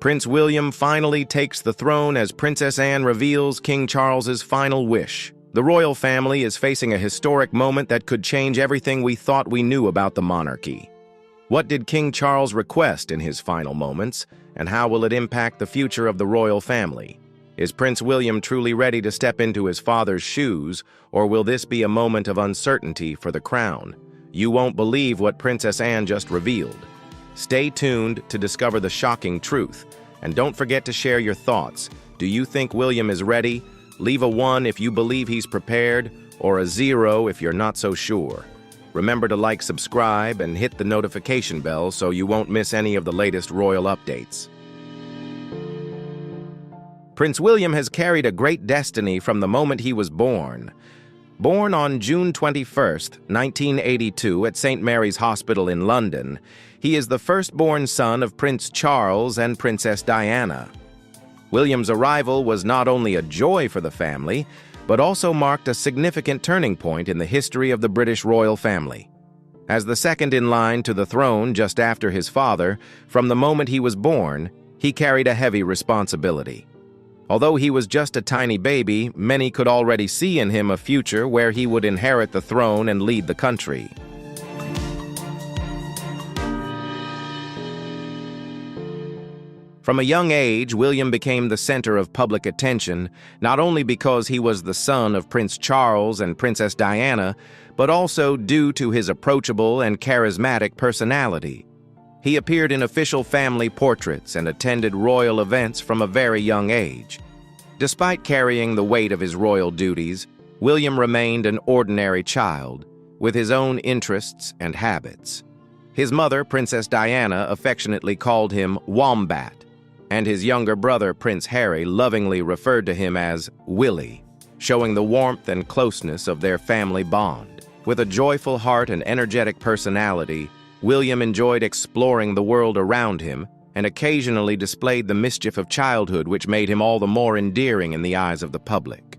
Prince William finally takes the throne as Princess Anne reveals King Charles's final wish. The royal family is facing a historic moment that could change everything we thought we knew about the monarchy. What did King Charles request in his final moments, and how will it impact the future of the royal family? Is Prince William truly ready to step into his father's shoes, or will this be a moment of uncertainty for the crown? You won't believe what Princess Anne just revealed. Stay tuned to discover the shocking truth, and don't forget to share your thoughts. Do you think William is ready? Leave a 1 if you believe he's prepared, or a 0 if you're not so sure. Remember to like, subscribe, and hit the notification bell so you won't miss any of the latest royal updates. Prince William has carried a great destiny from the moment he was born. Born on June 21, 1982 at St. Mary's Hospital in London, he is the firstborn son of Prince Charles and Princess Diana. William's arrival was not only a joy for the family, but also marked a significant turning point in the history of the British royal family. As the second in line to the throne just after his father, from the moment he was born, he carried a heavy responsibility. Although he was just a tiny baby, many could already see in him a future where he would inherit the throne and lead the country. From a young age, William became the center of public attention, not only because he was the son of Prince Charles and Princess Diana, but also due to his approachable and charismatic personality. He appeared in official family portraits and attended royal events from a very young age. Despite carrying the weight of his royal duties, William remained an ordinary child, with his own interests and habits. His mother, Princess Diana, affectionately called him Wombat, and his younger brother, Prince Harry, lovingly referred to him as Willie, showing the warmth and closeness of their family bond. With a joyful heart and energetic personality, William enjoyed exploring the world around him and occasionally displayed the mischief of childhood, which made him all the more endearing in the eyes of the public.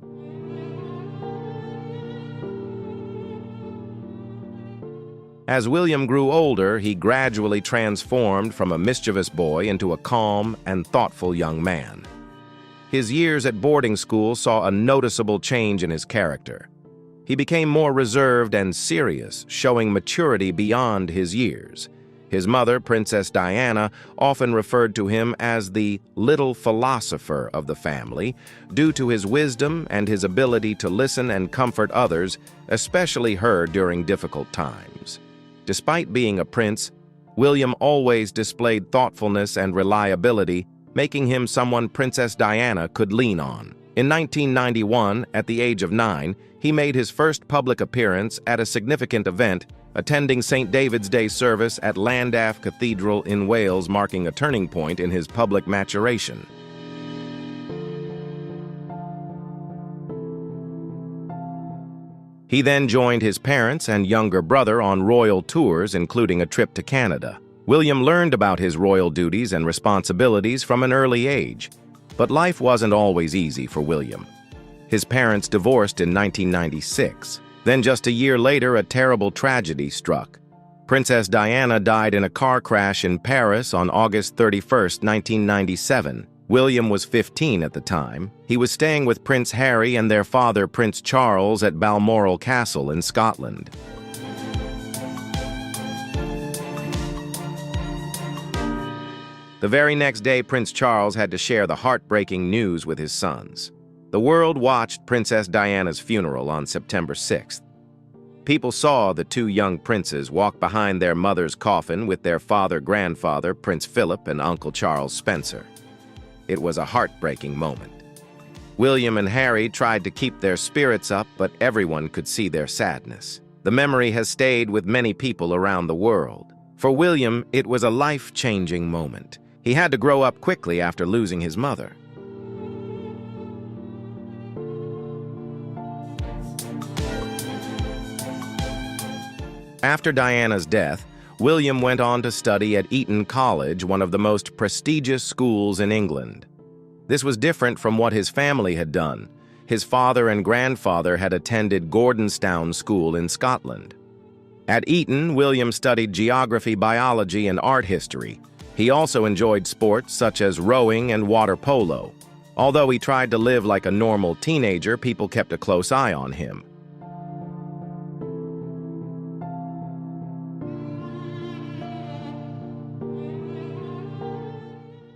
As William grew older, he gradually transformed from a mischievous boy into a calm and thoughtful young man. His years at boarding school saw a noticeable change in his character. He became more reserved and serious, showing maturity beyond his years. His mother, Princess Diana, often referred to him as the little philosopher of the family, due to his wisdom and his ability to listen and comfort others, especially her during difficult times. Despite being a prince, William always displayed thoughtfulness and reliability, making him someone Princess Diana could lean on. In 1991, at the age of 9, he made his first public appearance at a significant event, attending St. David's Day service at Llandaff Cathedral in Wales, marking a turning point in his public maturation. He then joined his parents and younger brother on royal tours, including a trip to Canada. William learned about his royal duties and responsibilities from an early age, but life wasn't always easy for William. His parents divorced in 1996. Then just a year later, a terrible tragedy struck. Princess Diana died in a car crash in Paris on August 31, 1997. William was 15 at the time. He was staying with Prince Harry and their father, Prince Charles, at Balmoral Castle in Scotland. The very next day, Prince Charles had to share the heartbreaking news with his sons. The world watched Princess Diana's funeral on September 6th. People saw the two young princes walk behind their mother's coffin with their father-grandfather, Prince Philip, and Uncle Charles Spencer. It was a heartbreaking moment. William and Harry tried to keep their spirits up, but everyone could see their sadness. The memory has stayed with many people around the world. For William, it was a life-changing moment. He had to grow up quickly after losing his mother. After Diana's death, William went on to study at Eton College, one of the most prestigious schools in England. This was different from what his family had done. His father and grandfather had attended Gordonstoun School in Scotland. At Eton, William studied geography, biology, and art history. He also enjoyed sports such as rowing and water polo. Although he tried to live like a normal teenager, people kept a close eye on him.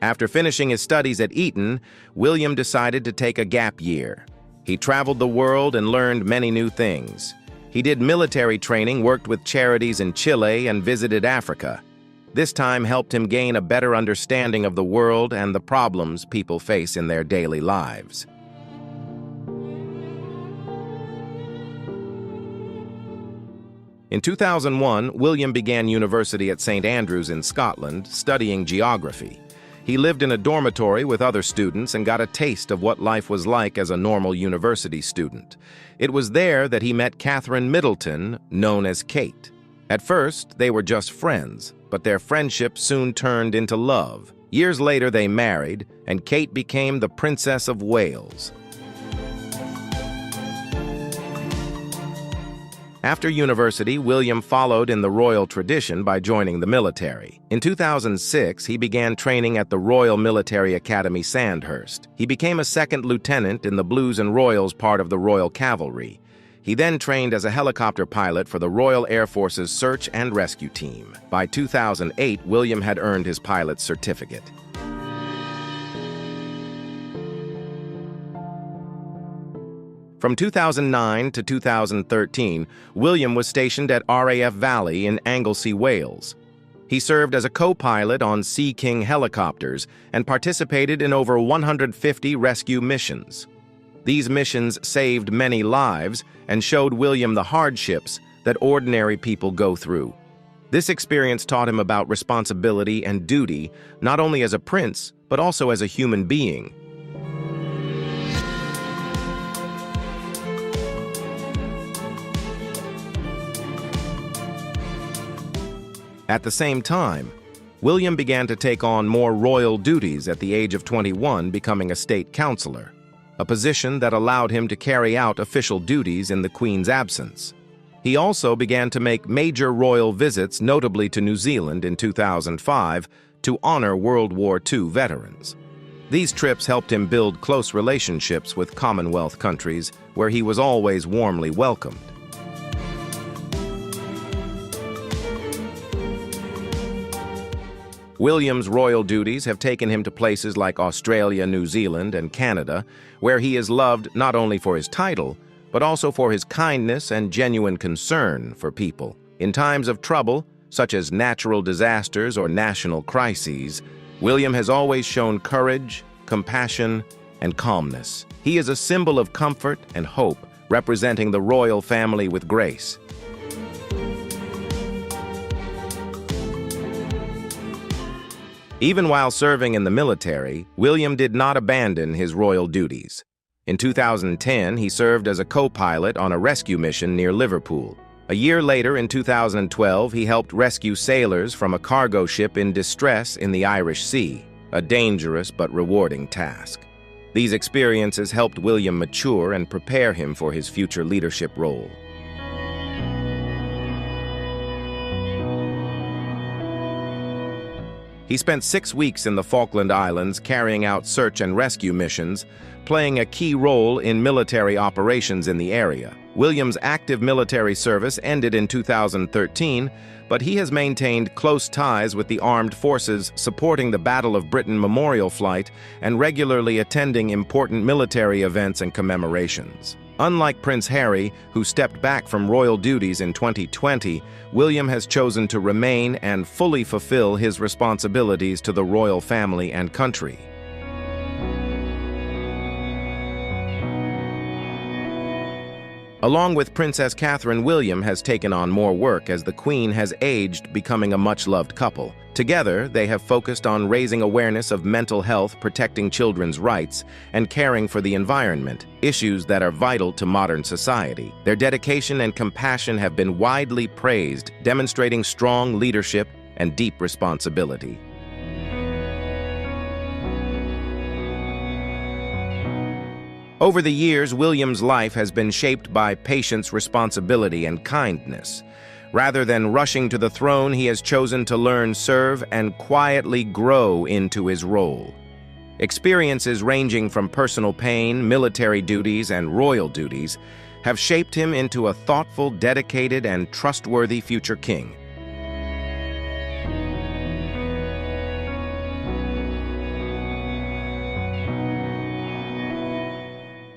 After finishing his studies at Eton, William decided to take a gap year. He traveled the world and learned many new things. He did military training, worked with charities in Chile, and visited Africa. This time helped him gain a better understanding of the world and the problems people face in their daily lives. In 2001, William began university at St. Andrews in Scotland, studying geography. He lived in a dormitory with other students and got a taste of what life was like as a normal university student. It was there that he met Catherine Middleton, known as Kate. At first, they were just friends, but their friendship soon turned into love. Years later, they married, and Kate became the Princess of Wales. After university, William followed in the royal tradition by joining the military. In 2006, he began training at the Royal Military Academy Sandhurst. He became a second lieutenant in the Blues and Royals part of the Royal Cavalry. He then trained as a helicopter pilot for the Royal Air Force's Search and Rescue Team. By 2008, William had earned his pilot's certificate. From 2009 to 2013, William was stationed at RAF Valley in Anglesey, Wales. He served as a co-pilot on Sea King helicopters and participated in over 150 rescue missions. These missions saved many lives and showed William the hardships that ordinary people go through. This experience taught him about responsibility and duty, not only as a prince, but also as a human being. At the same time, William began to take on more royal duties at the age of 21, becoming a state councillor, a position that allowed him to carry out official duties in the Queen's absence. He also began to make major royal visits, notably to New Zealand in 2005, to honor World War II veterans. These trips helped him build close relationships with Commonwealth countries, where he was always warmly welcomed. William's royal duties have taken him to places like Australia, New Zealand, and Canada, where he is loved not only for his title, but also for his kindness and genuine concern for people. In times of trouble, such as natural disasters or national crises, William has always shown courage, compassion, and calmness. He is a symbol of comfort and hope, representing the royal family with grace. Even while serving in the military, William did not abandon his royal duties. In 2010, he served as a co-pilot on a rescue mission near Liverpool. A year later, in 2012, he helped rescue sailors from a cargo ship in distress in the Irish Sea, a dangerous but rewarding task. These experiences helped William mature and prepare him for his future leadership role. He spent 6 weeks in the Falkland Islands carrying out search and rescue missions, playing a key role in military operations in the area. William's active military service ended in 2013, but he has maintained close ties with the armed forces, supporting the Battle of Britain Memorial Flight and regularly attending important military events and commemorations. Unlike Prince Harry, who stepped back from royal duties in 2020, William has chosen to remain and fully fulfill his responsibilities to the royal family and country. Along with Princess Catherine, William has taken on more work as the Queen has aged, becoming a much-loved couple. Together, they have focused on raising awareness of mental health, protecting children's rights, and caring for the environment, issues that are vital to modern society. Their dedication and compassion have been widely praised, demonstrating strong leadership and deep responsibility. Over the years, William's life has been shaped by patience, responsibility, and kindness. Rather than rushing to the throne, he has chosen to learn, serve, and quietly grow into his role. Experiences ranging from personal pain, military duties, and royal duties have shaped him into a thoughtful, dedicated, and trustworthy future king.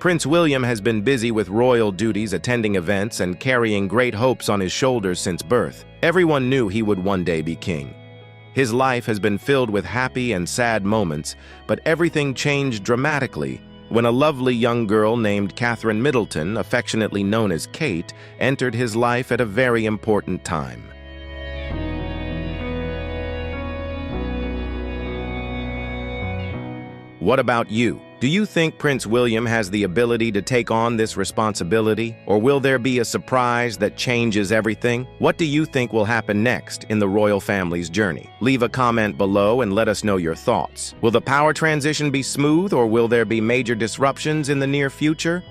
Prince William has been busy with royal duties, attending events, and carrying great hopes on his shoulders since birth. Everyone knew he would one day be king. His life has been filled with happy and sad moments, but everything changed dramatically when a lovely young girl named Catherine Middleton, affectionately known as Kate, entered his life at a very important time. What about you? Do you think Prince William has the ability to take on this responsibility, or will there be a surprise that changes everything? What do you think will happen next in the royal family's journey? Leave a comment below and let us know your thoughts. Will the power transition be smooth, or will there be major disruptions in the near future?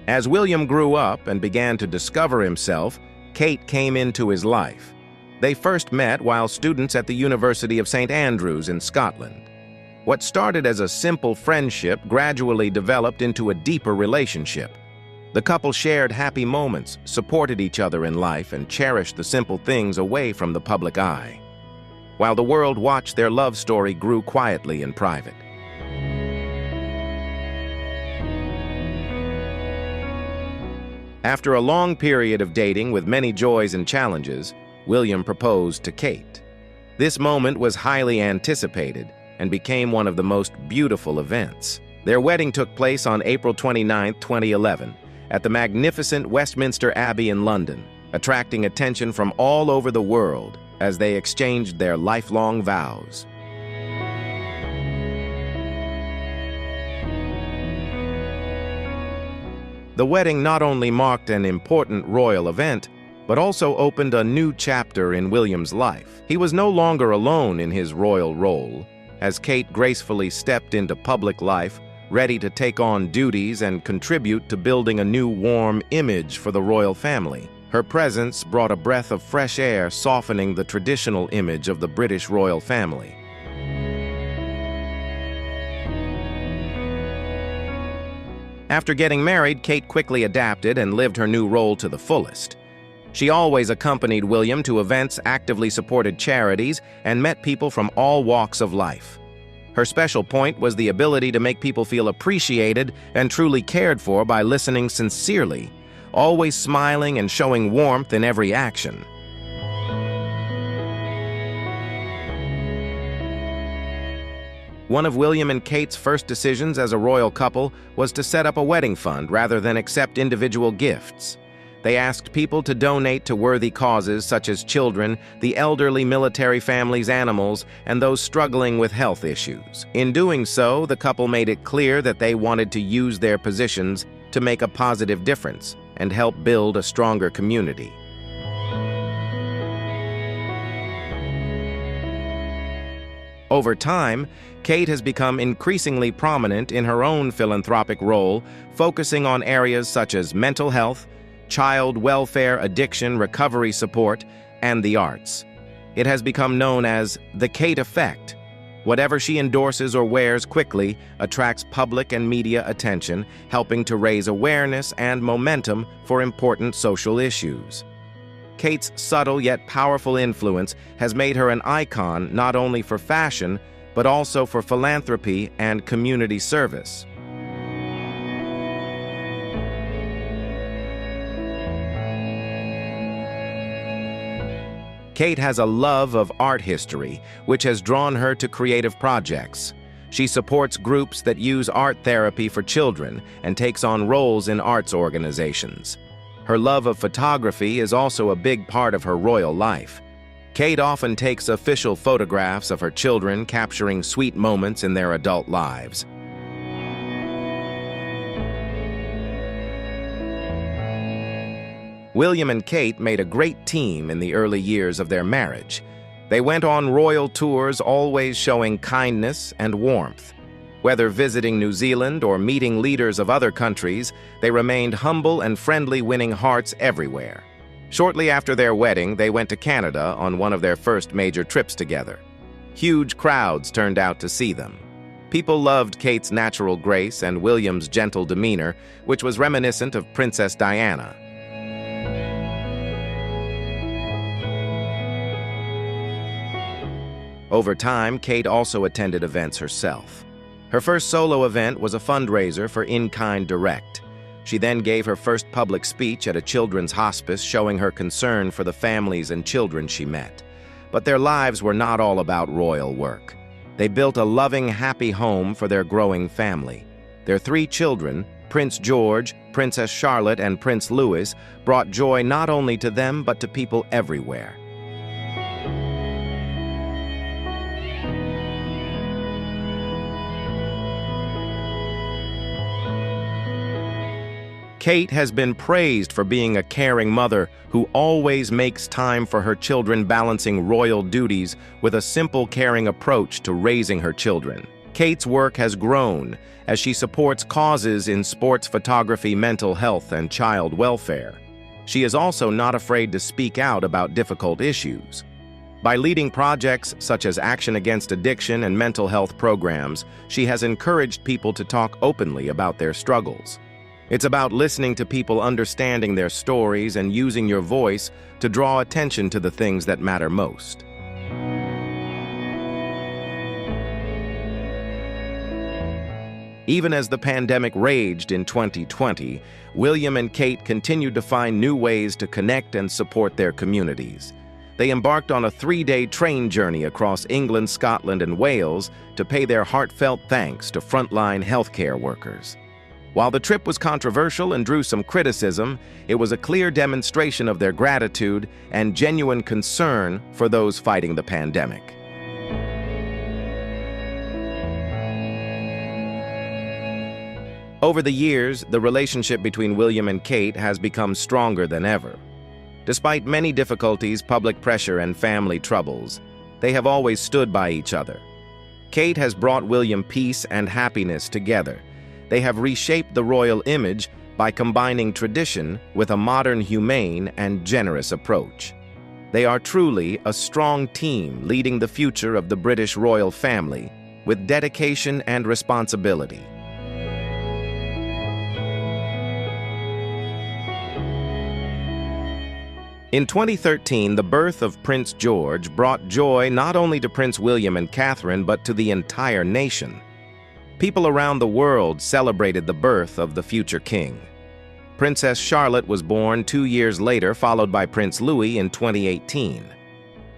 As William grew up and began to discover himself, Kate came into his life. They first met while students at the University of St. Andrews in Scotland. What started as a simple friendship gradually developed into a deeper relationship. The couple shared happy moments, supported each other in life, and cherished the simple things away from the public eye. While the world watched, their love story grew quietly in private. After a long period of dating with many joys and challenges, William proposed to Kate. This moment was highly anticipated and became one of the most beautiful events. Their wedding took place on April 29, 2011, at the magnificent Westminster Abbey in London, attracting attention from all over the world as they exchanged their lifelong vows. The wedding not only marked an important royal event, but also opened a new chapter in William's life. He was no longer alone in his royal role, as Kate gracefully stepped into public life, ready to take on duties and contribute to building a new warm image for the royal family. Her presence brought a breath of fresh air, softening the traditional image of the British royal family. After getting married, Kate quickly adapted and lived her new role to the fullest. She always accompanied William to events, actively supported charities, and met people from all walks of life. Her special point was the ability to make people feel appreciated and truly cared for by listening sincerely, always smiling and showing warmth in every action. One of William and Kate's first decisions as a royal couple was to set up a wedding fund rather than accept individual gifts. They asked people to donate to worthy causes such as children, the elderly, military families, animals, and those struggling with health issues. In doing so, the couple made it clear that they wanted to use their positions to make a positive difference and help build a stronger community. Over time, Kate has become increasingly prominent in her own philanthropic role, focusing on areas such as mental health, child welfare, addiction, recovery support, and the arts. It has become known as the Kate Effect. Whatever she endorses or wears quickly attracts public and media attention, helping to raise awareness and momentum for important social issues. Kate's subtle yet powerful influence has made her an icon not only for fashion, but also for philanthropy and community service. Kate has a love of art history, which has drawn her to creative projects. She supports groups that use art therapy for children and takes on roles in arts organizations. Her love of photography is also a big part of her royal life. Kate often takes official photographs of her children, capturing sweet moments in their adult lives. William and Kate made a great team in the early years of their marriage. They went on royal tours, always showing kindness and warmth. Whether visiting New Zealand or meeting leaders of other countries, they remained humble and friendly, winning hearts everywhere. Shortly after their wedding, they went to Canada on one of their first major trips together. Huge crowds turned out to see them. People loved Kate's natural grace and William's gentle demeanor, which was reminiscent of Princess Diana. Over time, Kate also attended events herself. Her first solo event was a fundraiser for In Kind Direct. She then gave her first public speech at a children's hospice, showing her concern for the families and children she met. But their lives were not all about royal work. They built a loving, happy home for their growing family. Their 3 children, Prince George, Princess Charlotte, and Prince Louis, brought joy not only to them but to people everywhere. Kate has been praised for being a caring mother who always makes time for her children, balancing royal duties with a simple, caring approach to raising her children. Kate's work has grown as she supports causes in sports photography, mental health, and child welfare. She is also not afraid to speak out about difficult issues. By leading projects such as Action Against Addiction and mental health programs, she has encouraged people to talk openly about their struggles. It's about listening to people, understanding their stories, and using your voice to draw attention to the things that matter most. Even as the pandemic raged in 2020, William and Kate continued to find new ways to connect and support their communities. They embarked on a 3-day train journey across England, Scotland, and Wales to pay their heartfelt thanks to frontline healthcare workers. While the trip was controversial and drew some criticism, it was a clear demonstration of their gratitude and genuine concern for those fighting the pandemic. Over the years, the relationship between William and Kate has become stronger than ever. Despite many difficulties, public pressure, and family troubles, they have always stood by each other. Kate has brought William peace and happiness together. They have reshaped the royal image by combining tradition with a modern, humane, and generous approach. They are truly a strong team leading the future of the British royal family with dedication and responsibility. In 2013, the birth of Prince George brought joy not only to Prince William and Catherine, but to the entire nation. People around the world celebrated the birth of the future king. Princess Charlotte was born 2 years later, followed by Prince Louis in 2018.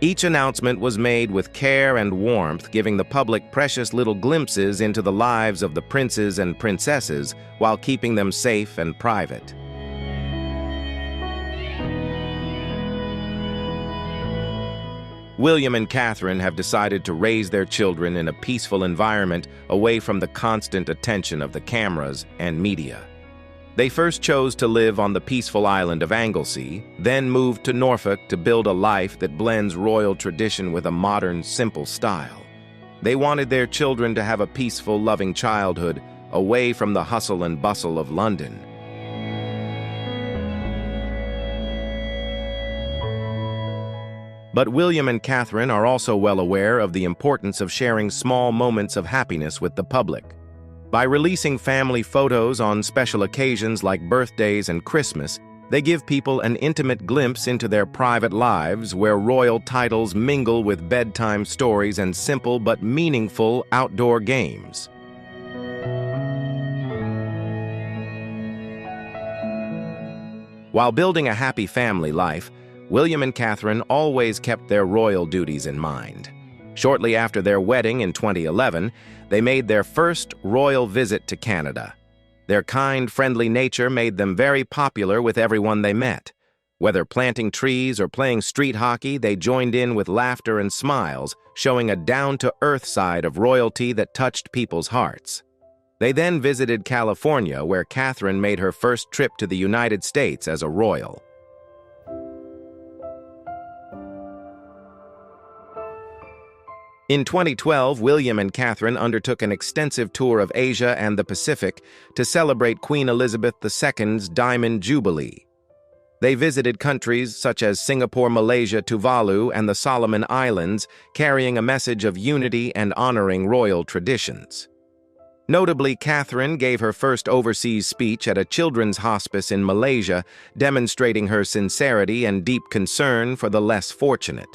Each announcement was made with care and warmth, giving the public precious little glimpses into the lives of the princes and princesses while keeping them safe and private. William and Catherine have decided to raise their children in a peaceful environment away from the constant attention of the cameras and media. They first chose to live on the peaceful island of Anglesey, then moved to Norfolk to build a life that blends royal tradition with a modern, simple style. They wanted their children to have a peaceful, loving childhood away from the hustle and bustle of London. But William and Catherine are also well aware of the importance of sharing small moments of happiness with the public. By releasing family photos on special occasions like birthdays and Christmas, they give people an intimate glimpse into their private lives where royal titles mingle with bedtime stories and simple but meaningful outdoor games. While building a happy family life, William and Catherine always kept their royal duties in mind. Shortly after their wedding in 2011, they made their first royal visit to Canada. Their kind, friendly nature made them very popular with everyone they met. Whether planting trees or playing street hockey, they joined in with laughter and smiles, showing a down-to-earth side of royalty that touched people's hearts. They then visited California, where Catherine made her first trip to the United States as a royal. In 2012, William and Catherine undertook an extensive tour of Asia and the Pacific to celebrate Queen Elizabeth II's Diamond Jubilee. They visited countries such as Singapore, Malaysia, Tuvalu, and the Solomon Islands, carrying a message of unity and honoring royal traditions. Notably, Catherine gave her first overseas speech at a children's hospice in Malaysia, demonstrating her sincerity and deep concern for the less fortunate.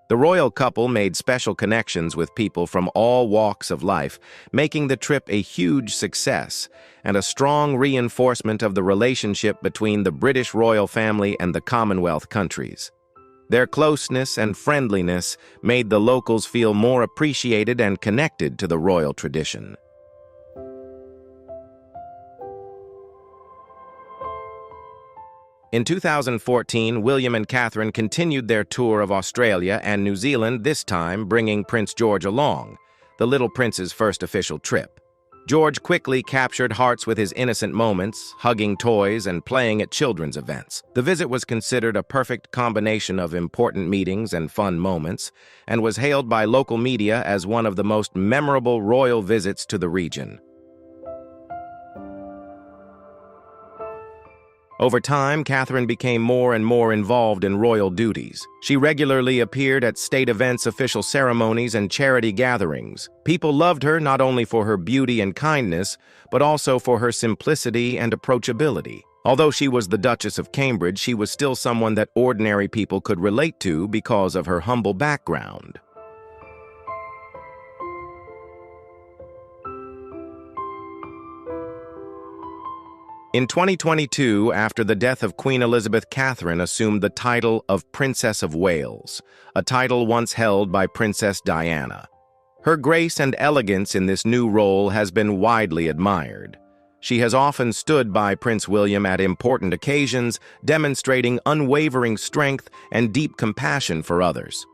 The royal couple made special connections with people from all walks of life, making the trip a huge success and a strong reinforcement of the relationship between the British royal family and the Commonwealth countries. Their closeness and friendliness made the locals feel more appreciated and connected to the royal tradition. In 2014, William and Catherine continued their tour of Australia and New Zealand, this time bringing Prince George along, the little prince's first official trip. George quickly captured hearts with his innocent moments, hugging toys and playing at children's events. The visit was considered a perfect combination of important meetings and fun moments, and was hailed by local media as one of the most memorable royal visits to the region. Over time, Catherine became more and more involved in royal duties. She regularly appeared at state events, official ceremonies, and charity gatherings. People loved her not only for her beauty and kindness, but also for her simplicity and approachability. Although she was the Duchess of Cambridge, she was still someone that ordinary people could relate to because of her humble background. In 2022, after the death of Queen Elizabeth, Catherine assumed the title of Princess of Wales, a title once held by Princess Diana. Her grace and elegance in this new role has been widely admired. She has often stood by Prince William at important occasions, demonstrating unwavering strength and deep compassion for others.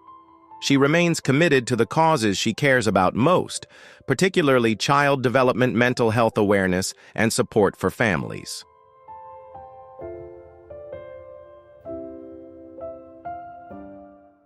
She remains committed to the causes she cares about most, particularly child development, mental health awareness, and support for families.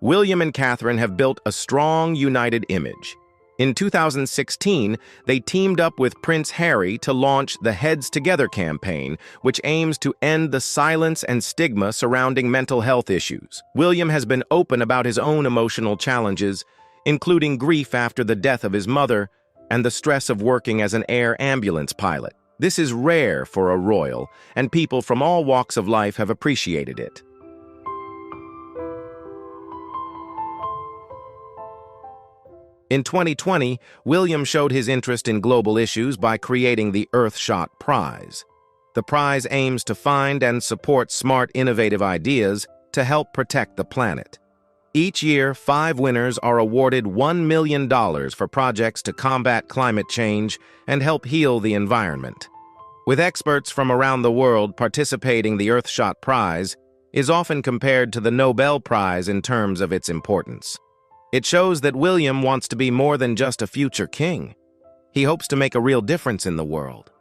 William and Catherine have built a strong, united image. In 2016, they teamed up with Prince Harry to launch the Heads Together campaign, which aims to end the silence and stigma surrounding mental health issues. William has been open about his own emotional challenges, including grief after the death of his mother and the stress of working as an air ambulance pilot. This is rare for a royal, and people from all walks of life have appreciated it. In 2020, William showed his interest in global issues by creating the Earthshot Prize. The prize aims to find and support smart, innovative ideas to help protect the planet. Each year, 5 winners are awarded $1 million for projects to combat climate change and help heal the environment. With experts from around the world participating, the Earthshot Prize is often compared to the Nobel Prize in terms of its importance. It shows that William wants to be more than just a future king. He hopes to make a real difference in the world.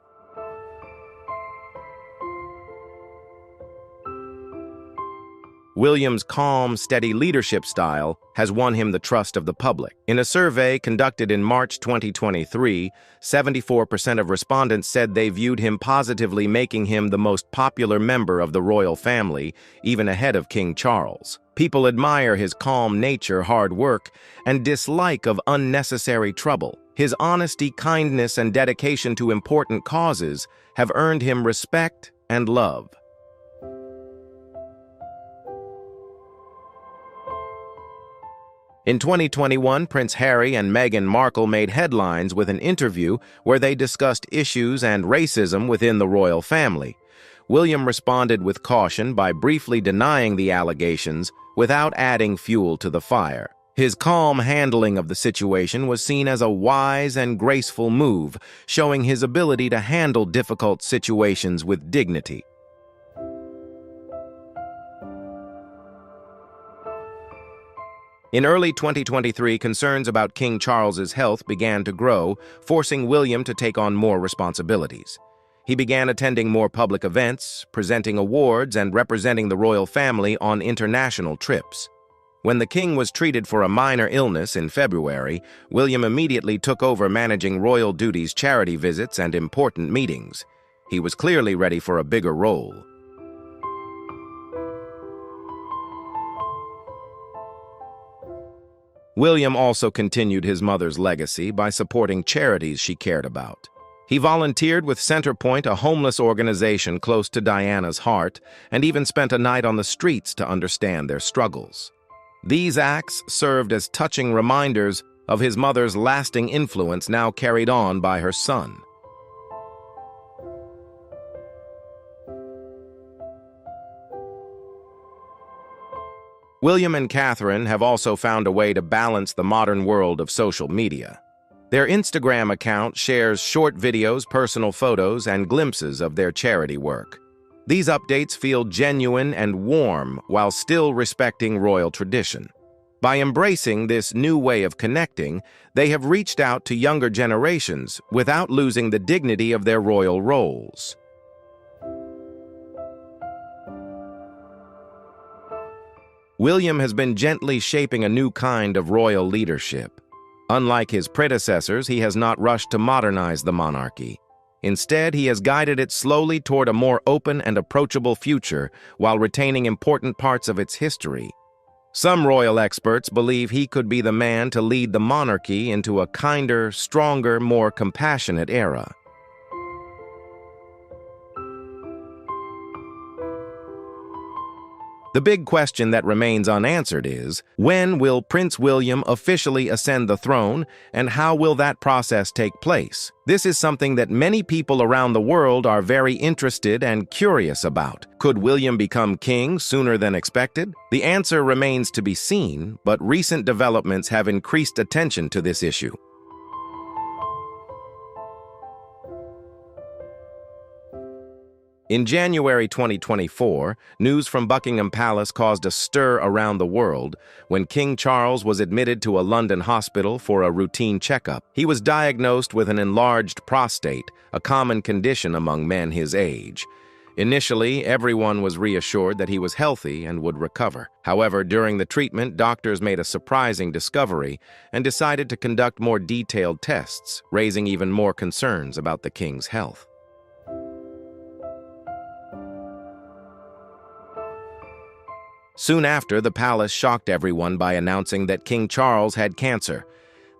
William's calm, steady leadership style has won him the trust of the public. In a survey conducted in March 2023, 74% of respondents said they viewed him positively, making him the most popular member of the royal family, even ahead of King Charles. People admire his calm nature, hard work, and dislike of unnecessary trouble. His honesty, kindness, and dedication to important causes have earned him respect and love. In 2021, Prince Harry and Meghan Markle made headlines with an interview where they discussed issues and racism within the royal family. William responded with caution by briefly denying the allegations without adding fuel to the fire. His calm handling of the situation was seen as a wise and graceful move, showing his ability to handle difficult situations with dignity. In early 2023, concerns about King Charles's health began to grow, forcing William to take on more responsibilities. He began attending more public events, presenting awards, and representing the royal family on international trips. When the king was treated for a minor illness in February, William immediately took over managing royal duties, charity visits, and important meetings. He was clearly ready for a bigger role. William also continued his mother's legacy by supporting charities she cared about. He volunteered with Centerpoint, a homeless organization close to Diana's heart, and even spent a night on the streets to understand their struggles. These acts served as touching reminders of his mother's lasting influence now carried on by her son. William and Catherine have also found a way to balance the modern world of social media. Their Instagram account shares short videos, personal photos, and glimpses of their charity work. These updates feel genuine and warm while still respecting royal tradition. By embracing this new way of connecting, they have reached out to younger generations without losing the dignity of their royal roles. William has been gently shaping a new kind of royal leadership. Unlike his predecessors, he has not rushed to modernize the monarchy. Instead, he has guided it slowly toward a more open and approachable future while retaining important parts of its history. Some royal experts believe he could be the man to lead the monarchy into a kinder, stronger, more compassionate era. The big question that remains unanswered is, when will Prince William officially ascend the throne, and how will that process take place? This is something that many people around the world are very interested and curious about. Could William become king sooner than expected? The answer remains to be seen, but recent developments have increased attention to this issue. In January 2024, news from Buckingham Palace caused a stir around the world when King Charles was admitted to a London hospital for a routine checkup. He was diagnosed with an enlarged prostate, a common condition among men his age. Initially, everyone was reassured that he was healthy and would recover. However, during the treatment, doctors made a surprising discovery and decided to conduct more detailed tests, raising even more concerns about the king's health. Soon after, the palace shocked everyone by announcing that King Charles had cancer.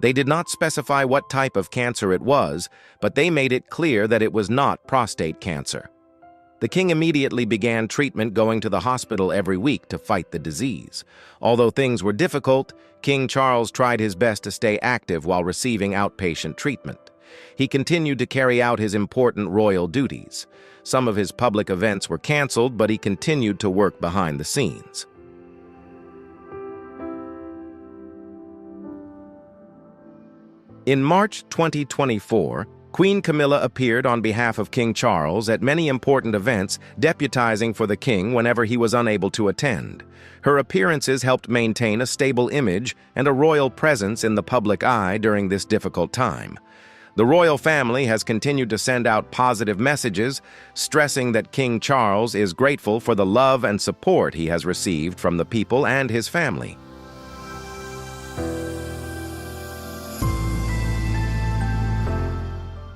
They did not specify what type of cancer it was, but they made it clear that it was not prostate cancer. The king immediately began treatment, going to the hospital every week to fight the disease. Although things were difficult, King Charles tried his best to stay active while receiving outpatient treatment. He continued to carry out his important royal duties. Some of his public events were canceled, but he continued to work behind the scenes. In March 2024, Queen Camilla appeared on behalf of King Charles at many important events, deputizing for the king whenever he was unable to attend. Her appearances helped maintain a stable image and a royal presence in the public eye during this difficult time. The royal family has continued to send out positive messages, stressing that King Charles is grateful for the love and support he has received from the people and his family.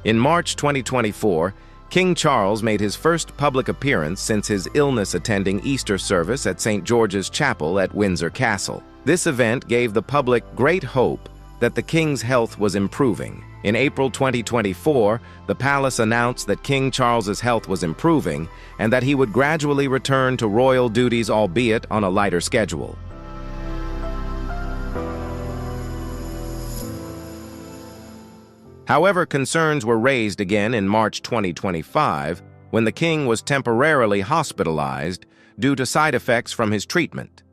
In March 2024, King Charles made his first public appearance since his illness attending Easter service at St. George's Chapel at Windsor Castle. This event gave the public great hope that the king's health was improving. In April 2024, the palace announced that King Charles's health was improving and that he would gradually return to royal duties, albeit on a lighter schedule. However, concerns were raised again in March 2025 when the king was temporarily hospitalized due to side effects from his treatment.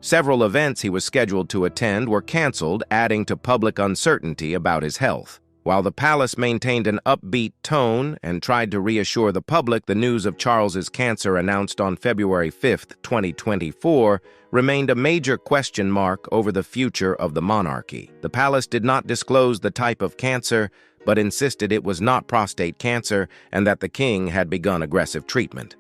Several events he was scheduled to attend were canceled, adding to public uncertainty about his health. While the palace maintained an upbeat tone and tried to reassure the public, the news of Charles's cancer announced on February 5, 2024, remained a major question mark over the future of the monarchy. The palace did not disclose the type of cancer, but insisted it was not prostate cancer and that the king had begun aggressive treatment.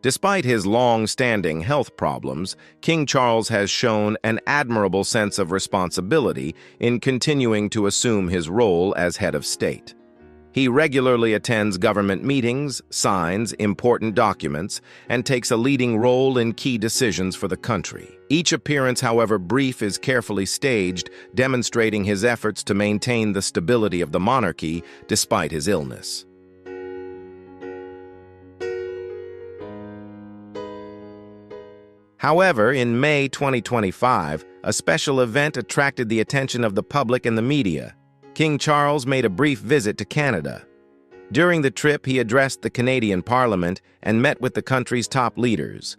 Despite his long-standing health problems, King Charles has shown an admirable sense of responsibility in continuing to assume his role as head of state. He regularly attends government meetings, signs important documents, and takes a leading role in key decisions for the country. Each appearance, however brief, is carefully staged, demonstrating his efforts to maintain the stability of the monarchy despite his illness. However, in May 2025, a special event attracted the attention of the public and the media. King Charles made a brief visit to Canada. During the trip, he addressed the Canadian Parliament and met with the country's top leaders.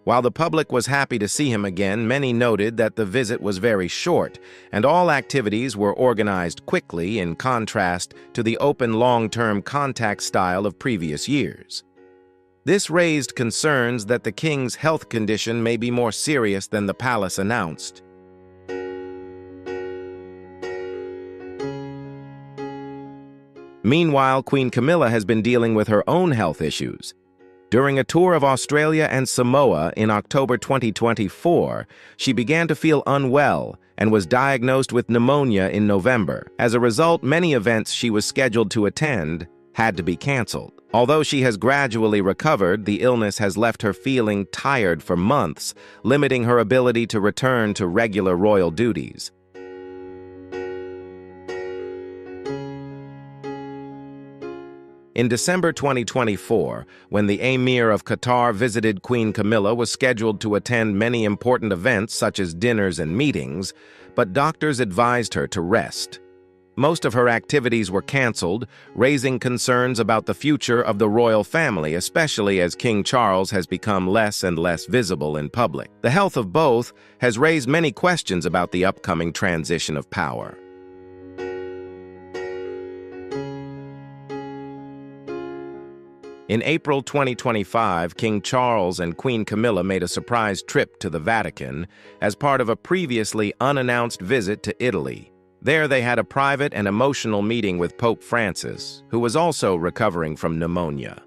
While the public was happy to see him again, many noted that the visit was very short, and all activities were organized quickly in contrast to the open long-term contact style of previous years. This raised concerns that the king's health condition may be more serious than the palace announced. Meanwhile, Queen Camilla has been dealing with her own health issues. During a tour of Australia and Samoa in October 2024, she began to feel unwell and was diagnosed with pneumonia in November. As a result, many events she was scheduled to attend had to be canceled. Although she has gradually recovered, the illness has left her feeling tired for months, limiting her ability to return to regular royal duties. In December 2024, when the Emir of Qatar visited Queen Camilla, was scheduled to attend many important events such as dinners and meetings, but doctors advised her to rest. Most of her activities were canceled, raising concerns about the future of the royal family, especially as King Charles has become less and less visible in public. The health of both has raised many questions about the upcoming transition of power. In April 2025, King Charles and Queen Camilla made a surprise trip to the Vatican as part of a previously unannounced visit to Italy. There they had a private and emotional meeting with Pope Francis, who was also recovering from pneumonia.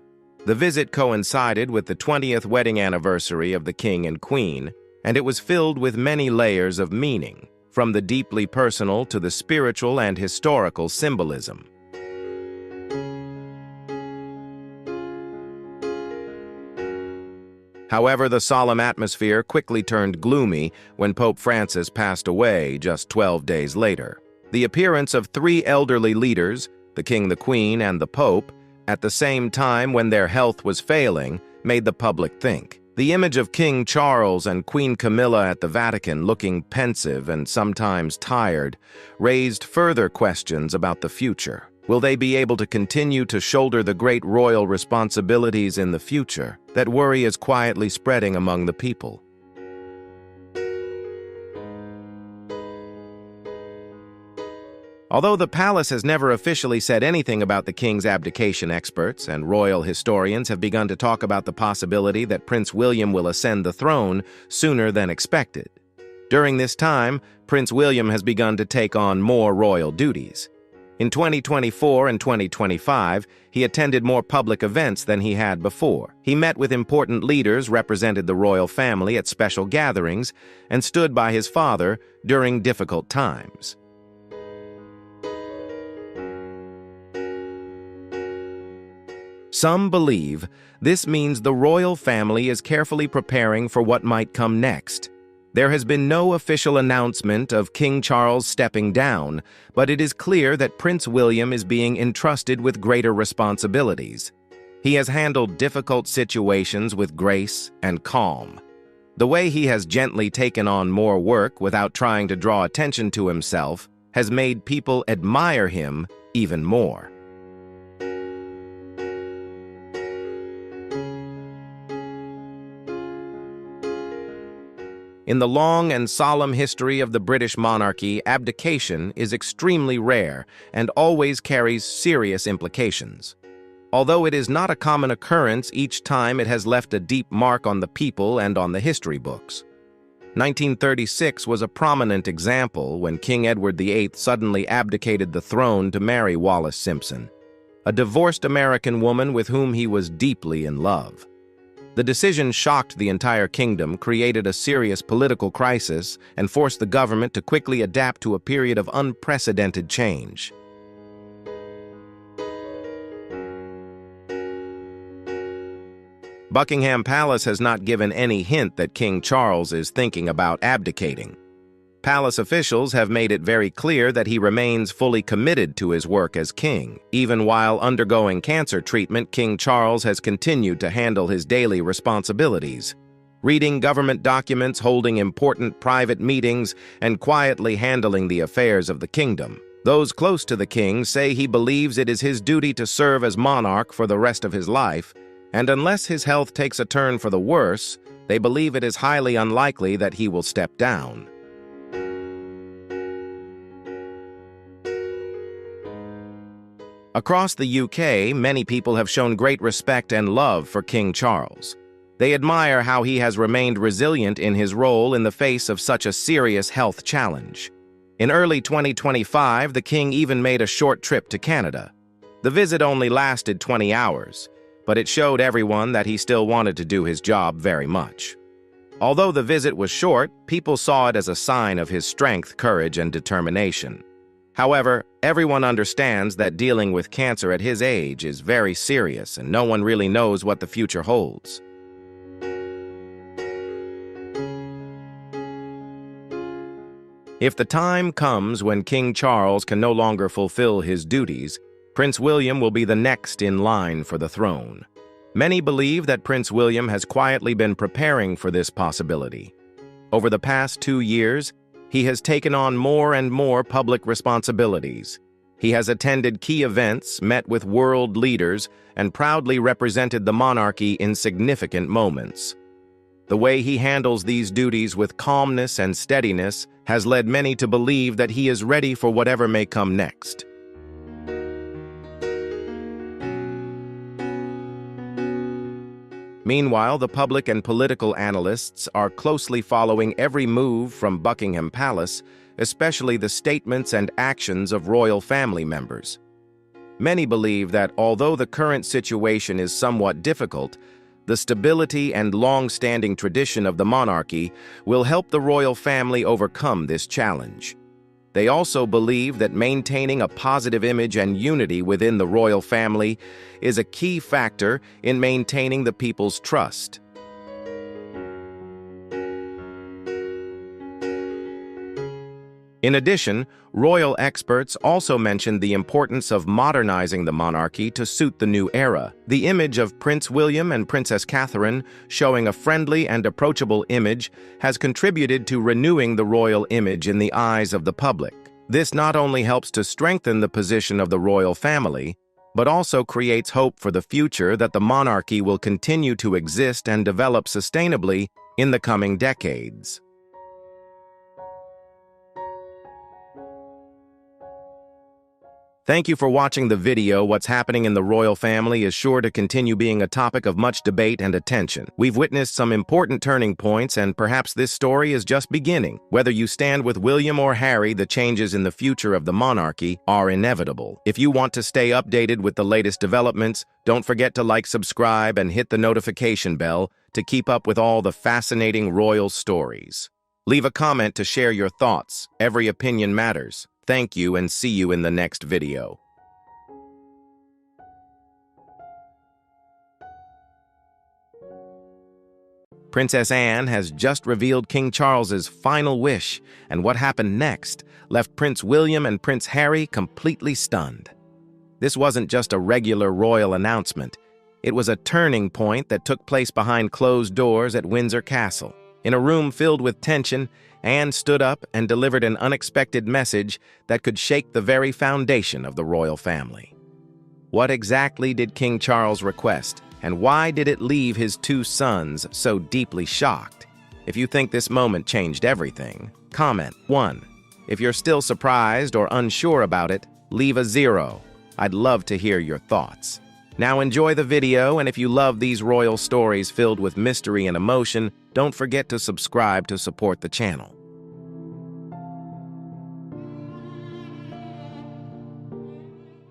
The visit coincided with the 20th wedding anniversary of the King and Queen, and it was filled with many layers of meaning, from the deeply personal to the spiritual and historical symbolism. However, the solemn atmosphere quickly turned gloomy when Pope Francis passed away just 12 days later. The appearance of three elderly leaders, the King, the Queen, and the Pope, at the same time when their health was failing, made the public think. The image of King Charles and Queen Camilla at the Vatican looking pensive and sometimes tired raised further questions about the future. Will they be able to continue to shoulder the great royal responsibilities in the future? That worry is quietly spreading among the people. Although the palace has never officially said anything about the king's abdication, experts and royal historians have begun to talk about the possibility that Prince William will ascend the throne sooner than expected. During this time, Prince William has begun to take on more royal duties. In 2024 and 2025, he attended more public events than he had before. He met with important leaders, represented the royal family at special gatherings, and stood by his father during difficult times. Some believe this means the royal family is carefully preparing for what might come next. There has been no official announcement of King Charles stepping down, but it is clear that Prince William is being entrusted with greater responsibilities. He has handled difficult situations with grace and calm. The way he has gently taken on more work without trying to draw attention to himself has made people admire him even more. In the long and solemn history of the British monarchy, abdication is extremely rare and always carries serious implications. Although it is not a common occurrence, each time it has left a deep mark on the people and on the history books. 1936 was a prominent example when King Edward VIII suddenly abdicated the throne to marry Wallis Simpson, a divorced American woman with whom he was deeply in love. The decision shocked the entire kingdom, created a serious political crisis, and forced the government to quickly adapt to a period of unprecedented change. Buckingham Palace has not given any hint that King Charles is thinking about abdicating. Palace officials have made it very clear that he remains fully committed to his work as king. Even while undergoing cancer treatment, King Charles has continued to handle his daily responsibilities, reading government documents, holding important private meetings, and quietly handling the affairs of the kingdom. Those close to the king say he believes it is his duty to serve as monarch for the rest of his life, and unless his health takes a turn for the worse, they believe it is highly unlikely that he will step down. Across the UK, many people have shown great respect and love for King Charles. They admire how he has remained resilient in his role in the face of such a serious health challenge. In early 2025, the king even made a short trip to Canada. The visit only lasted 20 hours, but it showed everyone that he still wanted to do his job very much. Although the visit was short, people saw it as a sign of his strength, courage, and determination. However, everyone understands that dealing with cancer at his age is very serious, and no one really knows what the future holds. If the time comes when King Charles can no longer fulfill his duties, Prince William will be the next in line for the throne. Many believe that Prince William has quietly been preparing for this possibility. Over the past 2 years, he has taken on more and more public responsibilities. He has attended key events, met with world leaders, and proudly represented the monarchy in significant moments. The way he handles these duties with calmness and steadiness has led many to believe that he is ready for whatever may come next. Meanwhile, the public and political analysts are closely following every move from Buckingham Palace, especially the statements and actions of royal family members. Many believe that although the current situation is somewhat difficult, the stability and long-standing tradition of the monarchy will help the royal family overcome this challenge. They also believe that maintaining a positive image and unity within the royal family is a key factor in maintaining the people's trust. In addition, royal experts also mentioned the importance of modernizing the monarchy to suit the new era. The image of Prince William and Princess Catherine, showing a friendly and approachable image, has contributed to renewing the royal image in the eyes of the public. This not only helps to strengthen the position of the royal family, but also creates hope for the future that the monarchy will continue to exist and develop sustainably in the coming decades. Thank you for watching the video. What's happening in the royal family is sure to continue being a topic of much debate and attention. We've witnessed some important turning points, and perhaps this story is just beginning. Whether you stand with William or Harry, the changes in the future of the monarchy are inevitable. If you want to stay updated with the latest developments, don't forget to like, subscribe, and hit the notification bell to keep up with all the fascinating royal stories. Leave a comment to share your thoughts. Every opinion matters. Thank you, and see you in the next video. Princess Anne has just revealed King Charles's final wish, and what happened next left Prince William and Prince Harry completely stunned. This wasn't just a regular royal announcement. It was a turning point that took place behind closed doors at Windsor Castle. In a room filled with tension, Anne stood up and delivered an unexpected message that could shake the very foundation of the royal family. What exactly did King Charles request, and why did it leave his 2 sons so deeply shocked? If you think this moment changed everything, comment 1. If you're still surprised or unsure about it, leave a 0. I'd love to hear your thoughts. Now enjoy the video, and if you love these royal stories filled with mystery and emotion, don't forget to subscribe to support the channel.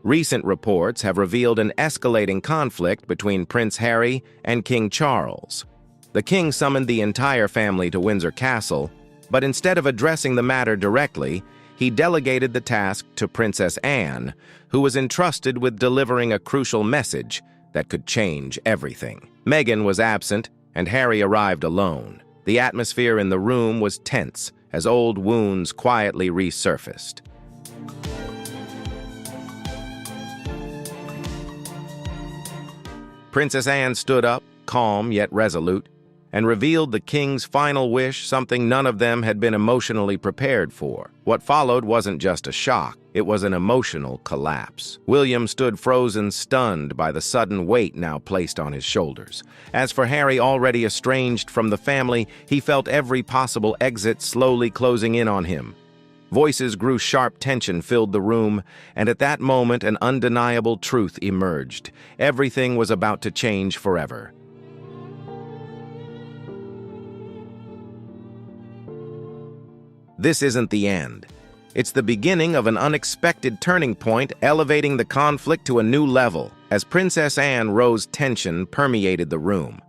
Recent reports have revealed an escalating conflict between Prince Harry and King Charles. The king summoned the entire family to Windsor Castle, but instead of addressing the matter directly, he delegated the task to Princess Anne, who was entrusted with delivering a crucial message that could change everything. Meghan was absent, and Harry arrived alone. The atmosphere in the room was tense as old wounds quietly resurfaced. Princess Anne stood up, calm yet resolute, and revealed the king's final wish, something none of them had been emotionally prepared for. What followed wasn't just a shock, it was an emotional collapse. William stood frozen, stunned by the sudden weight now placed on his shoulders. As for Harry, already estranged from the family, he felt every possible exit slowly closing in on him. Voices grew sharp, tension filled the room, and at that moment an undeniable truth emerged. Everything was about to change forever. This isn't the end. It's the beginning of an unexpected turning point, elevating the conflict to a new level. As Princess Anne rose, tension permeated the room.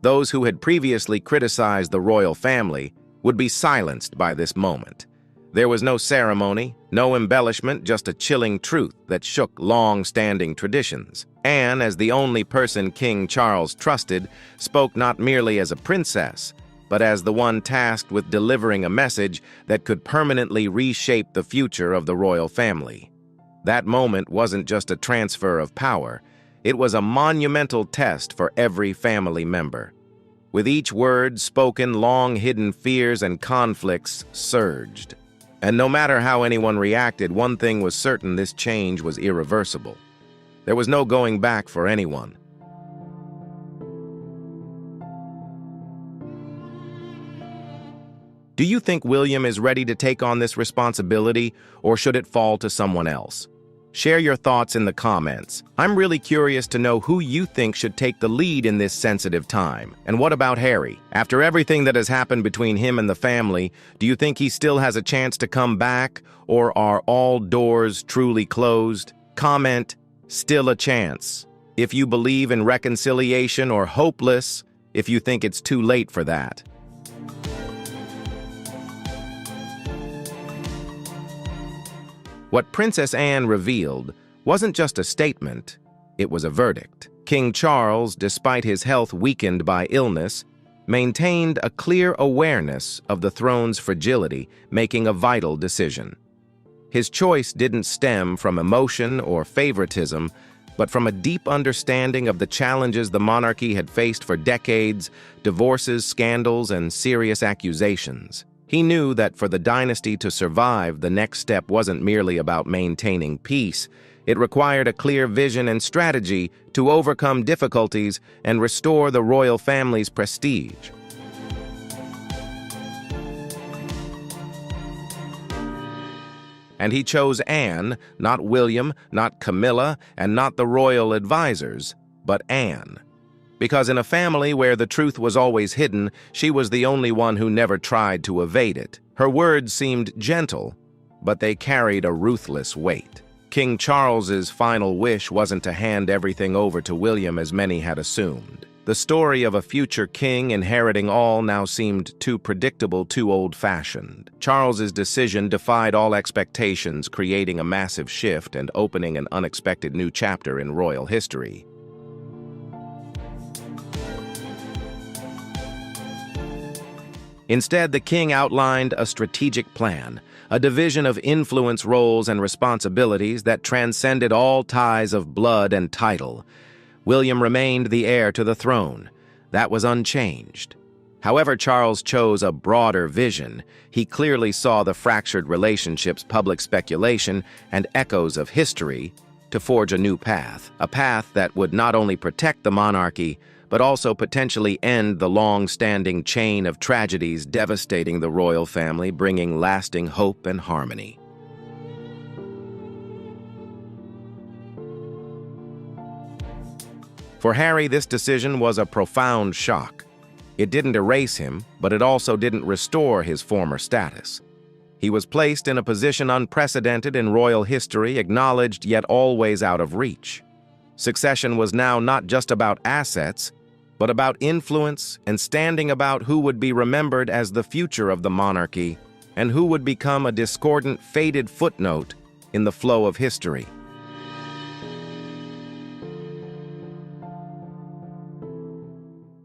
Those who had previously criticized the royal family would be silenced by this moment. There was no ceremony, no embellishment, just a chilling truth that shook long-standing traditions. Anne, as the only person King Charles trusted, spoke not merely as a princess, but as the one tasked with delivering a message that could permanently reshape the future of the royal family. That moment wasn't just a transfer of power, it was a monumental test for every family member. With each word spoken, long-hidden fears and conflicts surged. And no matter how anyone reacted, one thing was certain: this change was irreversible. There was no going back for anyone. Do you think William is ready to take on this responsibility, or should it fall to someone else? Share your thoughts in the comments. I'm really curious to know who you think should take the lead in this sensitive time. And what about Harry? After everything that has happened between him and the family, do you think he still has a chance to come back, or are all doors truly closed? Comment, still a chance, if you believe in reconciliation, or hopeless if you think it's too late for that. What Princess Anne revealed wasn't just a statement, it was a verdict. King Charles, despite his health weakened by illness, maintained a clear awareness of the throne's fragility, making a vital decision. His choice didn't stem from emotion or favoritism, but from a deep understanding of the challenges the monarchy had faced for decades: divorces, scandals, and serious accusations. He knew that for the dynasty to survive, the next step wasn't merely about maintaining peace. It required a clear vision and strategy to overcome difficulties and restore the royal family's prestige. And he chose Anne, not William, not Camilla, and not the royal advisors, but Anne. Because in a family where the truth was always hidden, she was the only one who never tried to evade it. Her words seemed gentle, but they carried a ruthless weight. King Charles's final wish wasn't to hand everything over to William as many had assumed. The story of a future king inheriting all now seemed too predictable, too old-fashioned. Charles's decision defied all expectations, creating a massive shift and opening an unexpected new chapter in royal history. Instead, the king outlined a strategic plan, a division of influence, roles, and responsibilities that transcended all ties of blood and title. William remained the heir to the throne. That was unchanged. However, Charles chose a broader vision. He clearly saw the fractured relationships, public speculation, and echoes of history to forge a new path, a path that would not only protect the monarchy, but also potentially end the long-standing chain of tragedies devastating the royal family, bringing lasting hope and harmony. For Harry, this decision was a profound shock. It didn't erase him, but it also didn't restore his former status. He was placed in a position unprecedented in royal history, acknowledged yet always out of reach. Succession was now not just about assets, but about influence and standing about who would be remembered as the future of the monarchy and who would become a discordant, faded footnote in the flow of history.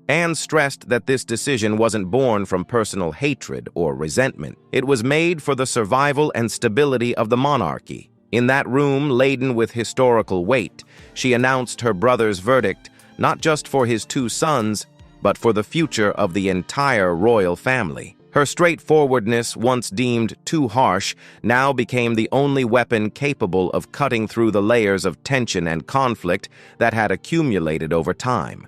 Anne stressed that this decision wasn't born from personal hatred or resentment. It was made for the survival and stability of the monarchy. In that room laden with historical weight, she announced her brother's verdict, not just for his two sons, but for the future of the entire royal family. Her straightforwardness, once deemed too harsh, now became the only weapon capable of cutting through the layers of tension and conflict that had accumulated over time.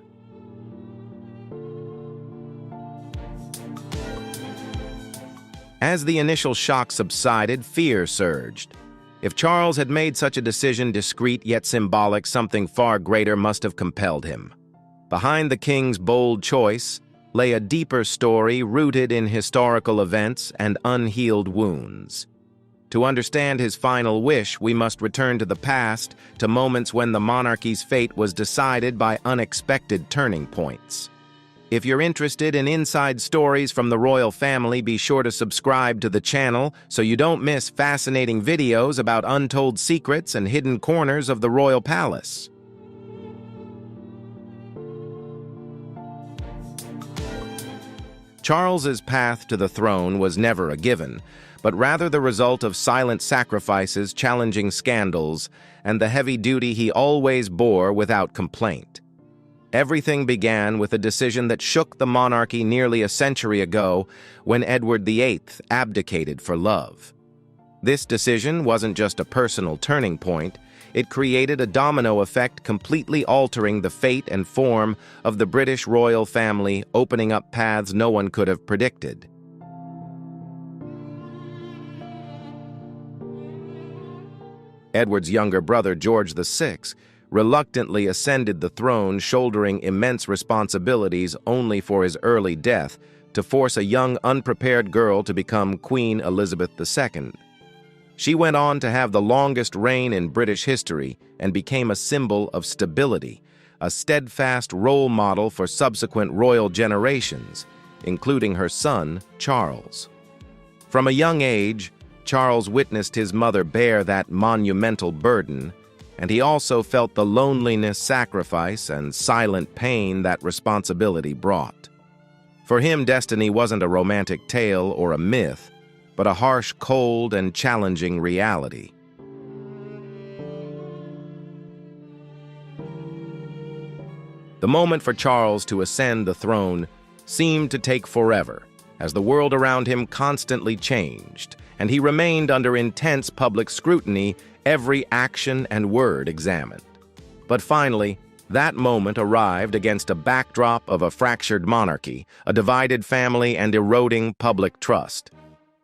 As the initial shock subsided, fear surged. If Charles had made such a decision discreet yet symbolic, something far greater must have compelled him. Behind the king's bold choice lay a deeper story rooted in historical events and unhealed wounds. To understand his final wish, we must return to the past, to moments when the monarchy's fate was decided by unexpected turning points. If you're interested in inside stories from the royal family, be sure to subscribe to the channel so you don't miss fascinating videos about untold secrets and hidden corners of the royal palace. Charles's path to the throne was never a given, but rather the result of silent sacrifices, challenging scandals, and the heavy duty he always bore without complaint. Everything began with a decision that shook the monarchy nearly a century ago when Edward VIII abdicated for love. This decision wasn't just a personal turning point, it created a domino effect completely altering the fate and form of the British royal family, opening up paths no one could have predicted. Edward's younger brother, George VI, reluctantly ascended the throne, shouldering immense responsibilities only for his early death to force a young, unprepared girl to become Queen Elizabeth II. She went on to have the longest reign in British history and became a symbol of stability, a steadfast role model for subsequent royal generations, including her son, Charles. From a young age, Charles witnessed his mother bear that monumental burden, and he also felt the loneliness, sacrifice, and silent pain that responsibility brought. For him, destiny wasn't a romantic tale or a myth, but a harsh, cold, and challenging reality. The moment for Charles to ascend the throne seemed to take forever, as the world around him constantly changed, and he remained under intense public scrutiny, every action and word examined. But finally, that moment arrived against a backdrop of a fractured monarchy, a divided family, and eroding public trust.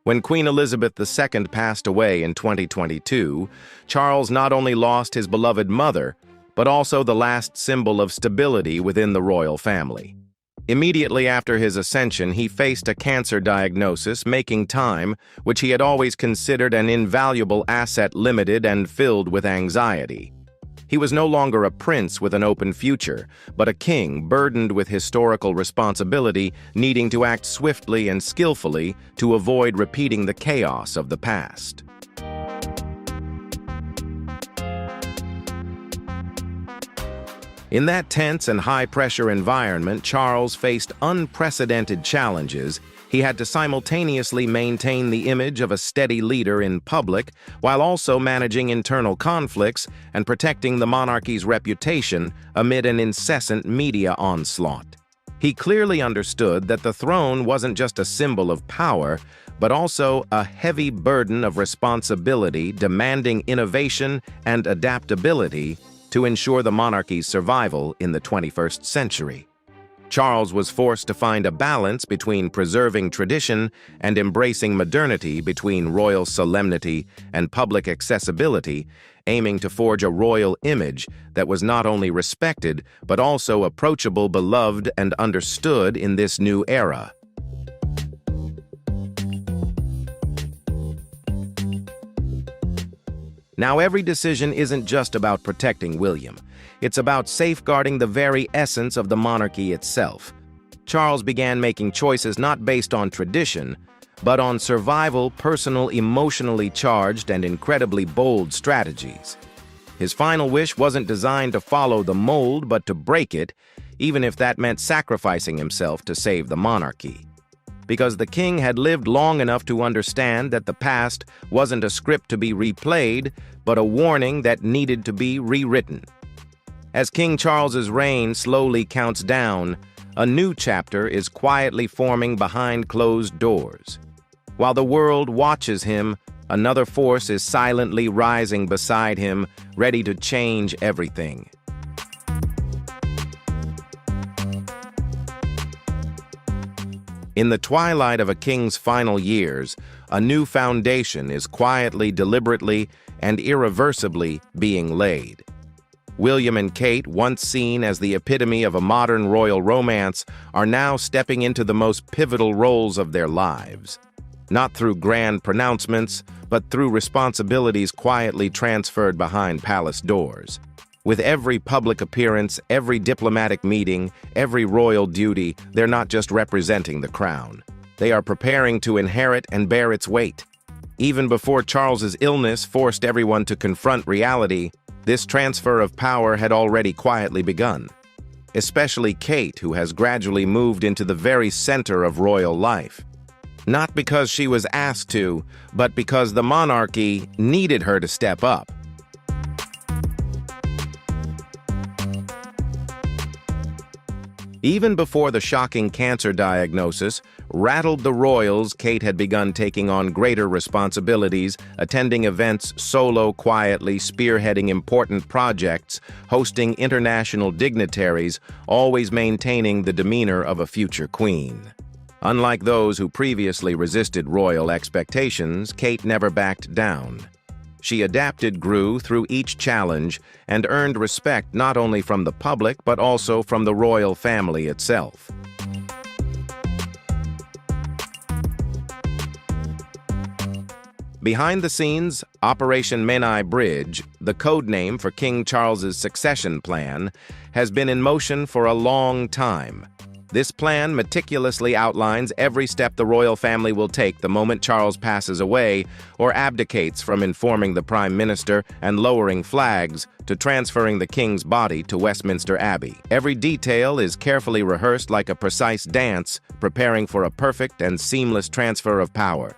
When Queen Elizabeth II passed away in 2022, Charles not only lost his beloved mother, but also the last symbol of stability within the royal family. Immediately after his ascension, he faced a cancer diagnosis, making time, which he had always considered an invaluable asset, limited and filled with anxiety. He was no longer a prince with an open future, but a king burdened with historical responsibility, needing to act swiftly and skillfully to avoid repeating the chaos of the past. In that tense and high-pressure environment, Charles faced unprecedented challenges. He had to simultaneously maintain the image of a steady leader in public, while also managing internal conflicts and protecting the monarchy's reputation amid an incessant media onslaught. He clearly understood that the throne wasn't just a symbol of power, but also a heavy burden of responsibility, demanding innovation and adaptability to ensure the monarchy's survival in the 21st century. Charles was forced to find a balance between preserving tradition and embracing modernity, between royal solemnity and public accessibility, aiming to forge a royal image that was not only respected but also approachable, beloved, and understood in this new era. Now, every decision isn't just about protecting William. It's about safeguarding the very essence of the monarchy itself. Charles began making choices not based on tradition, but on survival, personal, emotionally charged, and incredibly bold strategies. His final wish wasn't designed to follow the mold, but to break it, even if that meant sacrificing himself to save the monarchy. Because the king had lived long enough to understand that the past wasn't a script to be replayed, but a warning that needed to be rewritten. As King Charles's reign slowly counts down, a new chapter is quietly forming behind closed doors. While the world watches him, another force is silently rising beside him, ready to change everything. In the twilight of a king's final years, a new foundation is quietly, deliberately, and irreversibly being laid. William and Kate, once seen as the epitome of a modern royal romance, are now stepping into the most pivotal roles of their lives. Not through grand pronouncements, but through responsibilities quietly transferred behind palace doors. With every public appearance, every diplomatic meeting, every royal duty, they're not just representing the crown. They are preparing to inherit and bear its weight. Even before Charles's illness forced everyone to confront reality, this transfer of power had already quietly begun. Especially Kate, who has gradually moved into the very center of royal life. Not because she was asked to, but because the monarchy needed her to step up. Even before the shocking cancer diagnosis rattled the royals, Kate had begun taking on greater responsibilities, attending events solo, quietly, spearheading important projects, hosting international dignitaries, always maintaining the demeanor of a future queen. Unlike those who previously resisted royal expectations, Kate never backed down. She adapted, grew through each challenge, and earned respect not only from the public but also from the royal family itself. Behind the scenes, Operation Menai Bridge, the code name for King Charles's succession plan, has been in motion for a long time. This plan meticulously outlines every step the royal family will take the moment Charles passes away or abdicates, from informing the Prime Minister and lowering flags to transferring the king's body to Westminster Abbey. Every detail is carefully rehearsed like a precise dance, preparing for a perfect and seamless transfer of power.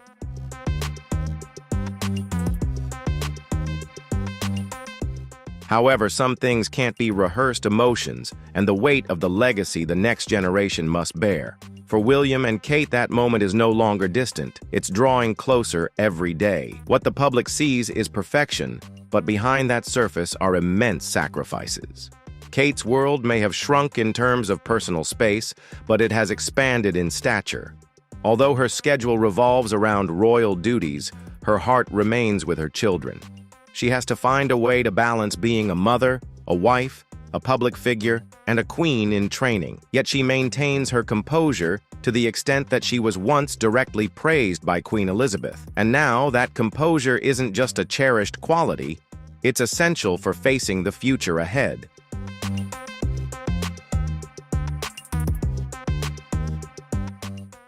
However, some things can't be rehearsed emotions, and the weight of the legacy the next generation must bear. For William and Kate, that moment is no longer distant. It's drawing closer every day. What the public sees is perfection, but behind that surface are immense sacrifices. Kate's world may have shrunk in terms of personal space, but it has expanded in stature. Although her schedule revolves around royal duties, her heart remains with her children. She has to find a way to balance being a mother, a wife, a public figure, and a queen in training. Yet she maintains her composure to the extent that she was once directly praised by Queen Elizabeth. And now that composure isn't just a cherished quality, it's essential for facing the future ahead.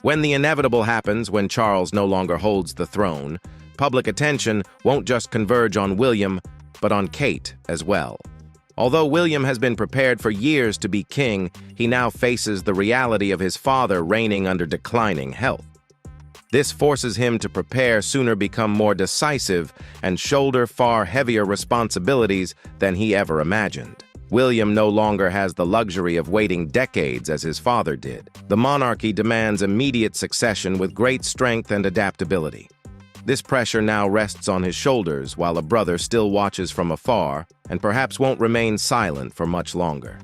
When the inevitable happens, when Charles no longer holds the throne, public attention won't just converge on William, but on Kate as well. Although William has been prepared for years to be king, he now faces the reality of his father reigning under declining health. This forces him to prepare sooner, become more decisive, and shoulder far heavier responsibilities than he ever imagined. William no longer has the luxury of waiting decades as his father did. The monarchy demands immediate succession with great strength and adaptability. This pressure now rests on his shoulders, while a brother still watches from afar and perhaps won't remain silent for much longer.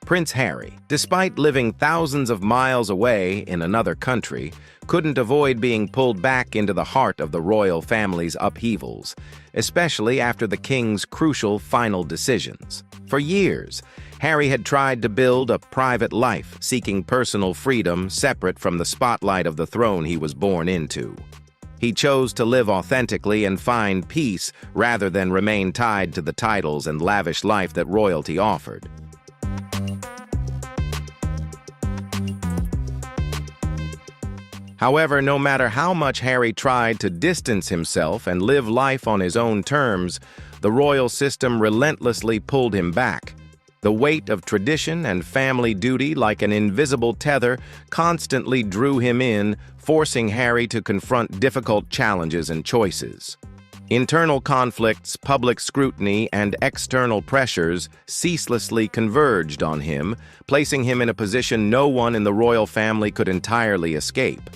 Prince Harry, despite living thousands of miles away in another country, couldn't avoid being pulled back into the heart of the royal family's upheavals, especially after the king's crucial final decisions. For years, Harry had tried to build a private life, seeking personal freedom separate from the spotlight of the throne he was born into. He chose to live authentically and find peace rather than remain tied to the titles and lavish life that royalty offered. However, no matter how much Harry tried to distance himself and live life on his own terms, the royal system relentlessly pulled him back. The weight of tradition and family duty, like an invisible tether, constantly drew him in, forcing Harry to confront difficult challenges and choices. Internal conflicts, public scrutiny, and external pressures ceaselessly converged on him, placing him in a position no one in the royal family could entirely escape.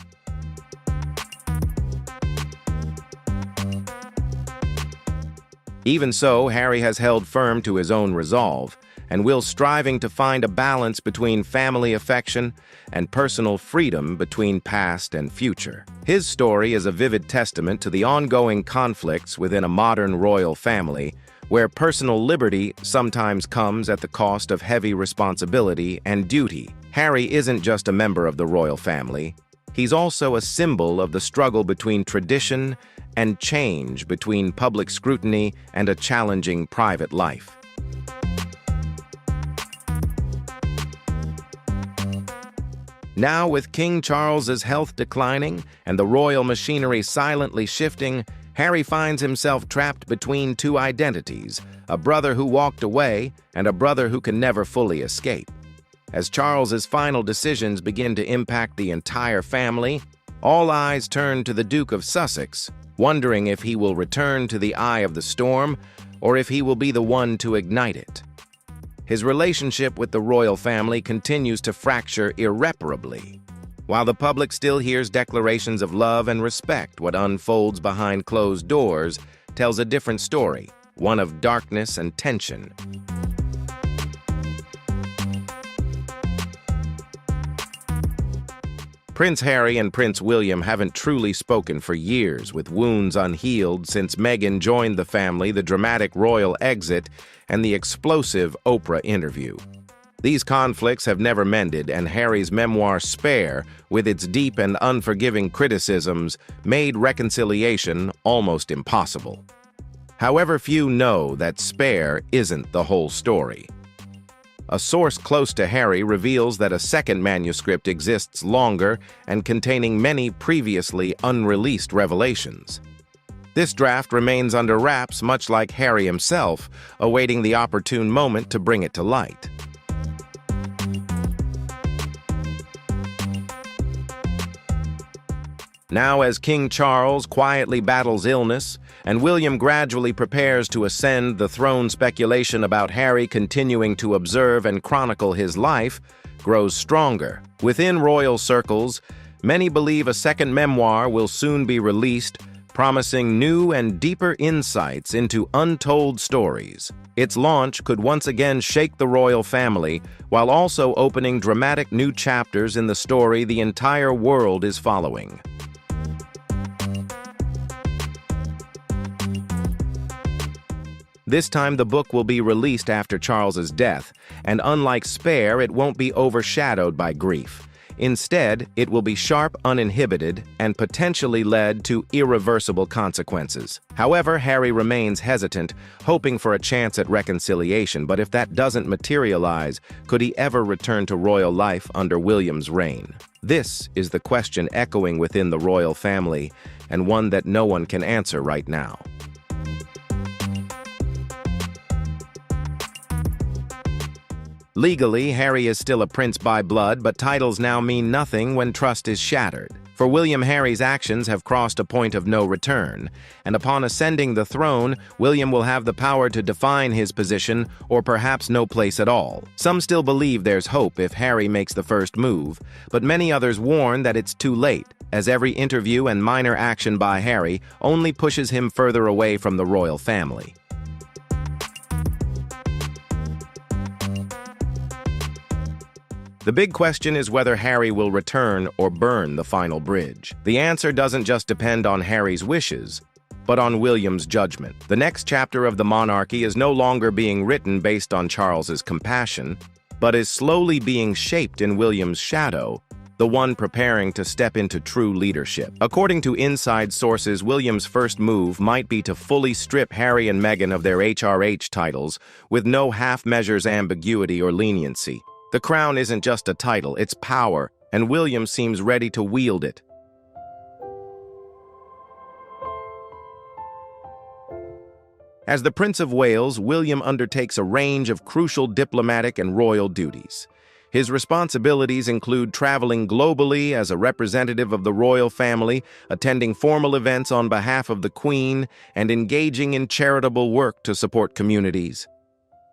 Even so, Harry has held firm to his own resolve, and will striving to find a balance between family affection and personal freedom between past and future. His story is a vivid testament to the ongoing conflicts within a modern royal family, where personal liberty sometimes comes at the cost of heavy responsibility and duty. Harry isn't just a member of the royal family, he's also a symbol of the struggle between tradition and change, between public scrutiny and a challenging private life. Now, with King Charles's health declining and the royal machinery silently shifting, Harry finds himself trapped between two identities, a brother who walked away and a brother who can never fully escape. As Charles's final decisions begin to impact the entire family, all eyes turn to the Duke of Sussex, wondering if he will return to the eye of the storm or if he will be the one to ignite it. His relationship with the royal family continues to fracture irreparably. While the public still hears declarations of love and respect, what unfolds behind closed doors tells a different story, one of darkness and tension. Prince Harry and Prince William haven't truly spoken for years, with wounds unhealed since Meghan joined the family, the dramatic royal exit, and the explosive Oprah interview. These conflicts have never mended, and Harry's memoir Spare, with its deep and unforgiving criticisms, made reconciliation almost impossible. However, few know that Spare isn't the whole story. A source close to Harry reveals that a second manuscript exists longer and containing many previously unreleased revelations. This draft remains under wraps, much like Harry himself, awaiting the opportune moment to bring it to light. Now, as King Charles quietly battles illness, and William gradually prepares to ascend the throne, speculation about Harry continuing to observe and chronicle his life grows stronger. Within royal circles, many believe a second memoir will soon be released, promising new and deeper insights into untold stories. Its launch could once again shake the royal family, while also opening dramatic new chapters in the story the entire world is following. This time the book will be released after Charles's death, and unlike Spare, it won't be overshadowed by grief. Instead, it will be sharp, uninhibited, and potentially lead to irreversible consequences. However, Harry remains hesitant, hoping for a chance at reconciliation, but if that doesn't materialize, could he ever return to royal life under William's reign? This is the question echoing within the royal family, and one that no one can answer right now. Legally, Harry is still a prince by blood, but titles now mean nothing when trust is shattered. For William, Harry's actions have crossed a point of no return, and upon ascending the throne, William will have the power to define his position, or perhaps no place at all. Some still believe there's hope if Harry makes the first move, but many others warn that it's too late, as every interview and minor action by Harry only pushes him further away from the royal family. The big question is whether Harry will return or burn the final bridge. The answer doesn't just depend on Harry's wishes, but on William's judgment. The next chapter of the monarchy is no longer being written based on Charles's compassion, but is slowly being shaped in William's shadow, the one preparing to step into true leadership. According to inside sources, William's first move might be to fully strip Harry and Meghan of their HRH titles, with no half-measures ambiguity or leniency. The crown isn't just a title, it's power, and William seems ready to wield it. As the Prince of Wales, William undertakes a range of crucial diplomatic and royal duties. His responsibilities include traveling globally as a representative of the royal family, attending formal events on behalf of the Queen, and engaging in charitable work to support communities.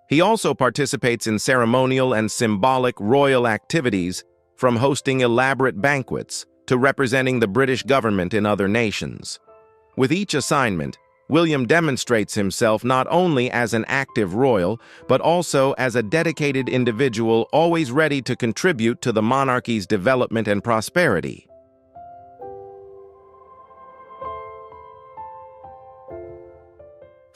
He also participates in ceremonial and symbolic royal activities, from hosting elaborate banquets to representing the British government in other nations. With each assignment, William demonstrates himself not only as an active royal, but also as a dedicated individual always ready to contribute to the monarchy's development and prosperity.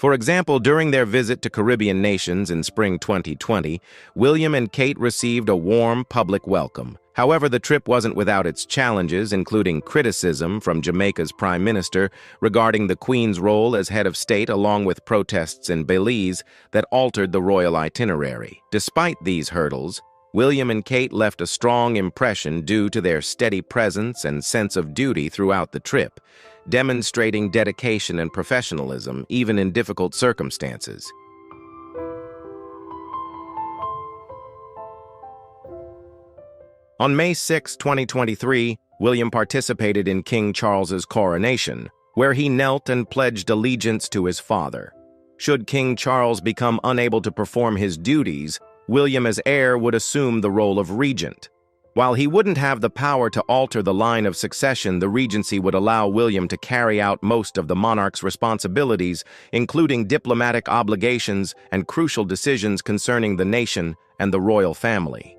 For example, during their visit to Caribbean nations in spring 2020, William and Kate received a warm public welcome. However, the trip wasn't without its challenges, including criticism from Jamaica's Prime Minister regarding the Queen's role as head of state, along with protests in Belize that altered the royal itinerary. Despite these hurdles, William and Kate left a strong impression due to their steady presence and sense of duty throughout the trip, demonstrating dedication and professionalism even in difficult circumstances. On May 6, 2023, William participated in King Charles's coronation, where he knelt and pledged allegiance to his father. Should King Charles become unable to perform his duties, William as heir would assume the role of regent. While he wouldn't have the power to alter the line of succession, the regency would allow William to carry out most of the monarch's responsibilities, including diplomatic obligations and crucial decisions concerning the nation and the royal family.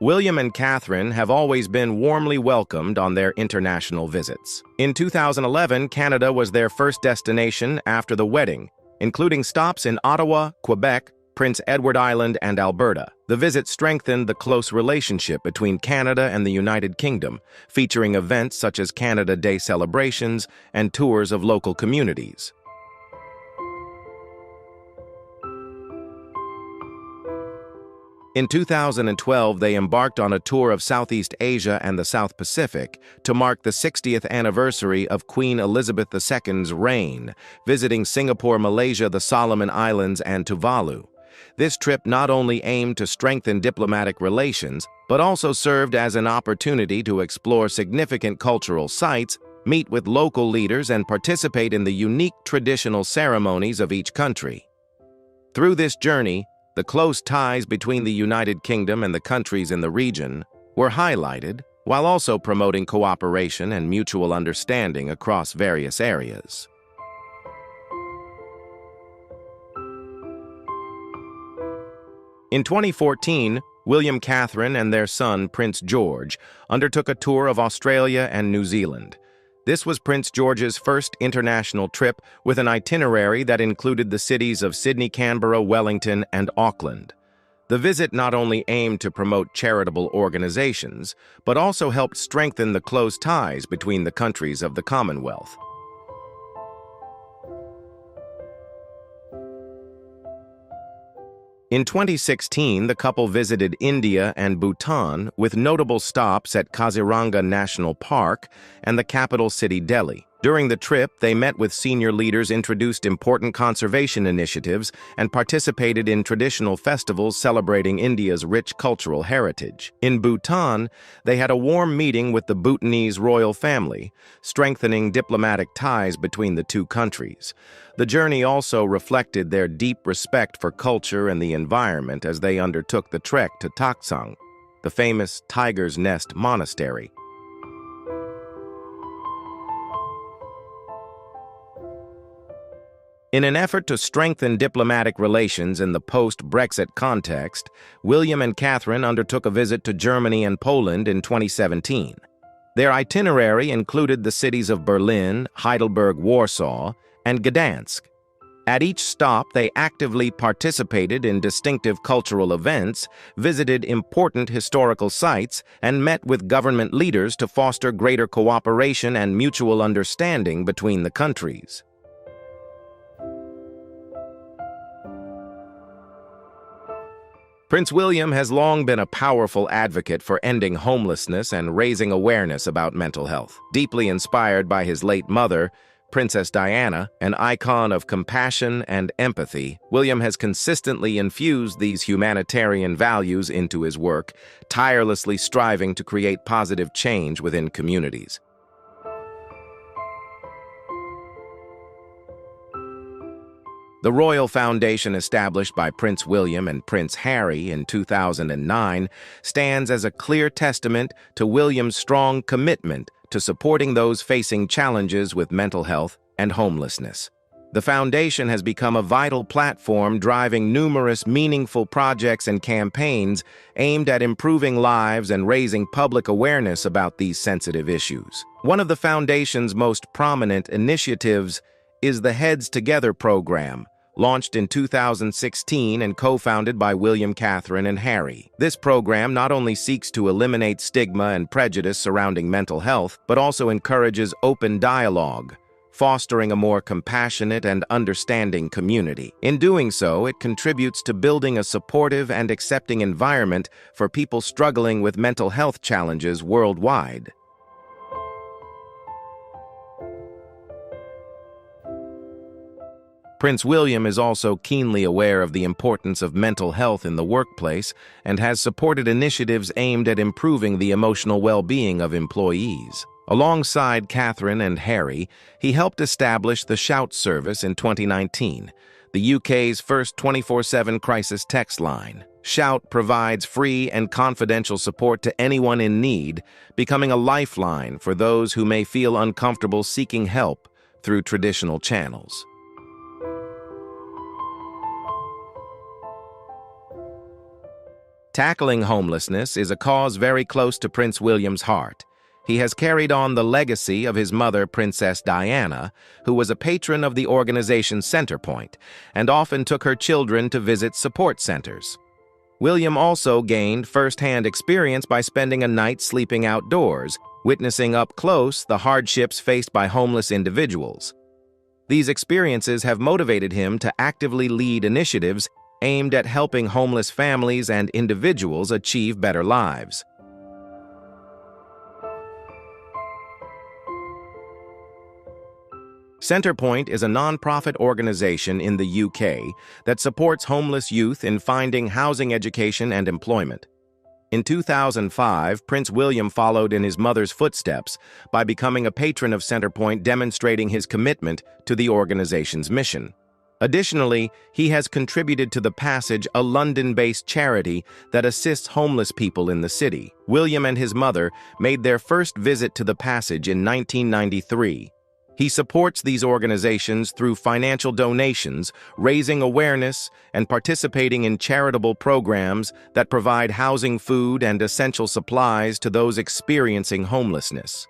William and Catherine have always been warmly welcomed on their international visits. In 2011, Canada was their first destination after the wedding, including stops in Ottawa, Quebec, Prince Edward Island, and Alberta. The visit strengthened the close relationship between Canada and the United Kingdom, featuring events such as Canada Day celebrations and tours of local communities. In 2012, they embarked on a tour of Southeast Asia and the South Pacific to mark the 60th anniversary of Queen Elizabeth II's reign, visiting Singapore, Malaysia, the Solomon Islands, and Tuvalu. This trip not only aimed to strengthen diplomatic relations, but also served as an opportunity to explore significant cultural sites, meet with local leaders, and participate in the unique traditional ceremonies of each country. Through this journey, the close ties between the United Kingdom and the countries in the region were highlighted, while also promoting cooperation and mutual understanding across various areas. In 2014, William, Catherine, and their son, Prince George, undertook a tour of Australia and New Zealand. This was Prince George's first international trip, with an itinerary that included the cities of Sydney, Canberra, Wellington, and Auckland. The visit not only aimed to promote charitable organizations, but also helped strengthen the close ties between the countries of the Commonwealth. In 2016, the couple visited India and Bhutan, with notable stops at Kaziranga National Park and the capital city Delhi. During the trip, they met with senior leaders, introduced important conservation initiatives, and participated in traditional festivals celebrating India's rich cultural heritage. In Bhutan, they had a warm meeting with the Bhutanese royal family, strengthening diplomatic ties between the two countries. The journey also reflected their deep respect for culture and the environment as they undertook the trek to Taksang, the famous Tiger's Nest monastery. In an effort to strengthen diplomatic relations in the post-Brexit context, William and Catherine undertook a visit to Germany and Poland in 2017. Their itinerary included the cities of Berlin, Heidelberg, Warsaw, and Gdansk. At each stop, they actively participated in distinctive cultural events, visited important historical sites, and met with government leaders to foster greater cooperation and mutual understanding between the countries. Prince William has long been a powerful advocate for ending homelessness and raising awareness about mental health. Deeply inspired by his late mother, Princess Diana, an icon of compassion and empathy, William has consistently infused these humanitarian values into his work, tirelessly striving to create positive change within communities. The Royal Foundation, established by Prince William and Prince Harry in 2009, stands as a clear testament to William's strong commitment to supporting those facing challenges with mental health and homelessness. The foundation has become a vital platform driving numerous meaningful projects and campaigns aimed at improving lives and raising public awareness about these sensitive issues. One of the foundation's most prominent initiatives is the Heads Together program, launched in 2016 and co-founded by William, Catherine, and Harry. This program not only seeks to eliminate stigma and prejudice surrounding mental health, but also encourages open dialogue, fostering a more compassionate and understanding community. In doing so, it contributes to building a supportive and accepting environment for people struggling with mental health challenges worldwide. Prince William is also keenly aware of the importance of mental health in the workplace and has supported initiatives aimed at improving the emotional well-being of employees. Alongside Catherine and Harry, he helped establish the Shout service in 2019, the UK's first 24/7 crisis text line. Shout provides free and confidential support to anyone in need, becoming a lifeline for those who may feel uncomfortable seeking help through traditional channels. Tackling homelessness is a cause very close to Prince William's heart. He has carried on the legacy of his mother, Princess Diana, who was a patron of the organization Centrepoint and often took her children to visit support centers. William also gained first-hand experience by spending a night sleeping outdoors, witnessing up close the hardships faced by homeless individuals. These experiences have motivated him to actively lead initiatives aimed at helping homeless families and individuals achieve better lives. Centrepoint is a non-profit organization in the UK that supports homeless youth in finding housing, education, and employment. In 2005, Prince William followed in his mother's footsteps by becoming a patron of Centrepoint, demonstrating his commitment to the organization's mission. Additionally, he has contributed to The Passage, a London-based charity that assists homeless people in the city. William and his mother made their first visit to The Passage in 1993. He supports these organizations through financial donations, raising awareness, and participating in charitable programs that provide housing, food, and essential supplies to those experiencing homelessness.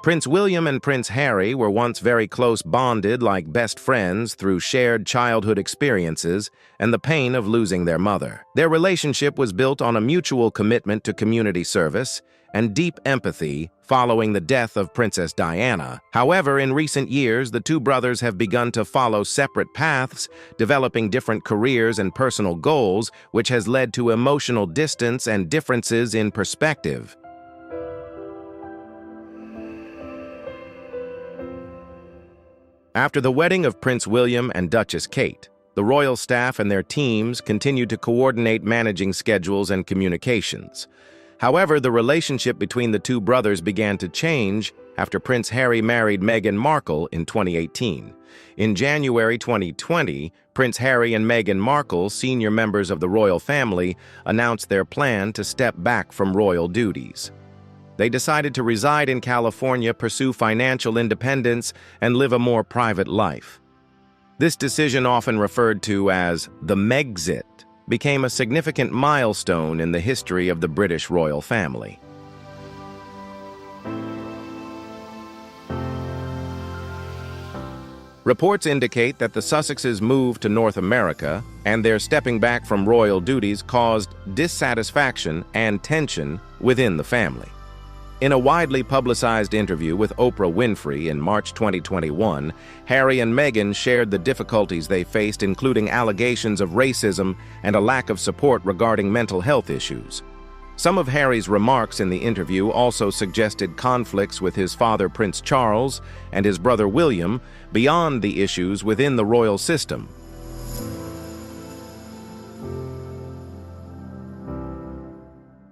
Prince William and Prince Harry were once very close, bonded like best friends through shared childhood experiences and the pain of losing their mother. Their relationship was built on a mutual commitment to community service and deep empathy following the death of Princess Diana. However, in recent years, the two brothers have begun to follow separate paths, developing different careers and personal goals, which has led to emotional distance and differences in perspective. After the wedding of Prince William and Duchess Kate, the royal staff and their teams continued to coordinate managing schedules and communications. However, the relationship between the two brothers began to change after Prince Harry married Meghan Markle in 2018. In January 2020, Prince Harry and Meghan Markle, senior members of the royal family, announced their plan to step back from royal duties. They decided to reside in California, pursue financial independence, and live a more private life. This decision, often referred to as the Megxit, became a significant milestone in the history of the British royal family. Reports indicate that the Sussexes' move to North America and their stepping back from royal duties caused dissatisfaction and tension within the family. In a widely publicized interview with Oprah Winfrey in March 2021, Harry and Meghan shared the difficulties they faced, including allegations of racism and a lack of support regarding mental health issues. Some of Harry's remarks in the interview also suggested conflicts with his father, Prince Charles, and his brother William, beyond the issues within the royal system.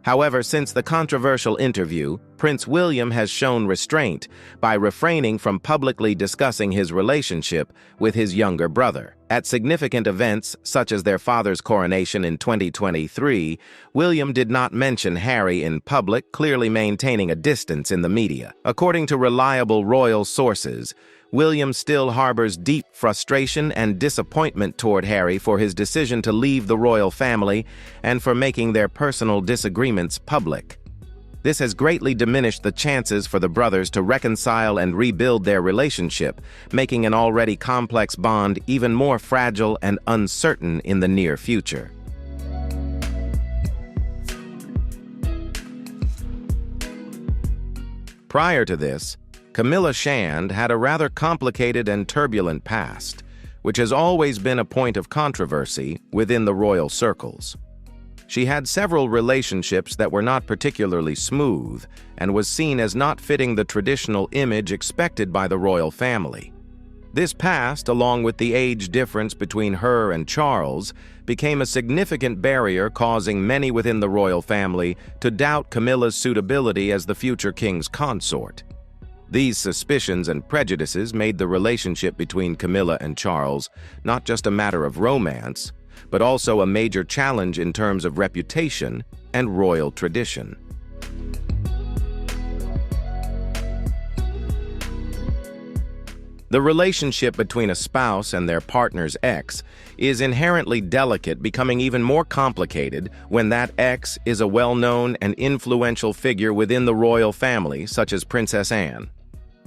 However, since the controversial interview, Prince William has shown restraint by refraining from publicly discussing his relationship with his younger brother. At significant events, such as their father's coronation in 2023, William did not mention Harry in public, clearly maintaining a distance in the media. According to reliable royal sources, William still harbors deep frustration and disappointment toward Harry for his decision to leave the royal family and for making their personal disagreements public. This has greatly diminished the chances for the brothers to reconcile and rebuild their relationship, making an already complex bond even more fragile and uncertain in the near future. Prior to this, Camilla Shand had a rather complicated and turbulent past, which has always been a point of controversy within the royal circles. She had several relationships that were not particularly smooth and was seen as not fitting the traditional image expected by the royal family. This past, along with the age difference between her and Charles, became a significant barrier, causing many within the royal family to doubt Camilla's suitability as the future king's consort. These suspicions and prejudices made the relationship between Camilla and Charles not just a matter of romance, but also a major challenge in terms of reputation and royal tradition. The relationship between a spouse and their partner's ex is inherently delicate, becoming even more complicated when that ex is a well-known and influential figure within the royal family, such as Princess Anne.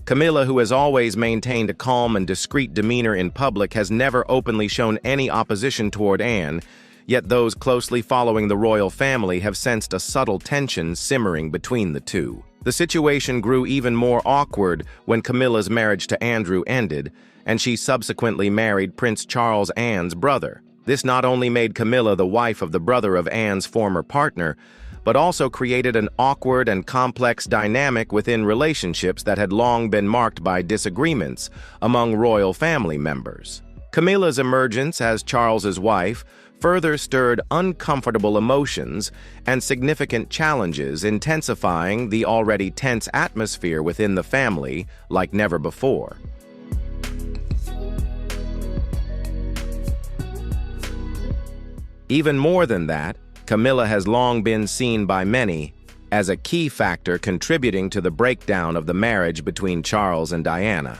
Camilla, who has always maintained a calm and discreet demeanor in public, has never openly shown any opposition toward Anne, yet those closely following the royal family have sensed a subtle tension simmering between the two. The situation grew even more awkward when Camilla's marriage to Andrew ended, and she subsequently married Prince Charles, Anne's brother. This not only made Camilla the wife of the brother of Anne's former partner, but also created an awkward and complex dynamic within relationships that had long been marked by disagreements among royal family members. Camilla's emergence as Charles's wife further stirred uncomfortable emotions and significant challenges, intensifying the already tense atmosphere within the family like never before. Even more than that, Camilla has long been seen by many as a key factor contributing to the breakdown of the marriage between Charles and Diana.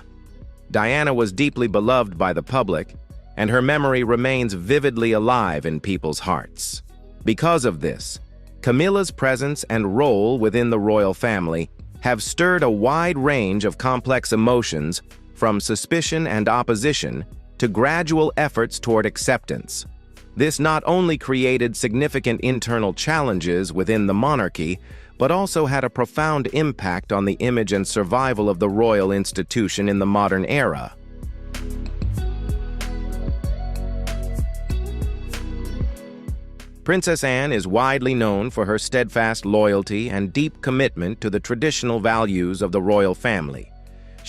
Diana was deeply beloved by the public, and her memory remains vividly alive in people's hearts. Because of this, Camilla's presence and role within the royal family have stirred a wide range of complex emotions, from suspicion and opposition to gradual efforts toward acceptance. This not only created significant internal challenges within the monarchy, but also had a profound impact on the image and survival of the royal institution in the modern era. Princess Anne is widely known for her steadfast loyalty and deep commitment to the traditional values of the royal family.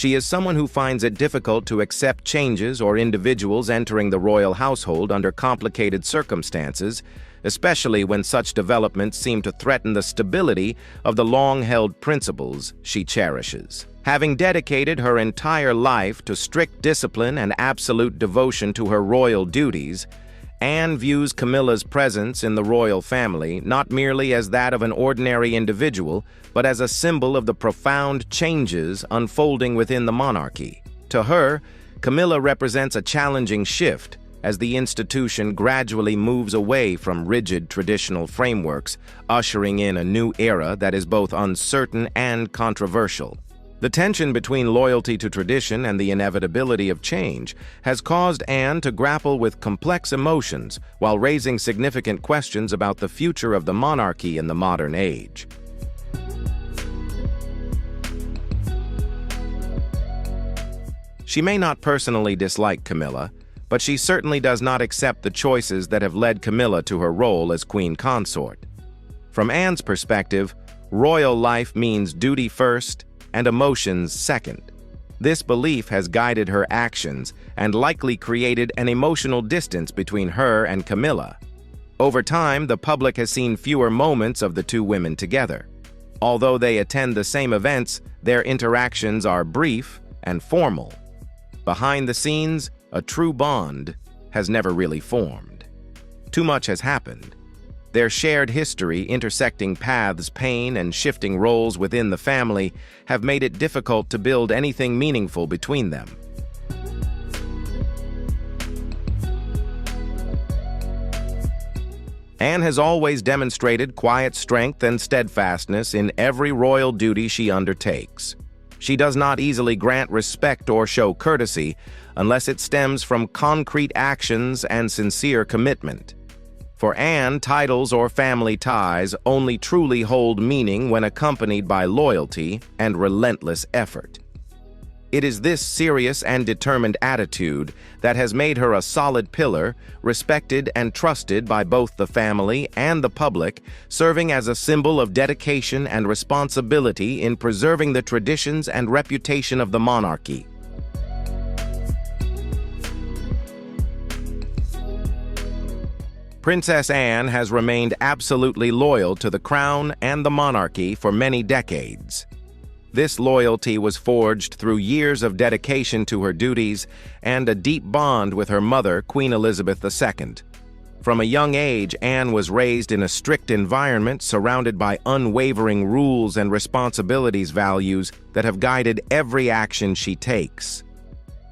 She is someone who finds it difficult to accept changes or individuals entering the royal household under complicated circumstances, especially when such developments seem to threaten the stability of the long-held principles she cherishes. Having dedicated her entire life to strict discipline and absolute devotion to her royal duties, Anne views Camilla's presence in the royal family not merely as that of an ordinary individual, but as a symbol of the profound changes unfolding within the monarchy. To her, Camilla represents a challenging shift as the institution gradually moves away from rigid traditional frameworks, ushering in a new era that is both uncertain and controversial. The tension between loyalty to tradition and the inevitability of change has caused Anne to grapple with complex emotions while raising significant questions about the future of the monarchy in the modern age. She may not personally dislike Camilla, but she certainly does not accept the choices that have led Camilla to her role as queen consort. From Anne's perspective, royal life means duty first and emotions second. This belief has guided her actions and likely created an emotional distance between her and Camilla. Over time, the public has seen fewer moments of the two women together. Although they attend the same events, their interactions are brief and formal. Behind the scenes, a true bond has never really formed. Too much has happened. Their shared history, intersecting paths, pain, and shifting roles within the family have made it difficult to build anything meaningful between them. Anne has always demonstrated quiet strength and steadfastness in every royal duty she undertakes. She does not easily grant respect or show courtesy unless it stems from concrete actions and sincere commitment. For Anne, titles or family ties only truly hold meaning when accompanied by loyalty and relentless effort. It is this serious and determined attitude that has made her a solid pillar, respected and trusted by both the family and the public, serving as a symbol of dedication and responsibility in preserving the traditions and reputation of the monarchy. Princess Anne has remained absolutely loyal to the crown and the monarchy for many decades. This loyalty was forged through years of dedication to her duties and a deep bond with her mother, Queen Elizabeth II. From a young age, Anne was raised in a strict environment surrounded by unwavering rules and responsibilities values that have guided every action she takes.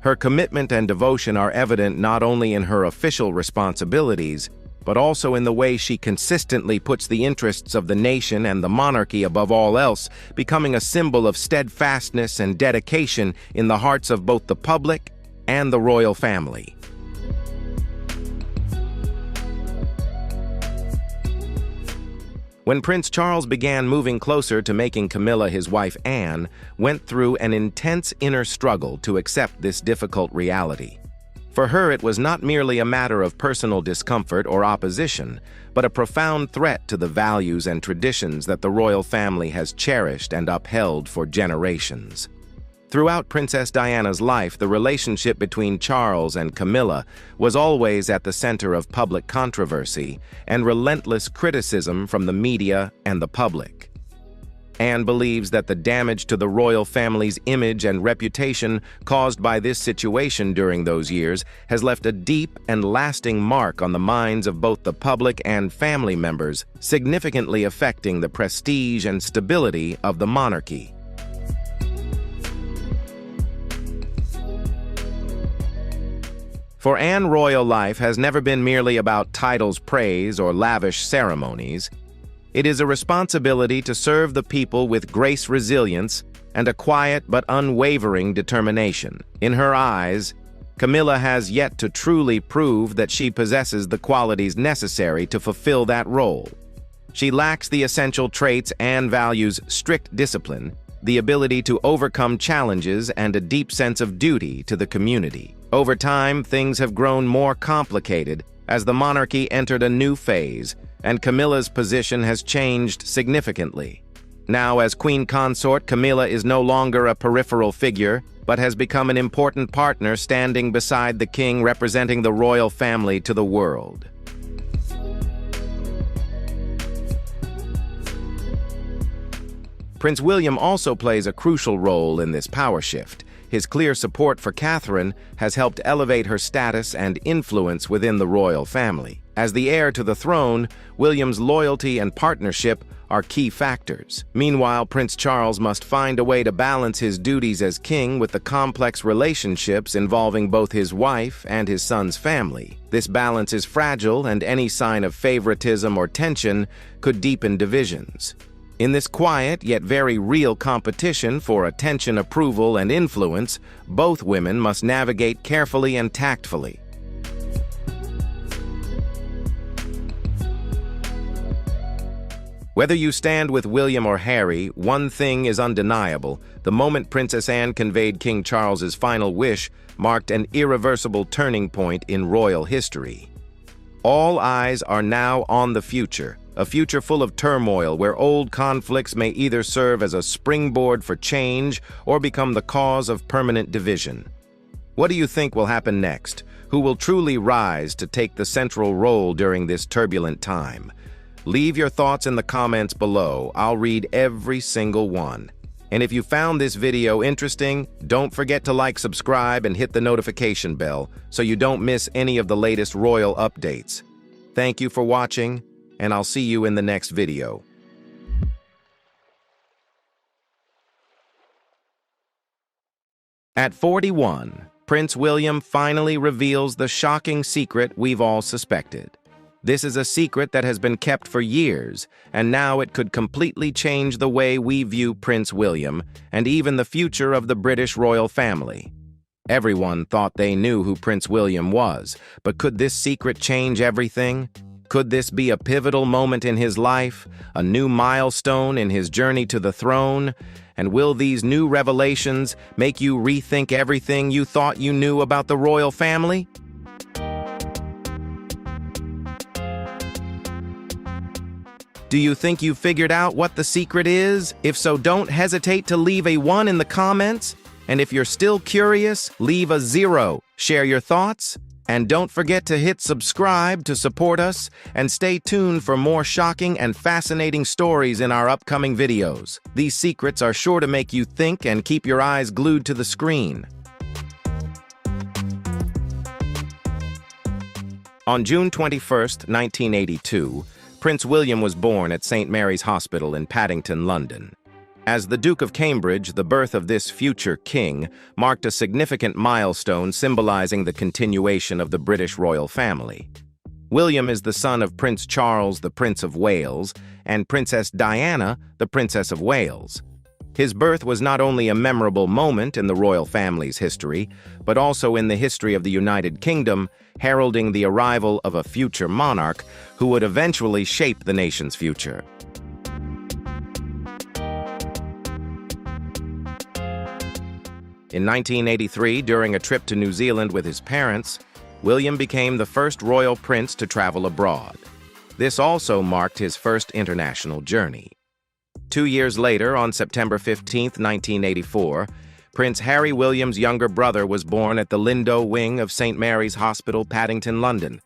Her commitment and devotion are evident not only in her official responsibilities, but also in the way she consistently puts the interests of the nation and the monarchy above all else, becoming a symbol of steadfastness and dedication in the hearts of both the public and the royal family. When Prince Charles began moving closer to making Camilla his wife, Anne went through an intense inner struggle to accept this difficult reality. For her, it was not merely a matter of personal discomfort or opposition, but a profound threat to the values and traditions that the royal family has cherished and upheld for generations. Throughout Princess Diana's life, the relationship between Charles and Camilla was always at the center of public controversy and relentless criticism from the media and the public. Anne believes that the damage to the royal family's image and reputation caused by this situation during those years has left a deep and lasting mark on the minds of both the public and family members, significantly affecting the prestige and stability of the monarchy. For Anne, royal life has never been merely about titles, praise, or lavish ceremonies. It is a responsibility to serve the people with grace, resilience, and a quiet but unwavering determination. In her eyes, Camilla has yet to truly prove that she possesses the qualities necessary to fulfill that role. She lacks the essential traits and values strict discipline, the ability to overcome challenges, and a deep sense of duty to the community. Over time, things have grown more complicated as the monarchy entered a new phase, and Camilla's position has changed significantly. Now, as queen consort, Camilla is no longer a peripheral figure, but has become an important partner standing beside the king, representing the royal family to the world. Prince William also plays a crucial role in this power shift. His clear support for Catherine has helped elevate her status and influence within the royal family. As the heir to the throne, William's loyalty and partnership are key factors. Meanwhile, Prince Charles must find a way to balance his duties as king with the complex relationships involving both his wife and his son's family. This balance is fragile, and any sign of favoritism or tension could deepen divisions. In this quiet yet very real competition for attention, approval, and influence, both women must navigate carefully and tactfully. Whether you stand with William or Harry, one thing is undeniable. The moment Princess Anne conveyed King Charles's final wish marked an irreversible turning point in royal history. All eyes are now on the future, a future full of turmoil where old conflicts may either serve as a springboard for change or become the cause of permanent division. What do you think will happen next? Who will truly rise to take the central role during this turbulent time? Leave your thoughts in the comments below. I'll read every single one. And if you found this video interesting, don't forget to like, subscribe, and hit the notification bell so you don't miss any of the latest royal updates. Thank you for watching, and I'll see you in the next video. At 41, Prince William finally reveals the shocking secret we've all suspected. This is a secret that has been kept for years, and now it could completely change the way we view Prince William and even the future of the British royal family. Everyone thought they knew who Prince William was, but could this secret change everything? Could this be a pivotal moment in his life, a new milestone in his journey to the throne? And will these new revelations make you rethink everything you thought you knew about the royal family? Do you think you figured out what the secret is? If so, don't hesitate to leave a 1 in the comments. And if you're still curious, leave a 0. Share your thoughts. And don't forget to hit subscribe to support us, and stay tuned for more shocking and fascinating stories in our upcoming videos. These secrets are sure to make you think and keep your eyes glued to the screen. On June 21st, 1982, Prince William was born at St. Mary's Hospital in Paddington, London. As the Duke of Cambridge, the birth of this future king marked a significant milestone symbolizing the continuation of the British royal family. William is the son of Prince Charles, the Prince of Wales, and Princess Diana, the Princess of Wales. His birth was not only a memorable moment in the royal family's history, but also in the history of the United Kingdom, heralding the arrival of a future monarch who would eventually shape the nation's future. In 1983, during a trip to New Zealand with his parents, William became the first royal prince to travel abroad. This also marked his first international journey. 2 years later, on September 15, 1984, Prince Harry William's younger brother was born at the Lindo wing of St. Mary's Hospital, Paddington, London.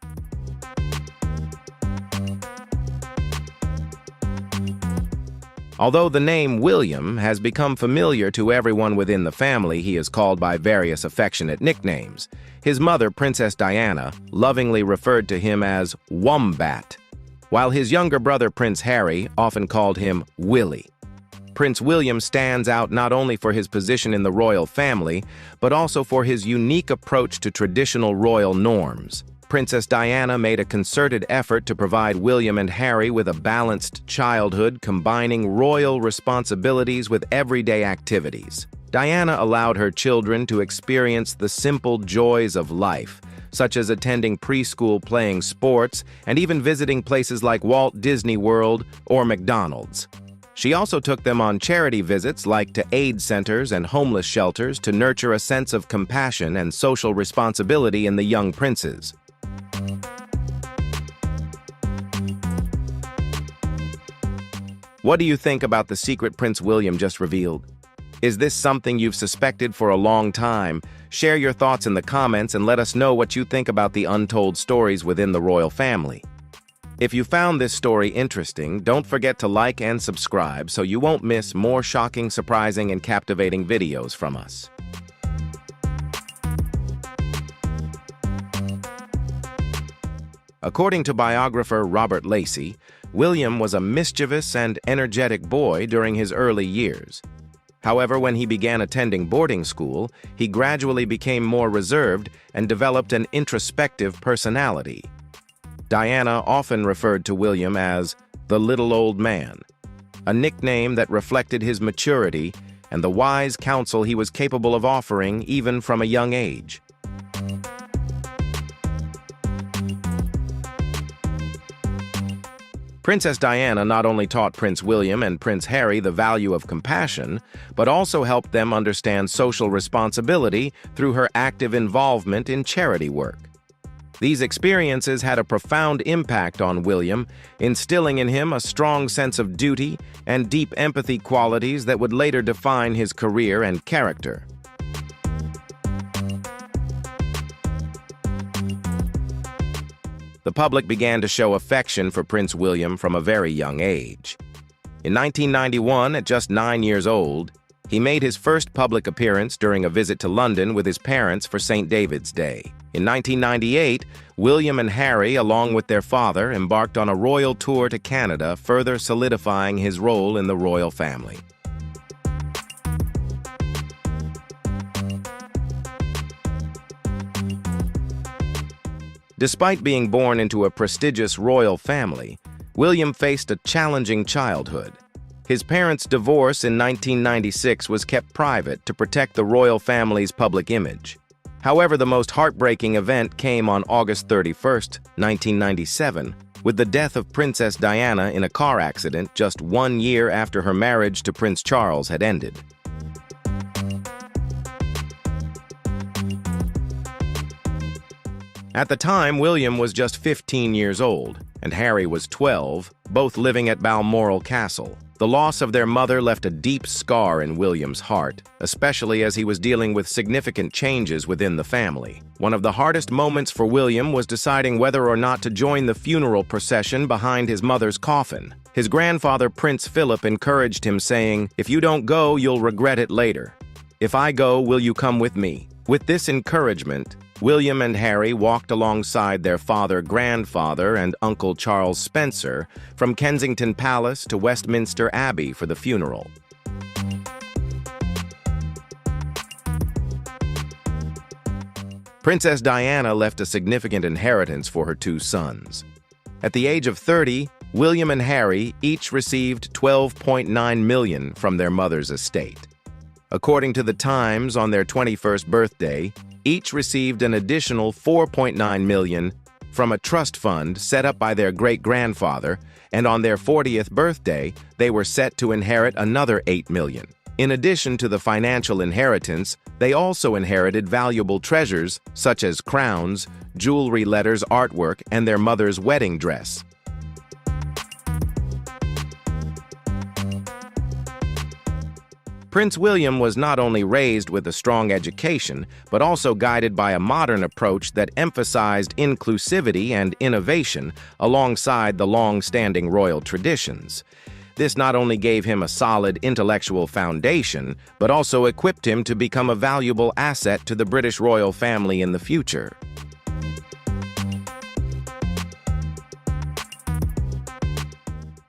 Although the name William has become familiar to everyone within the family, he is called by various affectionate nicknames. His mother, Princess Diana, lovingly referred to him as Wombat, while his younger brother, Prince Harry, often called him Willie. Prince William stands out not only for his position in the royal family, but also for his unique approach to traditional royal norms. Princess Diana made a concerted effort to provide William and Harry with a balanced childhood, combining royal responsibilities with everyday activities. Diana allowed her children to experience the simple joys of life, such as attending preschool, playing sports, and even visiting places like Walt Disney World or McDonald's. She also took them on charity visits like to aid centers and homeless shelters to nurture a sense of compassion and social responsibility in the young princes. What do you think about the secret Prince William just revealed? Is this something you've suspected for a long time? Share your thoughts in the comments and let us know what you think about the untold stories within the royal family. If you found this story interesting, don't forget to like and subscribe so you won't miss more shocking, surprising, and captivating videos from us. According to biographer Robert Lacey, William was a mischievous and energetic boy during his early years. However, when he began attending boarding school, he gradually became more reserved and developed an introspective personality. Diana often referred to William as the little old man, a nickname that reflected his maturity and the wise counsel he was capable of offering even from a young age. Princess Diana not only taught Prince William and Prince Harry the value of compassion, but also helped them understand social responsibility through her active involvement in charity work. These experiences had a profound impact on William, instilling in him a strong sense of duty and deep empathy qualities that would later define his career and character. The public began to show affection for Prince William from a very young age. In 1991, at just 9 years old, he made his first public appearance during a visit to London with his parents for St. David's Day. In 1998, William and Harry, along with their father, embarked on a royal tour to Canada, further solidifying his role in the royal family. Despite being born into a prestigious royal family, William faced a challenging childhood. His parents' divorce in 1996 was kept private to protect the royal family's public image. However, the most heartbreaking event came on August 31, 1997, with the death of Princess Diana in a car accident just 1 year after her marriage to Prince Charles had ended. At the time, William was just 15 years old, and Harry was 12, both living at Balmoral Castle. The loss of their mother left a deep scar in William's heart, especially as he was dealing with significant changes within the family. One of the hardest moments for William was deciding whether or not to join the funeral procession behind his mother's coffin. His grandfather, Prince Philip, encouraged him, saying, "If you don't go, you'll regret it later. If I go, will you come with me?" With this encouragement, William and Harry walked alongside their father, grandfather, and Uncle Charles Spencer from Kensington Palace to Westminster Abbey for the funeral. Princess Diana left a significant inheritance for her two sons. At the age of 30, William and Harry each received $12.9 million from their mother's estate. According to the Times, on their 21st birthday, each received an additional $4.9 million from a trust fund set up by their great-grandfather, and on their 40th birthday, they were set to inherit another $8 million. In addition to the financial inheritance, they also inherited valuable treasures such as crowns, jewelry, letters, artwork, and their mother's wedding dress. Prince William was not only raised with a strong education, but also guided by a modern approach that emphasized inclusivity and innovation alongside the long-standing royal traditions. This not only gave him a solid intellectual foundation, but also equipped him to become a valuable asset to the British royal family in the future.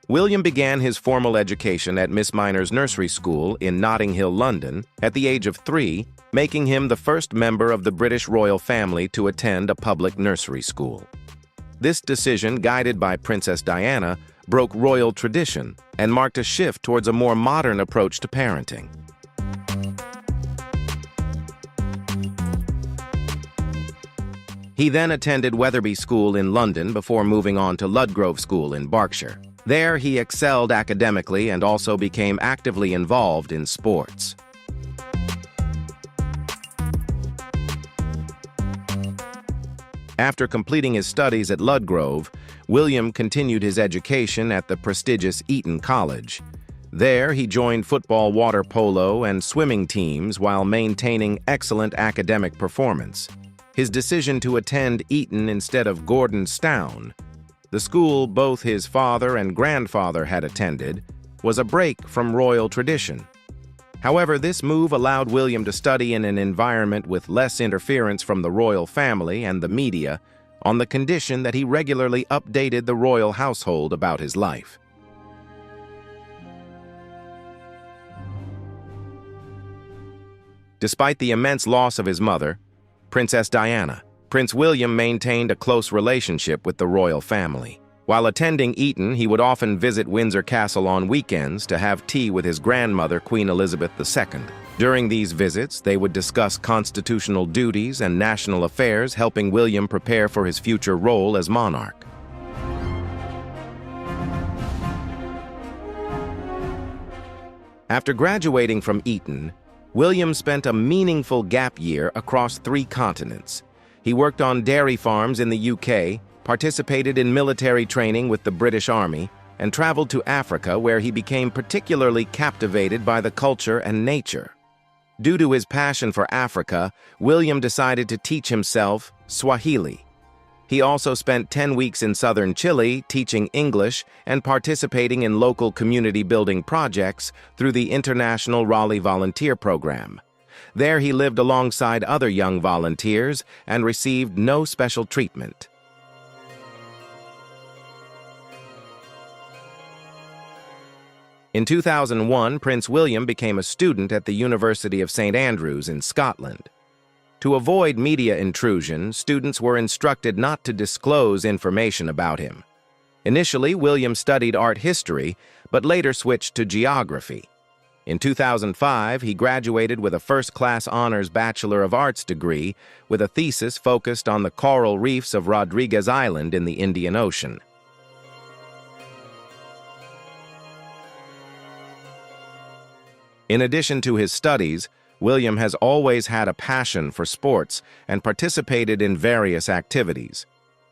William began his formal education at Miss Minor's nursery school in Notting Hill, London, at the age of 3, making him the first member of the British royal family to attend a public nursery school. This decision, guided by Princess Diana, broke royal tradition and marked a shift towards a more modern approach to parenting. He then attended Wetherby School in London before moving on to Ludgrove School in Berkshire. There, he excelled academically and also became actively involved in sports. After completing his studies at Ludgrove, William continued his education at the prestigious Eton College. There, he joined football, water polo, and swimming teams while maintaining excellent academic performance. His decision to attend Eton instead of Gordon Stown, the school both his father and grandfather had attended, was a break from royal tradition. However, this move allowed William to study in an environment with less interference from the royal family and the media, on the condition that he regularly updated the royal household about his life. Despite the immense loss of his mother, Princess Diana, Prince William maintained a close relationship with the royal family. While attending Eton, he would often visit Windsor Castle on weekends to have tea with his grandmother, Queen Elizabeth II. During these visits, they would discuss constitutional duties and national affairs, helping William prepare for his future role as monarch. After graduating from Eton, William spent a meaningful gap year across 3 continents. He worked on dairy farms in the UK, participated in military training with the British Army, and traveled to Africa, where he became particularly captivated by the culture and nature. Due to his passion for Africa, William decided to teach himself Swahili. He also spent 10 weeks in southern Chile teaching English and participating in local community-building projects through the International Raleigh Volunteer Program. There he lived alongside other young volunteers and received no special treatment. In 2001, Prince William became a student at the University of St. Andrews in Scotland. To avoid media intrusion, students were instructed not to disclose information about him. Initially, William studied art history, but later switched to geography. In 2005, he graduated with a first-class honors Bachelor of Arts degree with a thesis focused on the coral reefs of Rodriguez Island in the Indian Ocean. In addition to his studies, William has always had a passion for sports and participated in various activities.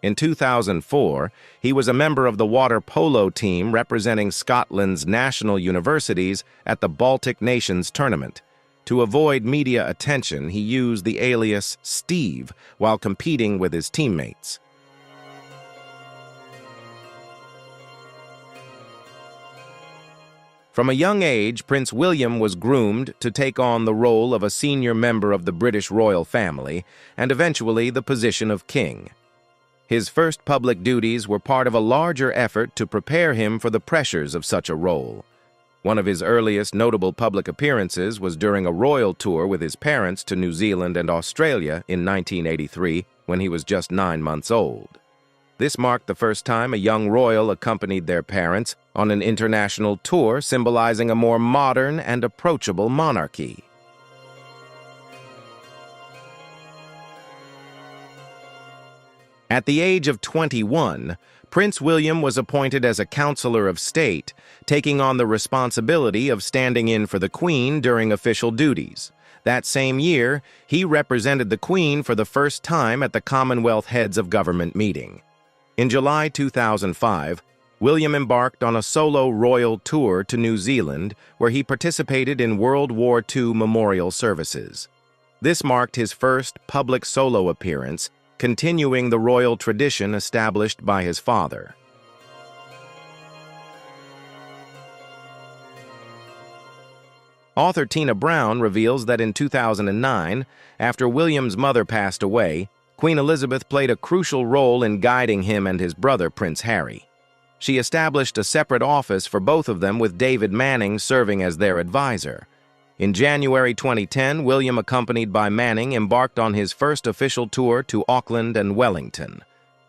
In 2004, he was a member of the water polo team representing Scotland's national universities at the Baltic Nations Tournament. To avoid media attention, he used the alias Steve while competing with his teammates. From a young age, Prince William was groomed to take on the role of a senior member of the British royal family and eventually the position of king. His first public duties were part of a larger effort to prepare him for the pressures of such a role. One of his earliest notable public appearances was during a royal tour with his parents to New Zealand and Australia in 1983 when he was just 9 months old. This marked the first time a young royal accompanied their parents on an international tour symbolizing a more modern and approachable monarchy. At the age of 21, Prince William was appointed as a Counselor of State, taking on the responsibility of standing in for the Queen during official duties. That same year, he represented the Queen for the first time at the Commonwealth Heads of Government meeting. In July 2005, William embarked on a solo royal tour to New Zealand, where he participated in World War II memorial services. This marked his first public solo appearance, continuing the royal tradition established by his father. Author Tina Brown reveals that in 2009, after William's mother passed away, Queen Elizabeth played a crucial role in guiding him and his brother, Prince Harry. She established a separate office for both of them with David Manning serving as their advisor. In January 2010, William, accompanied by Manning, embarked on his first official tour to Auckland and Wellington.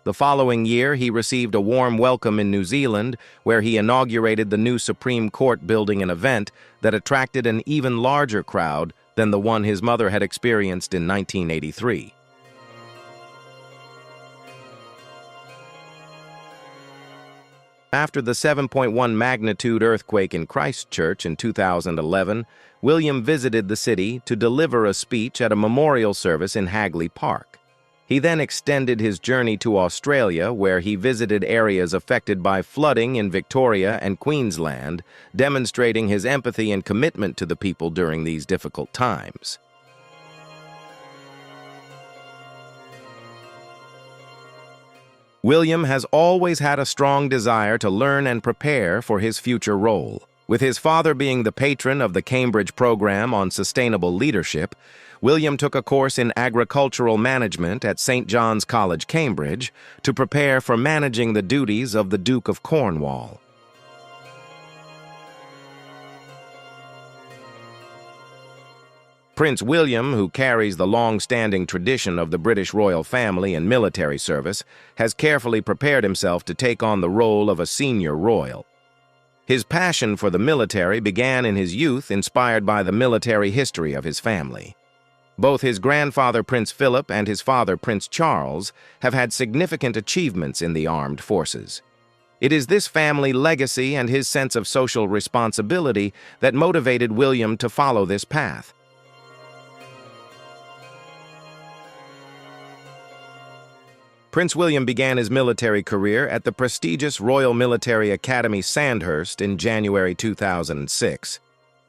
The following year, he received a warm welcome in New Zealand, where he inaugurated the new Supreme Court building, an event that attracted an even larger crowd than the one his mother had experienced in 1983. After the 7.1 magnitude earthquake in Christchurch in 2011, William visited the city to deliver a speech at a memorial service in Hagley Park. He then extended his journey to Australia, where he visited areas affected by flooding in Victoria and Queensland, demonstrating his empathy and commitment to the people during these difficult times. William has always had a strong desire to learn and prepare for his future role. With his father being the patron of the Cambridge program on sustainable leadership, William took a course in agricultural management at St. John's College, Cambridge, to prepare for managing the duties of the Duke of Cornwall. Prince William, who carries the long-standing tradition of the British royal family in military service, has carefully prepared himself to take on the role of a senior royal. His passion for the military began in his youth, inspired by the military history of his family. Both his grandfather, Prince Philip, and his father, Prince Charles, have had significant achievements in the armed forces. It is this family legacy and his sense of social responsibility that motivated William to follow this path. Prince William began his military career at the prestigious Royal Military Academy Sandhurst in January 2006.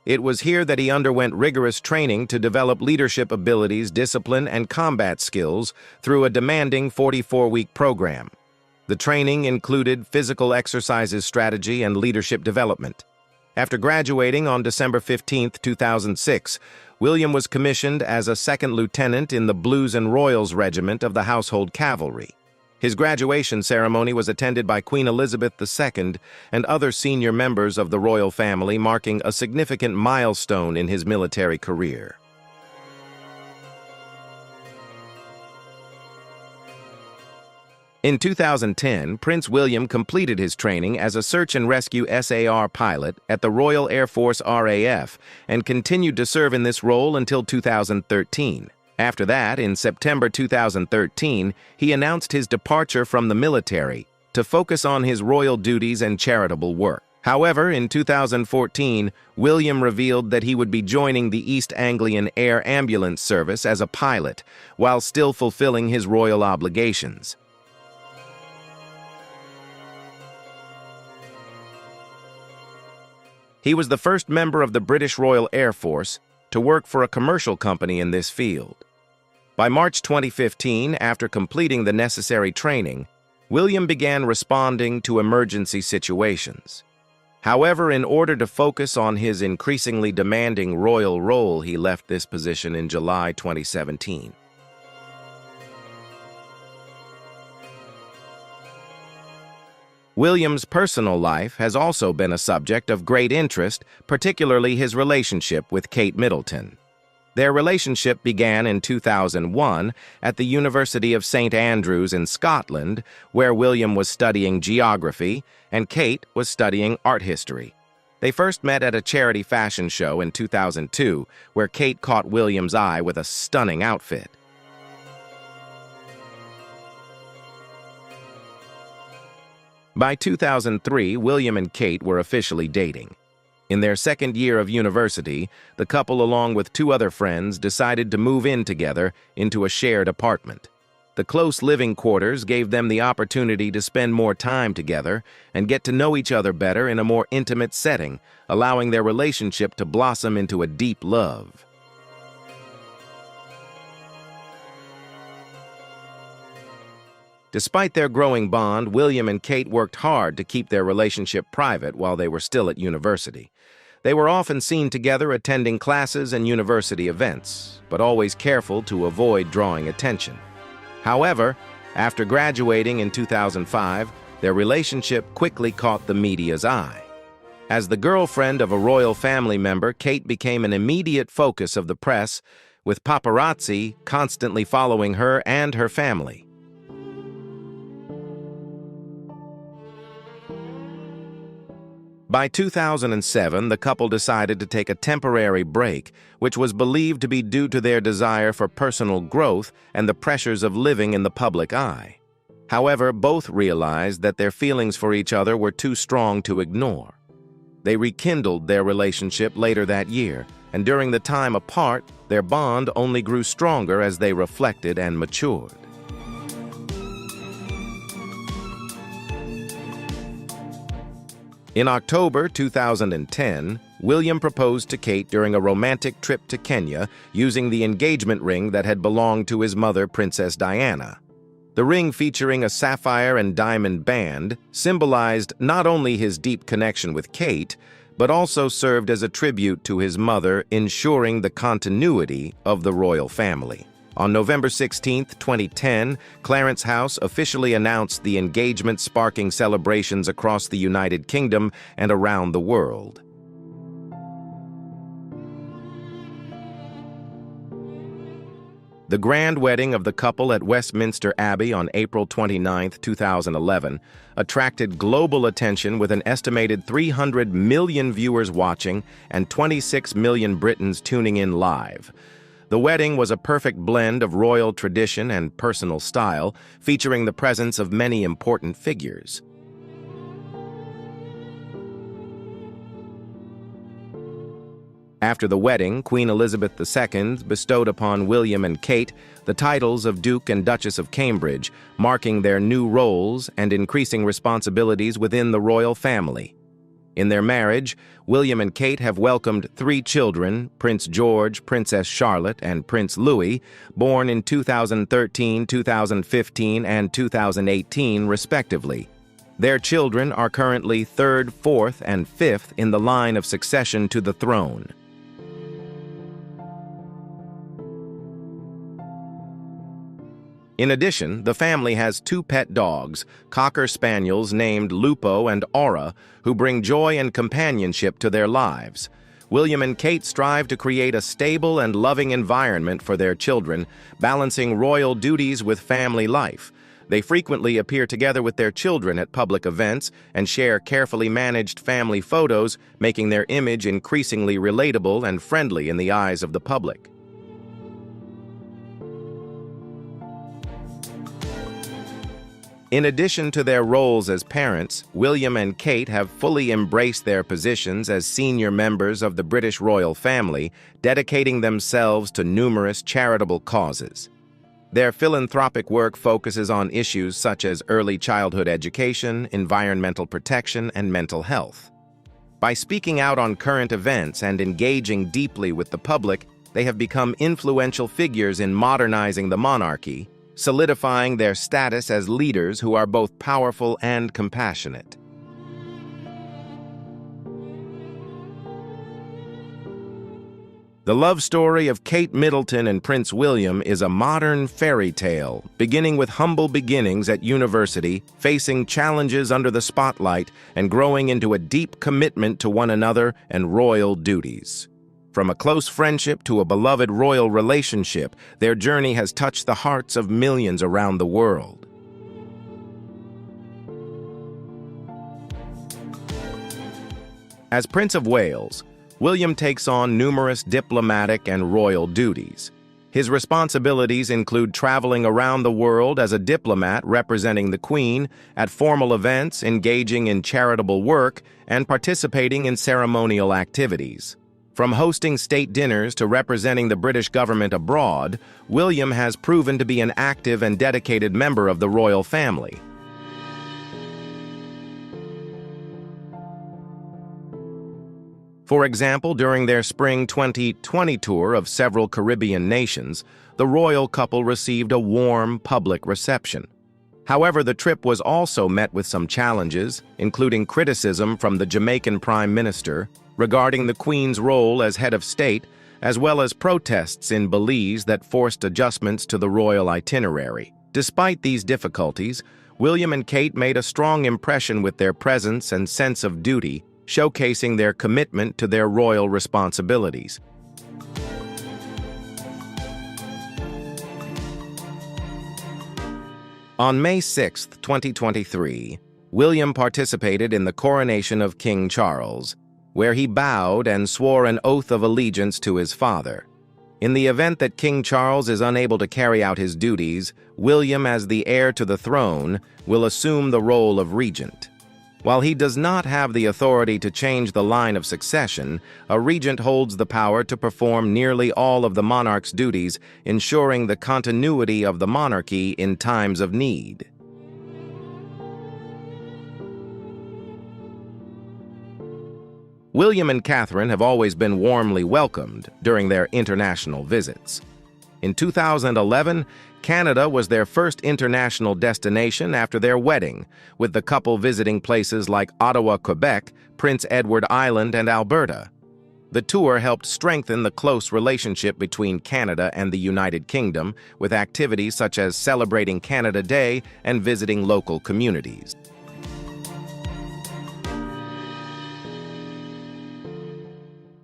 It was here that he underwent rigorous training to develop leadership abilities, discipline, and combat skills through a demanding 44-week program. The training included physical exercises, strategy, and leadership development. After graduating on December 15, 2006, William was commissioned as a second lieutenant in the Blues and Royals Regiment of the Household Cavalry. His graduation ceremony was attended by Queen Elizabeth II and other senior members of the royal family, marking a significant milestone in his military career. In 2010, Prince William completed his training as a search and rescue SAR pilot at the Royal Air Force RAF and continued to serve in this role until 2013. After that, in September 2013, he announced his departure from the military to focus on his royal duties and charitable work. However, in 2014, William revealed that he would be joining the East Anglian Air Ambulance Service as a pilot, while still fulfilling his royal obligations. He was the first member of the British Royal Air Force to work for a commercial company in this field. By March 2015, after completing the necessary training, William began responding to emergency situations. However, in order to focus on his increasingly demanding royal role, he left this position in July 2017. William's personal life has also been a subject of great interest, particularly his relationship with Kate Middleton. Their relationship began in 2001 at the University of St. Andrews in Scotland, where William was studying geography and Kate was studying art history. They first met at a charity fashion show in 2002, where Kate caught William's eye with a stunning outfit. By 2003, William and Kate were officially dating. In their second year of university, the couple, along with two other friends, decided to move in together into a shared apartment. The close living quarters gave them the opportunity to spend more time together and get to know each other better in a more intimate setting, allowing their relationship to blossom into a deep love. Despite their growing bond, William and Kate worked hard to keep their relationship private while they were still at university. They were often seen together attending classes and university events, but always careful to avoid drawing attention. However, after graduating in 2005, their relationship quickly caught the media's eye. As the girlfriend of a royal family member, Kate became an immediate focus of the press, with paparazzi constantly following her and her family. By 2007, the couple decided to take a temporary break, which was believed to be due to their desire for personal growth and the pressures of living in the public eye. However, both realized that their feelings for each other were too strong to ignore. They rekindled their relationship later that year, and during the time apart, their bond only grew stronger as they reflected and matured. In October 2010, William proposed to Kate during a romantic trip to Kenya using the engagement ring that had belonged to his mother, Princess Diana. The ring, featuring a sapphire and diamond band, symbolized not only his deep connection with Kate, but also served as a tribute to his mother, ensuring the continuity of the royal family. On November 16, 2010, Clarence House officially announced the engagement, sparking celebrations across the United Kingdom and around the world. The grand wedding of the couple at Westminster Abbey on April 29, 2011, attracted global attention with an estimated 300 million viewers watching and 26 million Britons tuning in live. The wedding was a perfect blend of royal tradition and personal style, featuring the presence of many important figures. After the wedding, Queen Elizabeth II bestowed upon William and Kate the titles of Duke and Duchess of Cambridge, marking their new roles and increasing responsibilities within the royal family. In their marriage, William and Kate have welcomed 3 children, Prince George, Princess Charlotte, and Prince Louis, born in 2013, 2015, and 2018, respectively. Their children are currently 3rd, 4th, and 5th in the line of succession to the throne. In addition, the family has 2 pet dogs, Cocker Spaniels named Lupo and Aura, who bring joy and companionship to their lives. William and Kate strive to create a stable and loving environment for their children, balancing royal duties with family life. They frequently appear together with their children at public events and share carefully managed family photos, making their image increasingly relatable and friendly in the eyes of the public. In addition to their roles as parents, William and Kate have fully embraced their positions as senior members of the British royal family, dedicating themselves to numerous charitable causes. Their philanthropic work focuses on issues such as early childhood education, environmental protection, and mental health. By speaking out on current events and engaging deeply with the public, they have become influential figures in modernizing the monarchy, solidifying their status as leaders who are both powerful and compassionate. The love story of Kate Middleton and Prince William is a modern fairy tale, beginning with humble beginnings at university, facing challenges under the spotlight, and growing into a deep commitment to one another and royal duties. From a close friendship to a beloved royal relationship, their journey has touched the hearts of millions around the world. As Prince of Wales, William takes on numerous diplomatic and royal duties. His responsibilities include traveling around the world as a diplomat representing the Queen, at formal events, engaging in charitable work, and participating in ceremonial activities. From hosting state dinners to representing the British government abroad, William has proven to be an active and dedicated member of the royal family. For example, during their spring 2020 tour of several Caribbean nations, the royal couple received a warm public reception. However, the trip was also met with some challenges, including criticism from the Jamaican Prime Minister regarding the Queen's role as head of state, as well as protests in Belize that forced adjustments to the royal itinerary. Despite these difficulties, William and Kate made a strong impression with their presence and sense of duty, showcasing their commitment to their royal responsibilities. On May 6, 2023, William participated in the coronation of King Charles, where he bowed and swore an oath of allegiance to his father. In the event that King Charles is unable to carry out his duties, William, as the heir to the throne, will assume the role of regent. While he does not have the authority to change the line of succession, a regent holds the power to perform nearly all of the monarch's duties, ensuring the continuity of the monarchy in times of need. William and Catherine have always been warmly welcomed during their international visits. In 2011, Canada was their first international destination after their wedding, with the couple visiting places like Ottawa, Quebec, Prince Edward Island and Alberta. The tour helped strengthen the close relationship between Canada and the United Kingdom, with activities such as celebrating Canada Day and visiting local communities.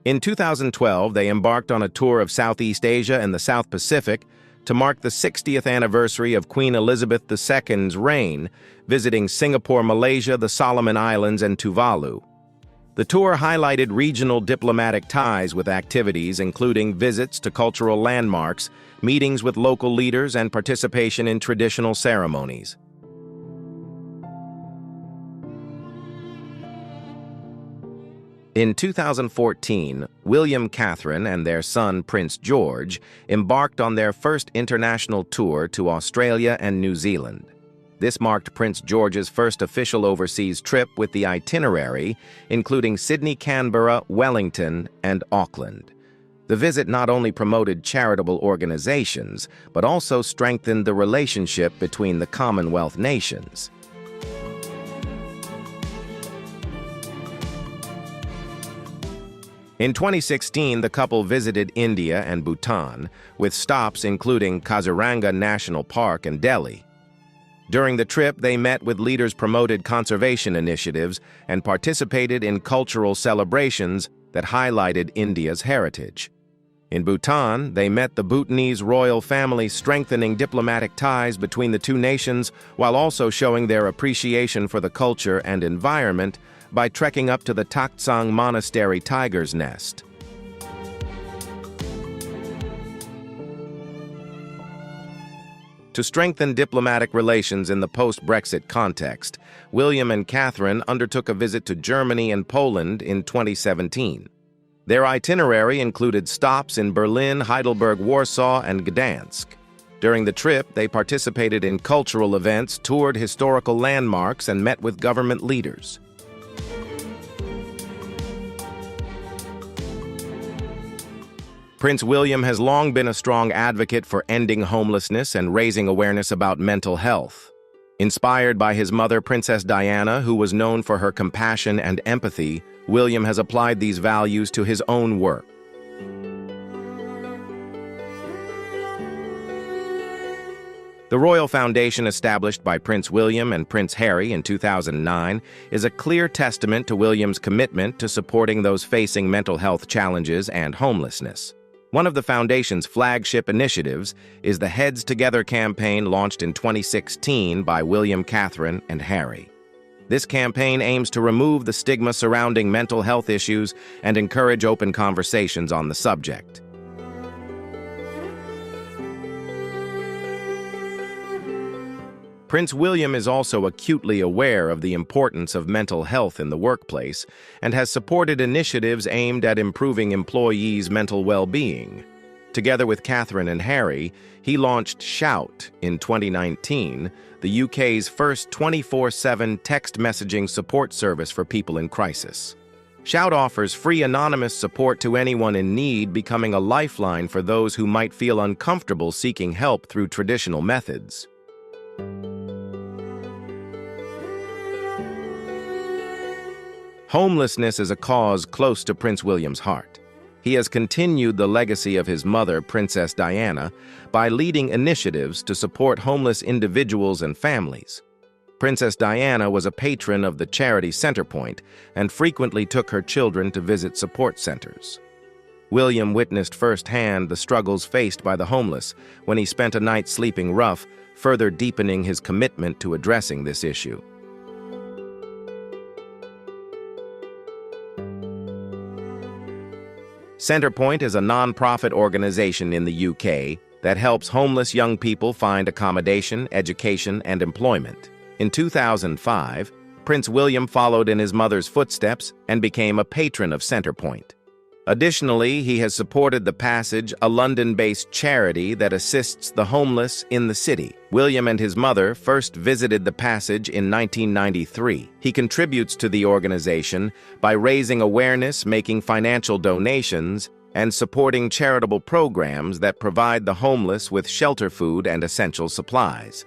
In 2012, they embarked on a tour of Southeast Asia and the South Pacific to mark the 60th anniversary of Queen Elizabeth II's reign, visiting Singapore, Malaysia, the Solomon Islands, and Tuvalu. The tour highlighted regional diplomatic ties with activities including visits to cultural landmarks, meetings with local leaders, and participation in traditional ceremonies. In 2014, William, Catherine, and their son Prince George embarked on their first international tour to Australia and New Zealand. This marked Prince George's first official overseas trip with the itinerary, including Sydney, Canberra, Wellington, and Auckland. The visit not only promoted charitable organizations, but also strengthened the relationship between the Commonwealth nations. In 2016, the couple visited India and Bhutan, with stops including Kaziranga National Park and Delhi. During the trip, they met with leaders, promoted conservation initiatives, and participated in cultural celebrations that highlighted India's heritage. In Bhutan, they met the Bhutanese royal family, strengthening diplomatic ties between the two nations while also showing their appreciation for the culture and environment by trekking up to the Taktsang Monastery Tiger's Nest. To strengthen diplomatic relations in the post-Brexit context, William and Catherine undertook a visit to Germany and Poland in 2017. Their itinerary included stops in Berlin, Heidelberg, Warsaw, and Gdansk. During the trip, they participated in cultural events, toured historical landmarks, and met with government leaders. Prince William has long been a strong advocate for ending homelessness and raising awareness about mental health. Inspired by his mother, Princess Diana, who was known for her compassion and empathy, William has applied these values to his own work. The Royal Foundation, established by Prince William and Prince Harry in 2009, is a clear testament to William's commitment to supporting those facing mental health challenges and homelessness. One of the Foundation's flagship initiatives is the Heads Together campaign launched in 2016 by William, Catherine, and Harry. This campaign aims to remove the stigma surrounding mental health issues and encourage open conversations on the subject. Prince William is also acutely aware of the importance of mental health in the workplace and has supported initiatives aimed at improving employees' mental well-being. Together with Catherine and Harry, he launched Shout in 2019, the UK's first 24/7 text messaging support service for people in crisis. Shout offers free anonymous support to anyone in need, becoming a lifeline for those who might feel uncomfortable seeking help through traditional methods. Homelessness is a cause close to Prince William's heart. He has continued the legacy of his mother, Princess Diana, by leading initiatives to support homeless individuals and families. Princess Diana was a patron of the charity Centrepoint and frequently took her children to visit support centers. William witnessed firsthand the struggles faced by the homeless when he spent a night sleeping rough, further deepening his commitment to addressing this issue. Centrepoint is a non-profit organization in the UK that helps homeless young people find accommodation, education, and employment. In 2005, Prince William followed in his mother's footsteps and became a patron of Centrepoint. Additionally, he has supported The Passage, a London-based charity that assists the homeless in the city. William and his mother first visited The Passage in 1993. He contributes to the organization by raising awareness, making financial donations, and supporting charitable programs that provide the homeless with shelter, food, and essential supplies.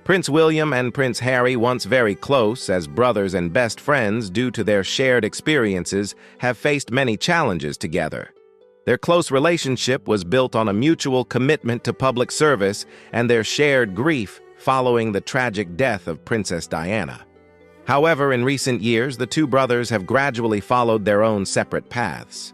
Prince William and Prince Harry, once very close as brothers and best friends due to their shared experiences, have faced many challenges together. Their close relationship was built on a mutual commitment to public service and their shared grief following the tragic death of Princess Diana. However, in recent years, the two brothers have gradually followed their own separate paths.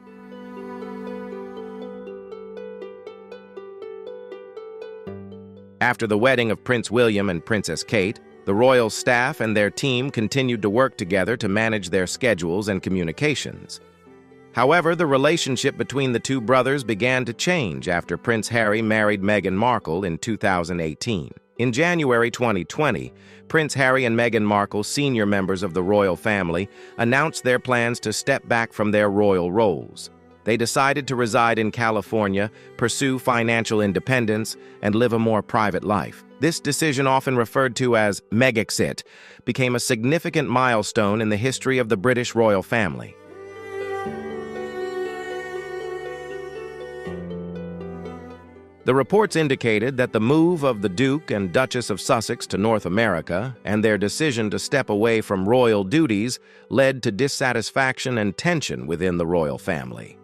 After the wedding of Prince William and Princess Kate, the royal staff and their team continued to work together to manage their schedules and communications. However, the relationship between the two brothers began to change after Prince Harry married Meghan Markle in 2018. In January 2020, Prince Harry and Meghan Markle, senior members of the royal family, announced their plans to step back from their royal roles. They decided to reside in California, pursue financial independence, and live a more private life. This decision, often referred to as Megxit, became a significant milestone in the history of the British royal family. The reports indicated that the move of the Duke and Duchess of Sussex to North America and their decision to step away from royal duties led to dissatisfaction and tension within the royal family.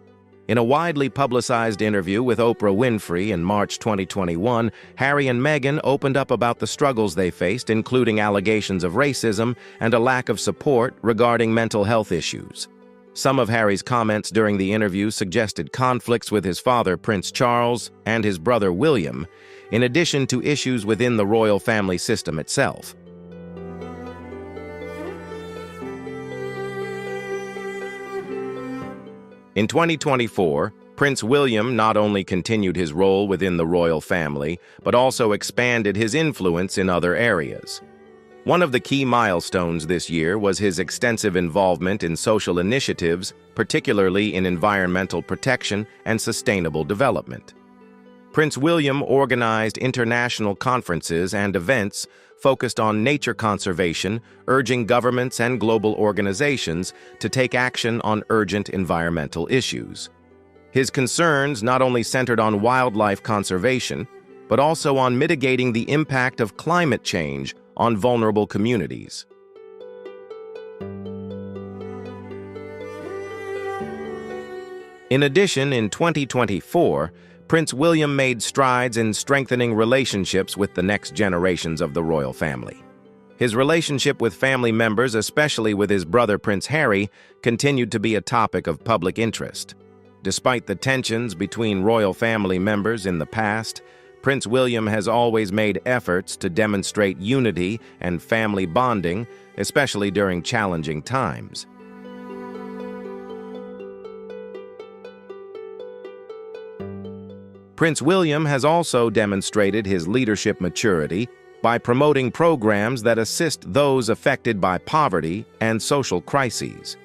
In a widely publicized interview with Oprah Winfrey in March 2021, Harry and Meghan opened up about the struggles they faced, including allegations of racism and a lack of support regarding mental health issues. Some of Harry's comments during the interview suggested conflicts with his father, Prince Charles, and his brother, William, in addition to issues within the royal family system itself. In 2024, Prince William not only continued his role within the royal family, but also expanded his influence in other areas. One of the key milestones this year was his extensive involvement in social initiatives, particularly in environmental protection and sustainable development. Prince William organized international conferences and events focused on nature conservation, urging governments and global organizations to take action on urgent environmental issues. His concerns not only centered on wildlife conservation, but also on mitigating the impact of climate change on vulnerable communities. In addition, in 2024, Prince William made strides in strengthening relationships with the next generations of the royal family. His relationship with family members, especially with his brother Prince Harry, continued to be a topic of public interest. Despite the tensions between royal family members in the past, Prince William has always made efforts to demonstrate unity and family bonding, especially during challenging times. Prince William has also demonstrated his leadership maturity by promoting programs that assist those affected by poverty and social crises.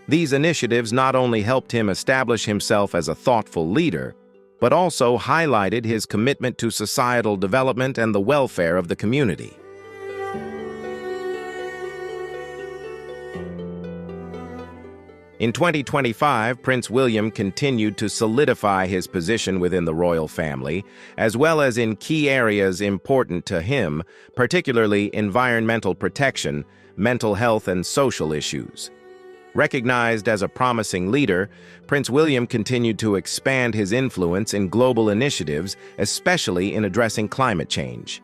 These initiatives not only helped him establish himself as a thoughtful leader, but also highlighted his commitment to societal development and the welfare of the community. In 2025, Prince William continued to solidify his position within the royal family, as well as in key areas important to him, particularly environmental protection, mental health, and social issues. Recognized as a promising leader, Prince William continued to expand his influence in global initiatives, especially in addressing climate change.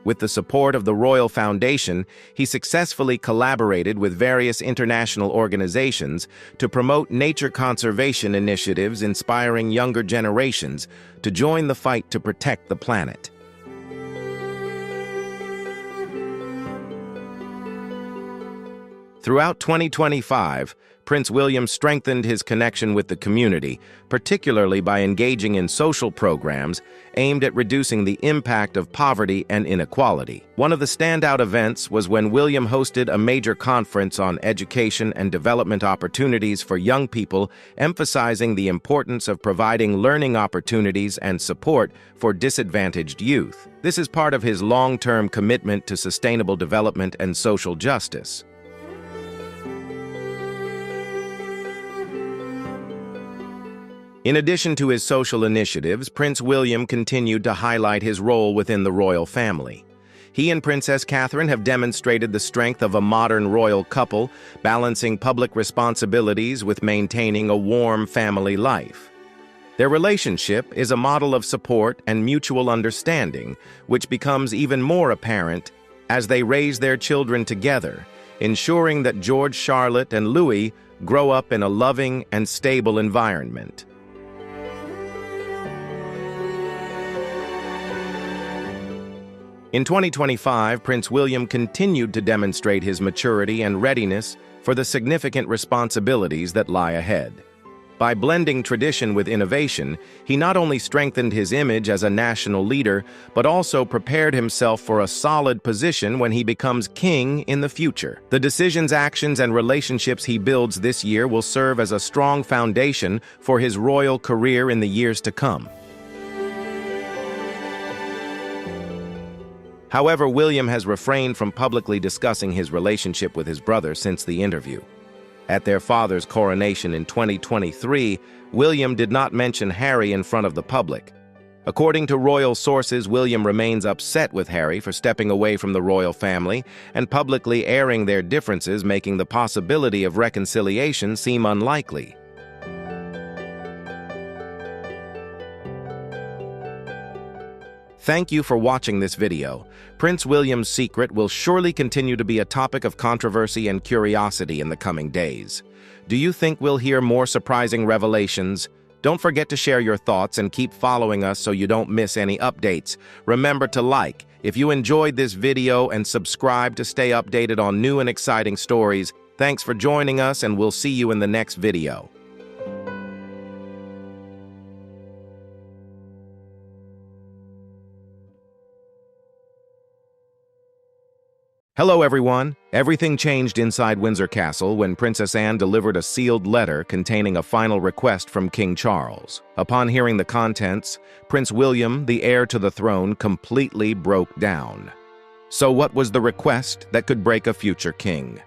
With the support of the Royal Foundation, he successfully collaborated with various international organizations to promote nature conservation initiatives, inspiring younger generations to join the fight to protect the planet. Throughout 2025, Prince William strengthened his connection with the community, particularly by engaging in social programs aimed at reducing the impact of poverty and inequality. One of the standout events was when William hosted a major conference on education and development opportunities for young people, emphasizing the importance of providing learning opportunities and support for disadvantaged youth. This is part of his long-term commitment to sustainable development and social justice. In addition to his social initiatives, Prince William continued to highlight his role within the royal family. He and Princess Catherine have demonstrated the strength of a modern royal couple, balancing public responsibilities with maintaining a warm family life. Their relationship is a model of support and mutual understanding, which becomes even more apparent as they raise their children together, ensuring that George, Charlotte, and Louis grow up in a loving and stable environment. In 2025, Prince William continued to demonstrate his maturity and readiness for the significant responsibilities that lie ahead. By blending tradition with innovation, he not only strengthened his image as a national leader, but also prepared himself for a solid position when he becomes king in the future. The decisions, actions, and relationships he builds this year will serve as a strong foundation for his royal career in the years to come. However, William has refrained from publicly discussing his relationship with his brother since the interview. At their father's coronation in 2023, William did not mention Harry in front of the public. According to royal sources, William remains upset with Harry for stepping away from the royal family and publicly airing their differences, making the possibility of reconciliation seem unlikely. Thank you for watching this video. Prince William's secret will surely continue to be a topic of controversy and curiosity in the coming days. Do you think we'll hear more surprising revelations? Don't forget to share your thoughts and keep following us so you don't miss any updates. Remember to like if you enjoyed this video and subscribe to stay updated on new and exciting stories. Thanks for joining us, and we'll see you in the next video. Hello everyone! Everything changed inside Windsor Castle when Princess Anne delivered a sealed letter containing a final request from King Charles. Upon hearing the contents, Prince William, the heir to the throne, completely broke down. So what was the request that could break a future king?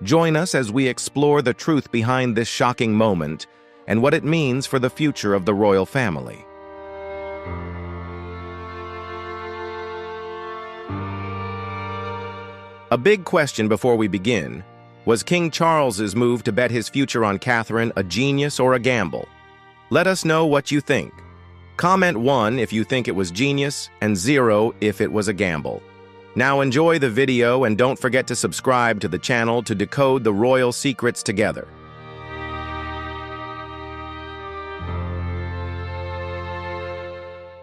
Join us as we explore the truth behind this shocking moment and what it means for the future of the royal family. A big question before we begin: was King Charles's move to bet his future on Catherine a genius or a gamble? Let us know what you think. Comment 1 if you think it was genius and 0 if it was a gamble. Now enjoy the video and don't forget to subscribe to the channel to decode the royal secrets together.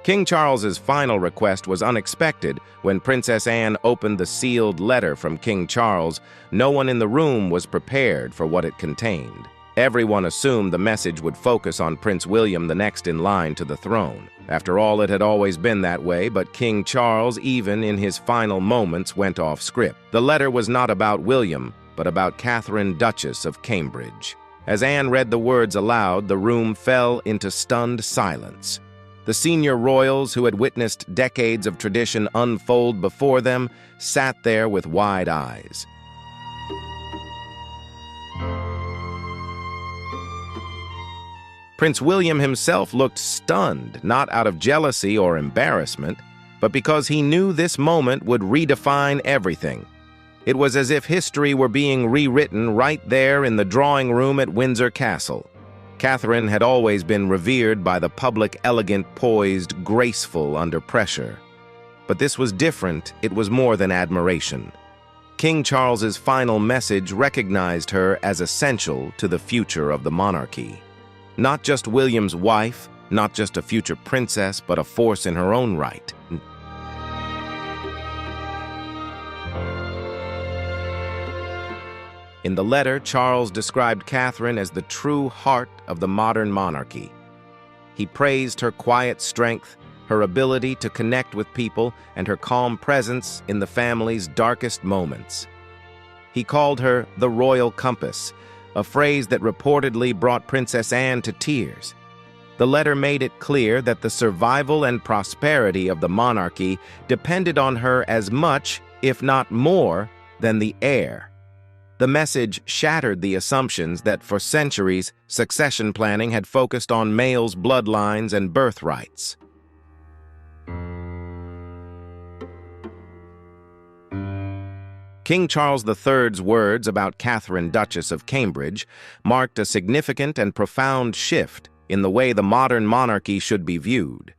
King Charles's final request was unexpected. When Princess Anne opened the sealed letter from King Charles, no one in the room was prepared for what it contained. Everyone assumed the message would focus on Prince William, the next in line to the throne. After all, it had always been that way, but King Charles, even in his final moments, went off script. The letter was not about William, but about Catherine, Duchess of Cambridge. As Anne read the words aloud, the room fell into stunned silence. The senior royals, who had witnessed decades of tradition unfold before them, sat there with wide eyes. Prince William himself looked stunned, not out of jealousy or embarrassment, but because he knew this moment would redefine everything. It was as if history were being rewritten right there in the drawing room at Windsor Castle. Catherine had always been revered by the public, elegant, poised, graceful under pressure. But this was different. It was more than admiration. King Charles's final message recognized her as essential to the future of the monarchy. Not just William's wife, not just a future princess, but a force in her own right. In the letter, Charles described Catherine as the true heart of the modern monarchy. He praised her quiet strength, her ability to connect with people, and her calm presence in the family's darkest moments. He called her the royal compass, a phrase that reportedly brought Princess Anne to tears. The letter made it clear that the survival and prosperity of the monarchy depended on her as much, if not more, than the heir. The message shattered the assumptions that for centuries succession planning had focused on males' bloodlines and birthrights. King Charles III's words about Catherine, Duchess of Cambridge, marked a significant and profound shift in the way the modern monarchy should be viewed.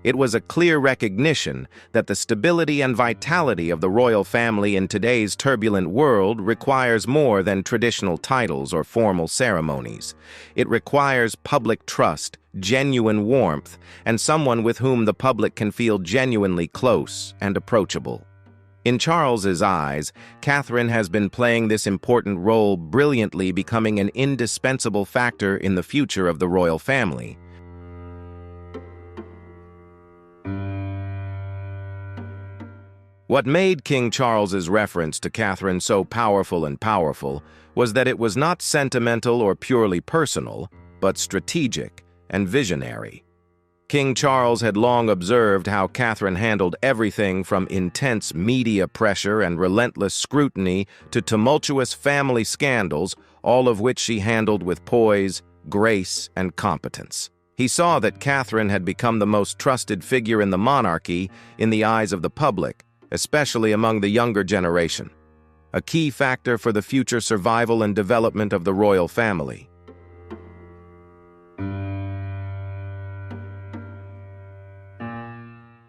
It was a clear recognition that the stability and vitality of the royal family in today's turbulent world requires more than traditional titles or formal ceremonies. It requires public trust, genuine warmth, and someone with whom the public can feel genuinely close and approachable. In Charles's eyes, Catherine has been playing this important role brilliantly, becoming an indispensable factor in the future of the royal family. What made King Charles's reference to Catherine so powerful was that it was not sentimental or purely personal, but strategic and visionary. King Charles had long observed how Catherine handled everything from intense media pressure and relentless scrutiny to tumultuous family scandals, all of which she handled with poise, grace, and competence. He saw that Catherine had become the most trusted figure in the monarchy in the eyes of the public, especially among the younger generation, a key factor for the future survival and development of the royal family.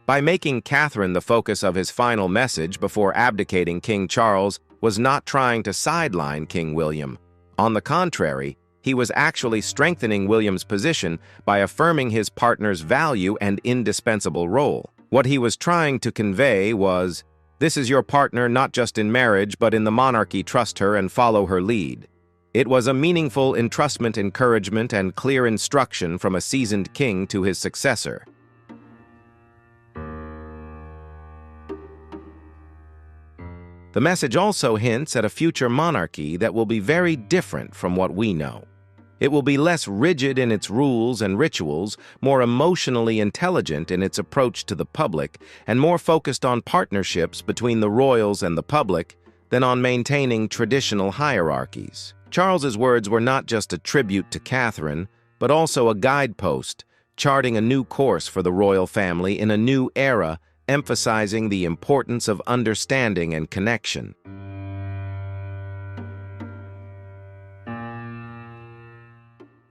By making Catherine the focus of his final message before abdicating, King Charles was not trying to sideline King William. On the contrary, he was actually strengthening William's position by affirming his partner's value and indispensable role. What he was trying to convey was, "This is your partner not just in marriage, but in the monarchy. Trust her and follow her lead." It was a meaningful entrustment, encouragement, and clear instruction from a seasoned king to his successor. The message also hints at a future monarchy that will be very different from what we know. It will be less rigid in its rules and rituals, more emotionally intelligent in its approach to the public, and more focused on partnerships between the royals and the public than on maintaining traditional hierarchies. Charles's words were not just a tribute to Catherine, but also a guidepost, charting a new course for the royal family in a new era, emphasizing the importance of understanding and connection.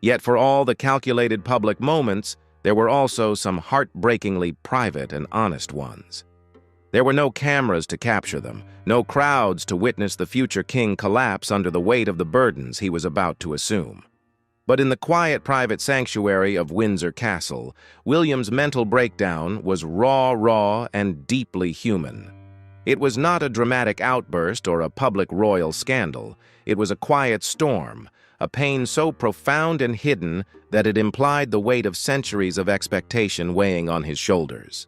Yet for all the calculated public moments, there were also some heartbreakingly private and honest ones. There were no cameras to capture them, no crowds to witness the future king collapse under the weight of the burdens he was about to assume. But in the quiet private sanctuary of Windsor Castle, William's mental breakdown was raw, and deeply human. It was not a dramatic outburst or a public royal scandal. It was a quiet storm, a pain so profound and hidden that it implied the weight of centuries of expectation weighing on his shoulders.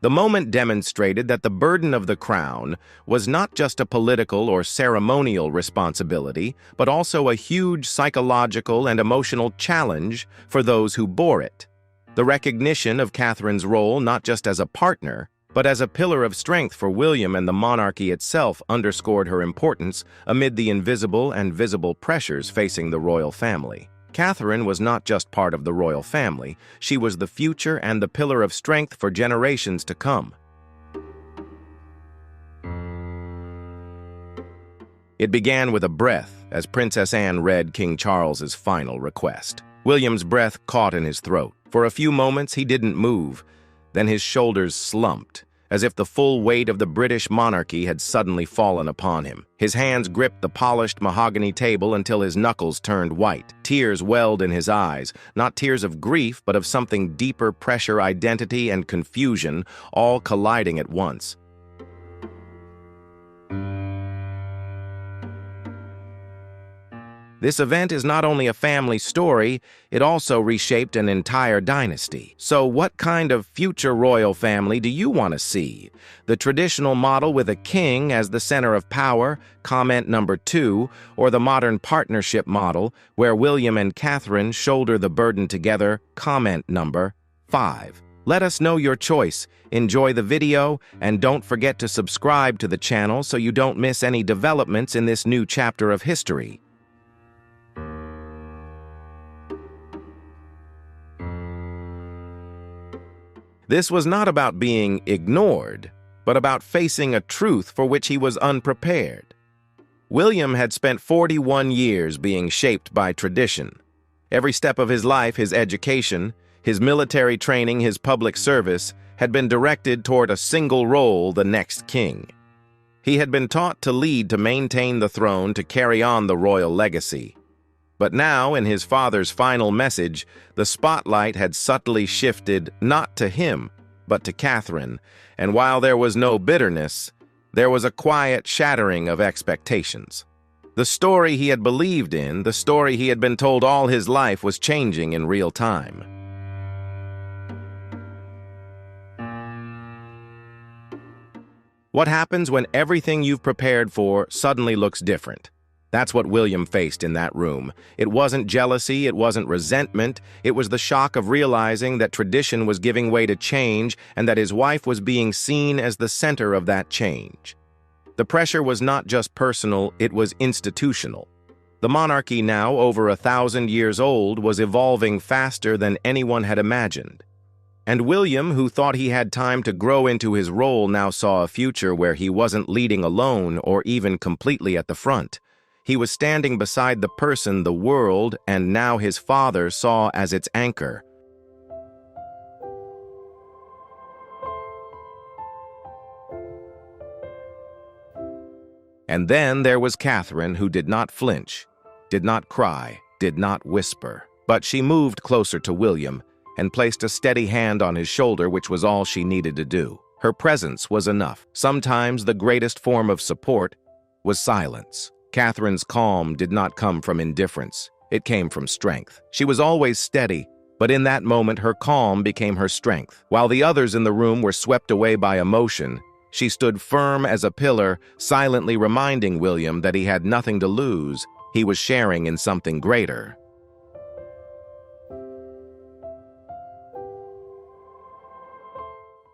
The moment demonstrated that the burden of the crown was not just a political or ceremonial responsibility, but also a huge psychological and emotional challenge for those who bore it. The recognition of Catherine's role not just as a partner, but as a pillar of strength for William and the monarchy itself underscored her importance amid the invisible and visible pressures facing the royal family. Catherine was not just part of the royal family, she was the future and the pillar of strength for generations to come. It began with a breath as Princess Anne read King Charles's final request. William's breath caught in his throat. For a few moments he didn't move, then his shoulders slumped, as if the full weight of the British monarchy had suddenly fallen upon him. His hands gripped the polished mahogany table until his knuckles turned white. Tears welled in his eyes, not tears of grief, but of something deeper: pressure, identity, and confusion, all colliding at once. This event is not only a family story, it also reshaped an entire dynasty. So what kind of future royal family do you want to see? The traditional model with a king as the center of power, comment number 2, or the modern partnership model, where William and Catherine shoulder the burden together, comment number 5. Let us know your choice. Enjoy the video, and don't forget to subscribe to the channel so you don't miss any developments in this new chapter of history. This was not about being ignored, but about facing a truth for which he was unprepared. William had spent 41 years being shaped by tradition. Every step of his life, his education, his military training, his public service, had been directed toward a single role, the next king. He had been taught to lead, to maintain the throne, to carry on the royal legacy. But now, in his father's final message, the spotlight had subtly shifted not to him, but to Catherine, and while there was no bitterness, there was a quiet shattering of expectations. The story he had believed in, the story he had been told all his life, was changing in real time. What happens when everything you've prepared for suddenly looks different? That's what William faced in that room. It wasn't jealousy, it wasn't resentment, it was the shock of realizing that tradition was giving way to change and that his wife was being seen as the center of that change. The pressure was not just personal, it was institutional. The monarchy, now over 1,000 years old, was evolving faster than anyone had imagined. And William, who thought he had time to grow into his role, now saw a future where he wasn't leading alone or even completely at the front. He was standing beside the person the world, and now his father, saw as its anchor. And then there was Catherine, who did not flinch, did not cry, did not whisper. But she moved closer to William and placed a steady hand on his shoulder, which was all she needed to do. Her presence was enough. Sometimes the greatest form of support was silence. Catherine's calm did not come from indifference. It came from strength. She was always steady, but in that moment her calm became her strength. While the others in the room were swept away by emotion, she stood firm as a pillar, silently reminding William that he had nothing to lose. He was sharing in something greater.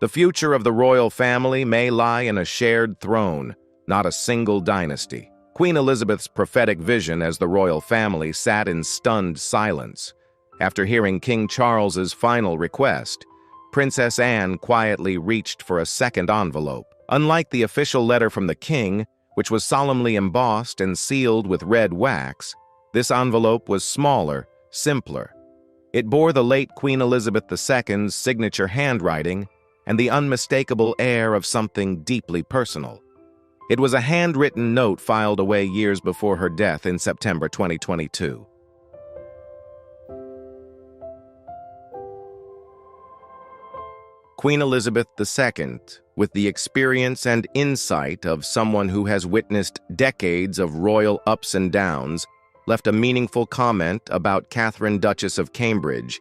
The future of the royal family may lie in a shared throne, not a single dynasty. Queen Elizabeth's prophetic vision as the royal family sat in stunned silence. After hearing King Charles's final request, Princess Anne quietly reached for a second envelope. Unlike the official letter from the king, which was solemnly embossed and sealed with red wax, this envelope was smaller, simpler. It bore the late Queen Elizabeth II's signature handwriting and the unmistakable air of something deeply personal. It was a handwritten note filed away years before her death in September 2022. Queen Elizabeth II, with the experience and insight of someone who has witnessed decades of royal ups and downs, left a meaningful comment about Catherine, Duchess of Cambridge.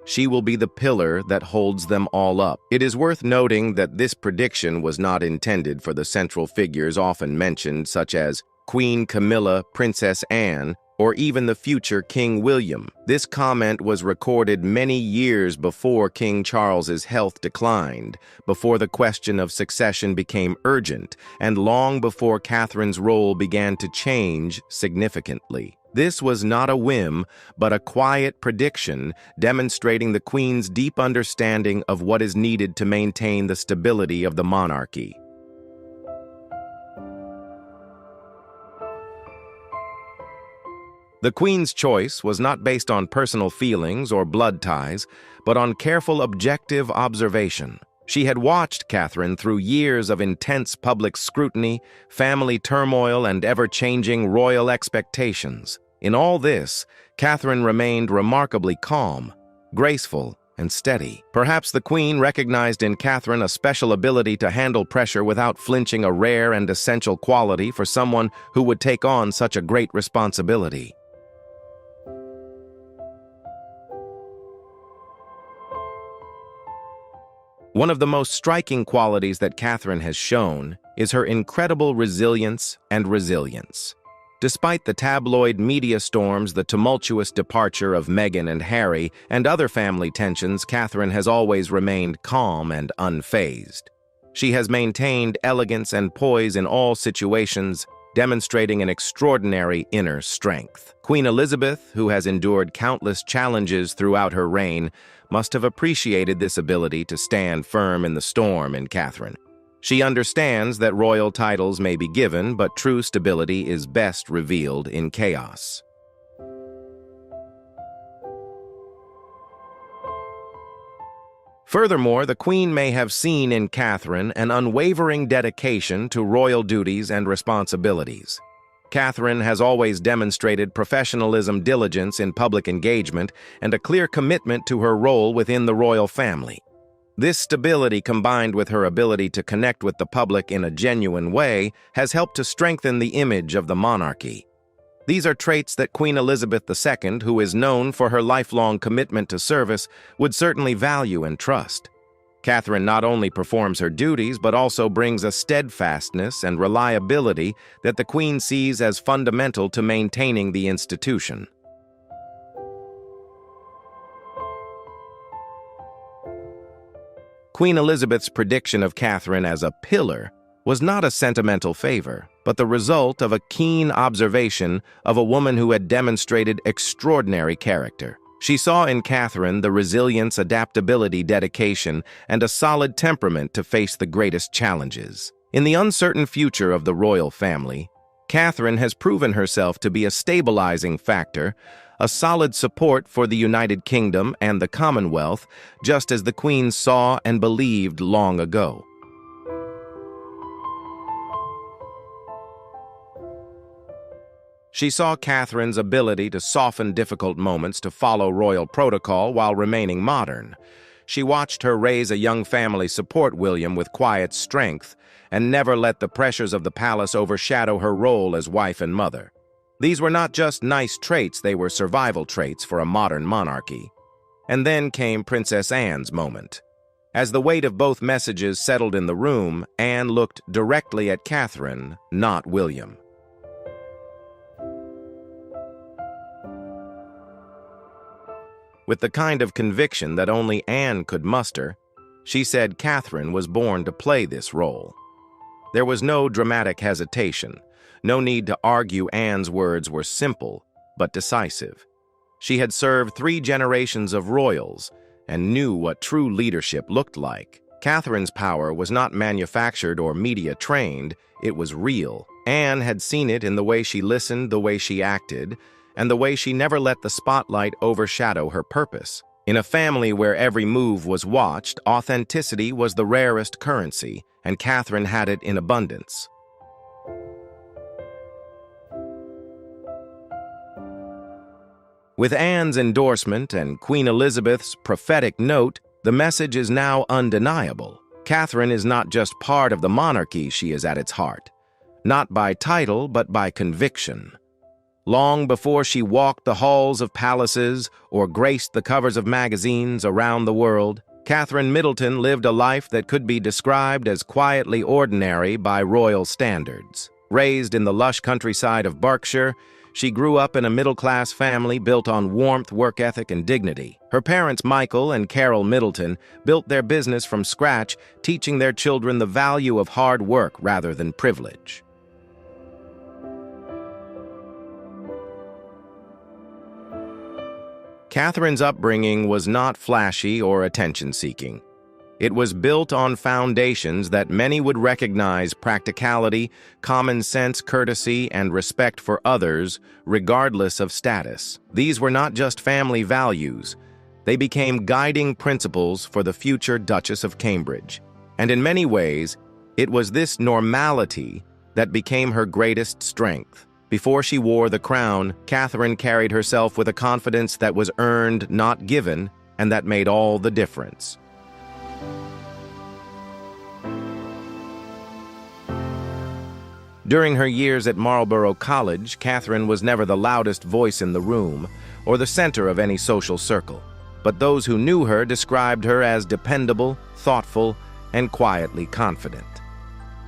She will be the pillar that holds them all up. It is worth noting that this prediction was not intended for the central figures often mentioned, such as Queen Camilla, Princess Anne, or even the future King William. This comment was recorded many years before King Charles's health declined, before the question of succession became urgent, and long before Catherine's role began to change significantly. This was not a whim, but a quiet prediction demonstrating the Queen's deep understanding of what is needed to maintain the stability of the monarchy. The Queen's choice was not based on personal feelings or blood ties, but on careful objective observation. She had watched Catherine through years of intense public scrutiny, family turmoil, and ever-changing royal expectations. In all this, Catherine remained remarkably calm, graceful, and steady. Perhaps the Queen recognized in Catherine a special ability to handle pressure without flinching, a rare and essential quality for someone who would take on such a great responsibility. One of the most striking qualities that Catherine has shown is her incredible resilience and resilience. Despite the tabloid media storms, the tumultuous departure of Meghan and Harry, and other family tensions, Catherine has always remained calm and unfazed. She has maintained elegance and poise in all situations, demonstrating an extraordinary inner strength. Queen Elizabeth, who has endured countless challenges throughout her reign, must have appreciated this ability to stand firm in the storm in Catherine. She understands that royal titles may be given, but true stability is best revealed in chaos. Furthermore, the Queen may have seen in Catherine an unwavering dedication to royal duties and responsibilities. Catherine has always demonstrated professionalism, diligence in public engagement, and a clear commitment to her role within the royal family. This stability, combined with her ability to connect with the public in a genuine way, has helped to strengthen the image of the monarchy. These are traits that Queen Elizabeth II, who is known for her lifelong commitment to service, would certainly value and trust. Catherine not only performs her duties, but also brings a steadfastness and reliability that the Queen sees as fundamental to maintaining the institution. Queen Elizabeth's prediction of Catherine as a pillar was not a sentimental favor, but the result of a keen observation of a woman who had demonstrated extraordinary character. She saw in Catherine the resilience, adaptability, dedication, and a solid temperament to face the greatest challenges. In the uncertain future of the royal family, Catherine has proven herself to be a stabilizing factor, a solid support for the United Kingdom and the Commonwealth, just as the Queen saw and believed long ago. She saw Catherine's ability to soften difficult moments, to follow royal protocol while remaining modern. She watched her raise a young family, support William with quiet strength, and never let the pressures of the palace overshadow her role as wife and mother. These were not just nice traits, they were survival traits for a modern monarchy. And then came Princess Anne's moment. As the weight of both messages settled in the room, Anne looked directly at Catherine, not William. With the kind of conviction that only Anne could muster, she said Catherine was born to play this role. There was no dramatic hesitation, no need to argue. Anne's words were simple but decisive. She had served 3 generations of royals and knew what true leadership looked like. Catherine's power was not manufactured or media-trained, it was real. Anne had seen it in the way she listened, the way she acted, and the way she never let the spotlight overshadow her purpose. In a family where every move was watched, authenticity was the rarest currency, and Catherine had it in abundance. With Anne's endorsement and Queen Elizabeth's prophetic note, the message is now undeniable. Catherine is not just part of the monarchy, she is at its heart. Not by title, but by conviction. Long before she walked the halls of palaces or graced the covers of magazines around the world, Catherine Middleton lived a life that could be described as quietly ordinary by royal standards. Raised in the lush countryside of Berkshire, she grew up in a middle-class family built on warmth, work ethic, and dignity. Her parents, Michael and Carol Middleton, built their business from scratch, teaching their children the value of hard work rather than privilege. Catherine's upbringing was not flashy or attention-seeking. It was built on foundations that many would recognize: practicality, common sense, courtesy, and respect for others, regardless of status. These were not just family values. They became guiding principles for the future Duchess of Cambridge. And in many ways, it was this normality that became her greatest strength. Before she wore the crown, Catherine carried herself with a confidence that was earned, not given, and that made all the difference. During her years at Marlborough College, Catherine was never the loudest voice in the room or the center of any social circle, but those who knew her described her as dependable, thoughtful, and quietly confident.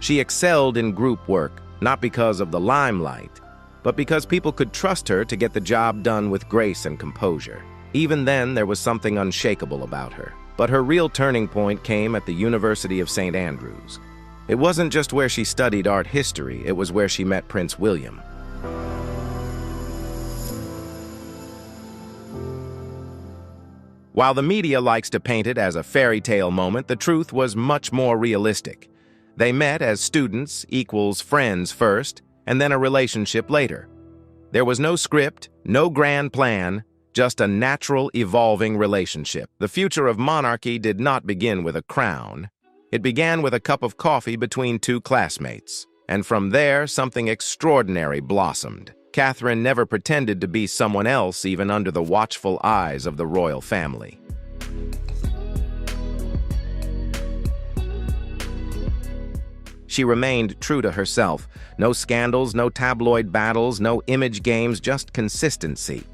She excelled in group work, not because of the limelight, but because people could trust her to get the job done with grace and composure. Even then, there was something unshakable about her. But her real turning point came at the University of St. Andrews. It wasn't just where she studied art history, it was where she met Prince William. While the media likes to paint it as a fairy tale moment, the truth was much more realistic. They met as students equals friends first, and then a relationship later. There was no script, no grand plan, just a natural, evolving relationship. The future of Monarchy did not begin with a crown. It began with a cup of coffee between two classmates. And from there, something extraordinary blossomed. Catherine never pretended to be someone else, even under the watchful eyes of the royal family. She remained true to herself. No scandals, no tabloid battles, no image games, just consistency.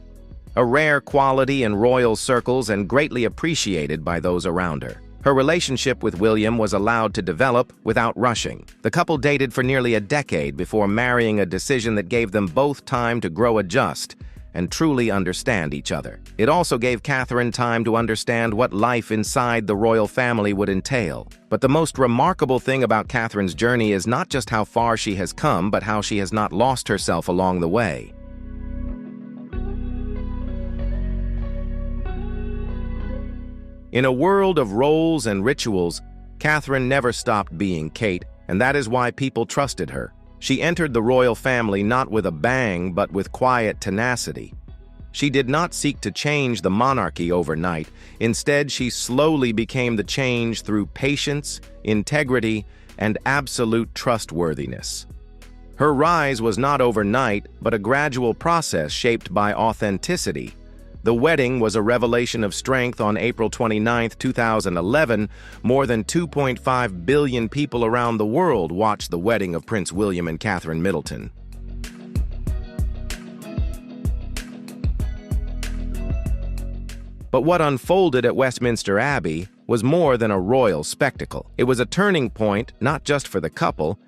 A rare quality in royal circles and greatly appreciated by those around her. Her relationship with William was allowed to develop without rushing. The couple dated for nearly a decade before marrying, a decision that gave them both time to grow, adjust, and truly understand each other. It also gave Catherine time to understand what life inside the royal family would entail. But the most remarkable thing about Catherine's journey is not just how far she has come, but how she has not lost herself along the way. In a world of roles and rituals, Catherine never stopped being Kate, and that is why people trusted her. She entered the royal family not with a bang, but with quiet tenacity. She did not seek to change the monarchy overnight. Instead, she slowly became the change through patience, integrity, and absolute trustworthiness. Her rise was not overnight, but a gradual process shaped by authenticity. The wedding was a revelation of strength on April 29, 2011. More than 2.5 billion people around the world watched the wedding of Prince William and Catherine Middleton. But what unfolded at Westminster Abbey was more than a royal spectacle. It was a turning point, not just for the couple,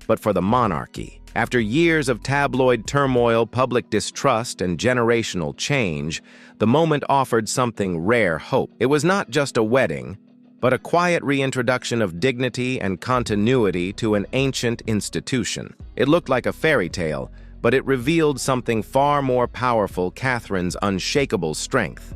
but for the monarchy. After years of tabloid turmoil, public distrust, and generational change, the moment offered something rare: hope. It was not just a wedding, but a quiet reintroduction of dignity and continuity to an ancient institution. It looked like a fairy tale, but it revealed something far more powerful: Catherine's unshakable strength.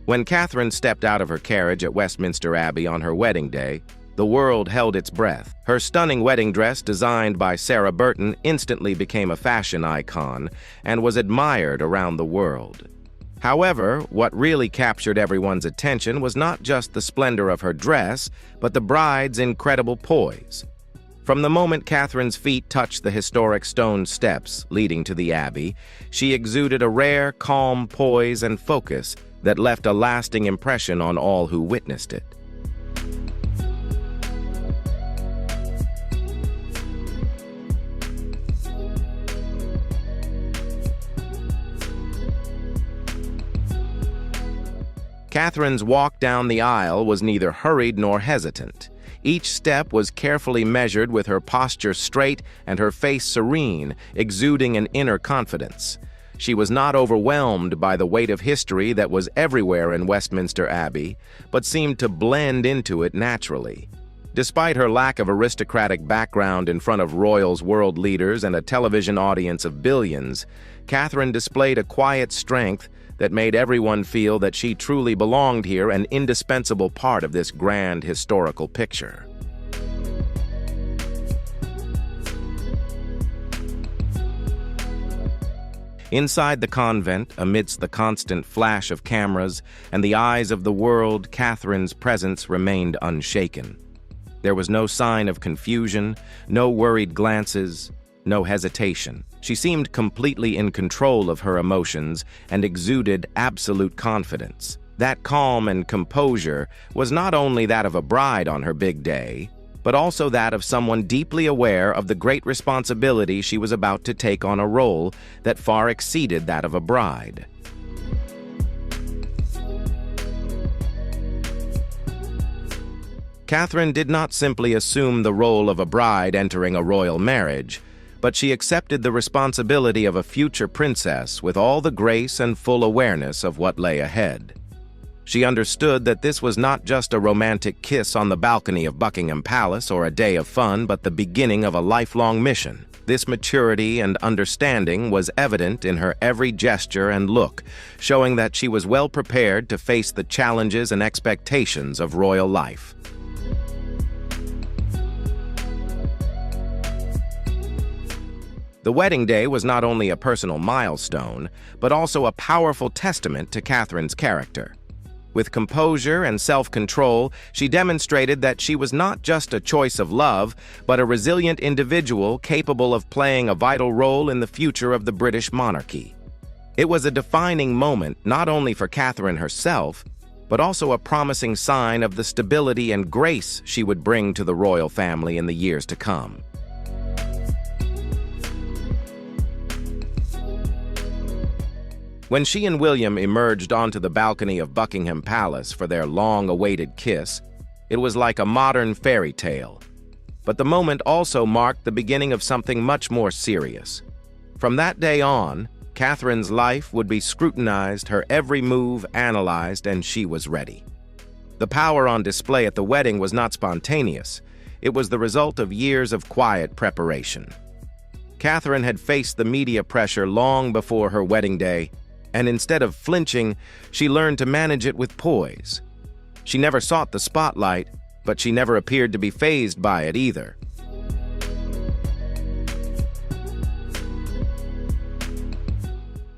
When Catherine stepped out of her carriage at Westminster Abbey on her wedding day, the world held its breath. Her stunning wedding dress, designed by Sarah Burton, instantly became a fashion icon and was admired around the world. However, what really captured everyone's attention was not just the splendor of her dress, but the bride's incredible poise. From the moment Catherine's feet touched the historic stone steps leading to the Abbey, she exuded a rare, calm poise and focus that left a lasting impression on all who witnessed it. Catherine's walk down the aisle was neither hurried nor hesitant. Each step was carefully measured, with her posture straight and her face serene, exuding an inner confidence. She was not overwhelmed by the weight of history that was everywhere in Westminster Abbey, but seemed to blend into it naturally. Despite her lack of aristocratic background in front of royals, world leaders, and a television audience of billions, Catherine displayed a quiet strength that made everyone feel that she truly belonged here, an indispensable part of this grand historical picture. Inside the convent, amidst the constant flash of cameras and the eyes of the world, Catherine's presence remained unshaken. There was no sign of confusion, no worried glances, no hesitation. She seemed completely in control of her emotions and exuded absolute confidence. That calm and composure was not only that of a bride on her big day, but also that of someone deeply aware of the great responsibility she was about to take on, a role that far exceeded that of a bride. Catherine did not simply assume the role of a bride entering a royal marriage, but she accepted the responsibility of a future princess with all the grace and full awareness of what lay ahead. She understood that this was not just a romantic kiss on the balcony of Buckingham Palace or a day of fun, but the beginning of a lifelong mission. This maturity and understanding was evident in her every gesture and look, showing that she was well prepared to face the challenges and expectations of royal life. The wedding day was not only a personal milestone, but also a powerful testament to Catherine's character. With composure and self-control, she demonstrated that she was not just a choice of love, but a resilient individual capable of playing a vital role in the future of the British monarchy. It was a defining moment not only for Catherine herself, but also a promising sign of the stability and grace she would bring to the royal family in the years to come. When she and William emerged onto the balcony of Buckingham Palace for their long-awaited kiss, it was like a modern fairy tale. But the moment also marked the beginning of something much more serious. From that day on, Catherine's life would be scrutinized, her every move analyzed, and she was ready. The power on display at the wedding was not spontaneous. It was the result of years of quiet preparation. Catherine had faced the media pressure long before her wedding day, and instead of flinching, she learned to manage it with poise. She never sought the spotlight, but she never appeared to be fazed by it either.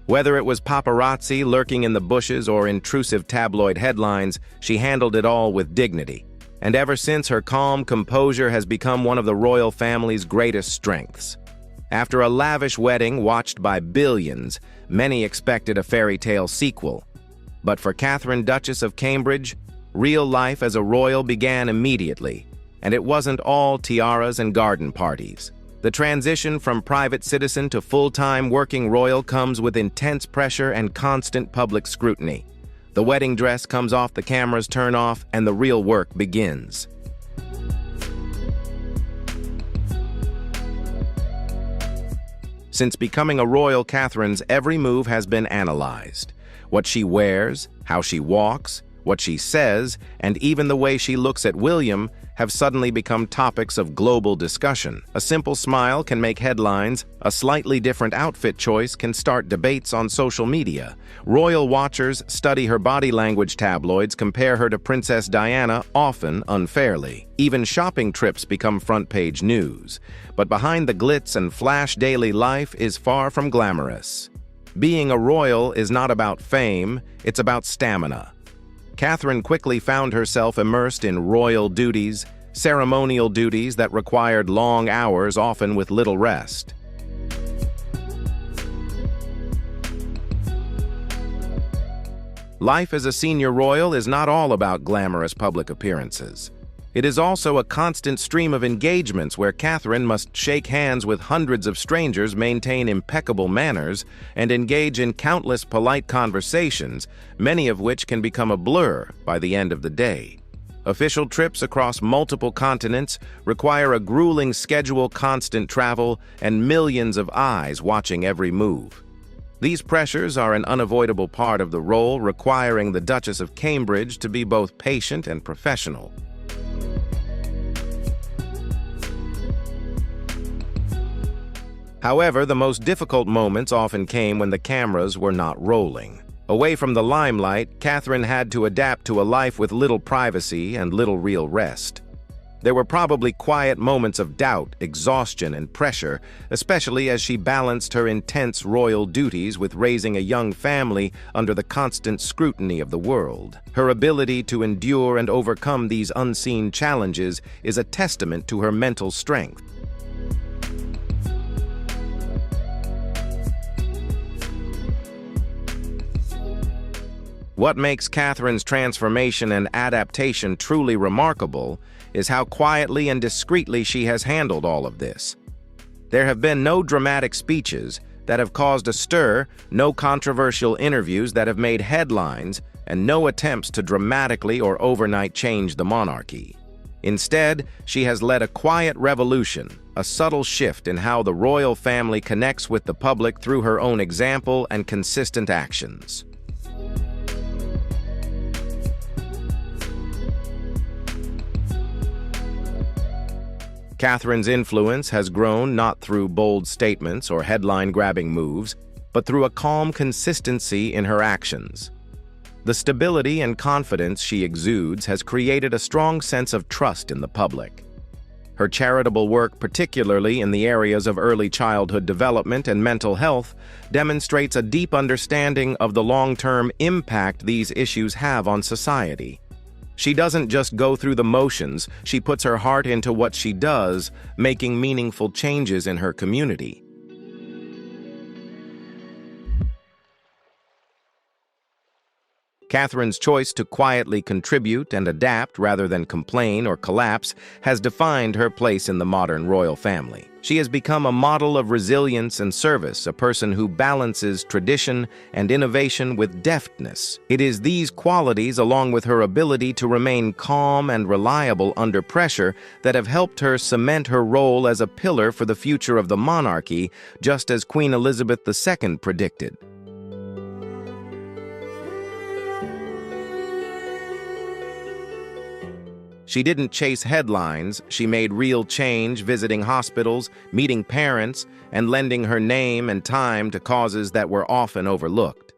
Whether it was paparazzi lurking in the bushes or intrusive tabloid headlines, she handled it all with dignity. And ever since, her calm composure has become one of the royal family's greatest strengths. After a lavish wedding watched by billions, many expected a fairy tale sequel. But for Catherine, Duchess of Cambridge, real life as a royal began immediately, and it wasn't all tiaras and garden parties. The transition from private citizen to full-time working royal comes with intense pressure and constant public scrutiny. The wedding dress comes off, the cameras turn off, and the real work begins. Since becoming a royal, Catherine's every move has been analyzed. What she wears, how she walks, what she says, and even the way she looks at William have suddenly become topics of global discussion. A simple smile can make headlines. A slightly different outfit choice can start debates on social media. Royal watchers study her body language. Tabloids compare her to Princess Diana, often unfairly. Even shopping trips become front-page news. But behind the glitz and flash, daily life is far from glamorous. Being a royal is not about fame, it's about stamina. Catherine quickly found herself immersed in royal duties, ceremonial duties that required long hours, often with little rest. Life as a senior royal is not all about glamorous public appearances. It is also a constant stream of engagements where Catherine must shake hands with hundreds of strangers, maintain impeccable manners, and engage in countless polite conversations, many of which can become a blur by the end of the day. Official trips across multiple continents require a grueling schedule, constant travel, and millions of eyes watching every move. These pressures are an unavoidable part of the role, requiring the Duchess of Cambridge to be both patient and professional. However, the most difficult moments often came when the cameras were not rolling. Away from the limelight, Catherine had to adapt to a life with little privacy and little real rest. There were probably quiet moments of doubt, exhaustion, and pressure, especially as she balanced her intense royal duties with raising a young family under the constant scrutiny of the world. Her ability to endure and overcome these unseen challenges is a testament to her mental strength. What makes Catherine's transformation and adaptation truly remarkable is how quietly and discreetly she has handled all of this. There have been no dramatic speeches that have caused a stir, no controversial interviews that have made headlines, and no attempts to dramatically or overnight change the monarchy. Instead, she has led a quiet revolution, a subtle shift in how the royal family connects with the public through her own example and consistent actions. Catherine's influence has grown not through bold statements or headline-grabbing moves, but through a calm consistency in her actions. The stability and confidence she exudes has created a strong sense of trust in the public. Her charitable work, particularly in the areas of early childhood development and mental health, demonstrates a deep understanding of the long-term impact these issues have on society. She doesn't just go through the motions, she puts her heart into what she does, making meaningful changes in her community. Catherine's choice to quietly contribute and adapt rather than complain or collapse has defined her place in the modern royal family. She has become a model of resilience and service, a person who balances tradition and innovation with deftness. It is these qualities, along with her ability to remain calm and reliable under pressure, that have helped her cement her role as a pillar for the future of the monarchy, just as Queen Elizabeth II predicted. She didn't chase headlines, she made real change, visiting hospitals, meeting parents, and lending her name and time to causes that were often overlooked.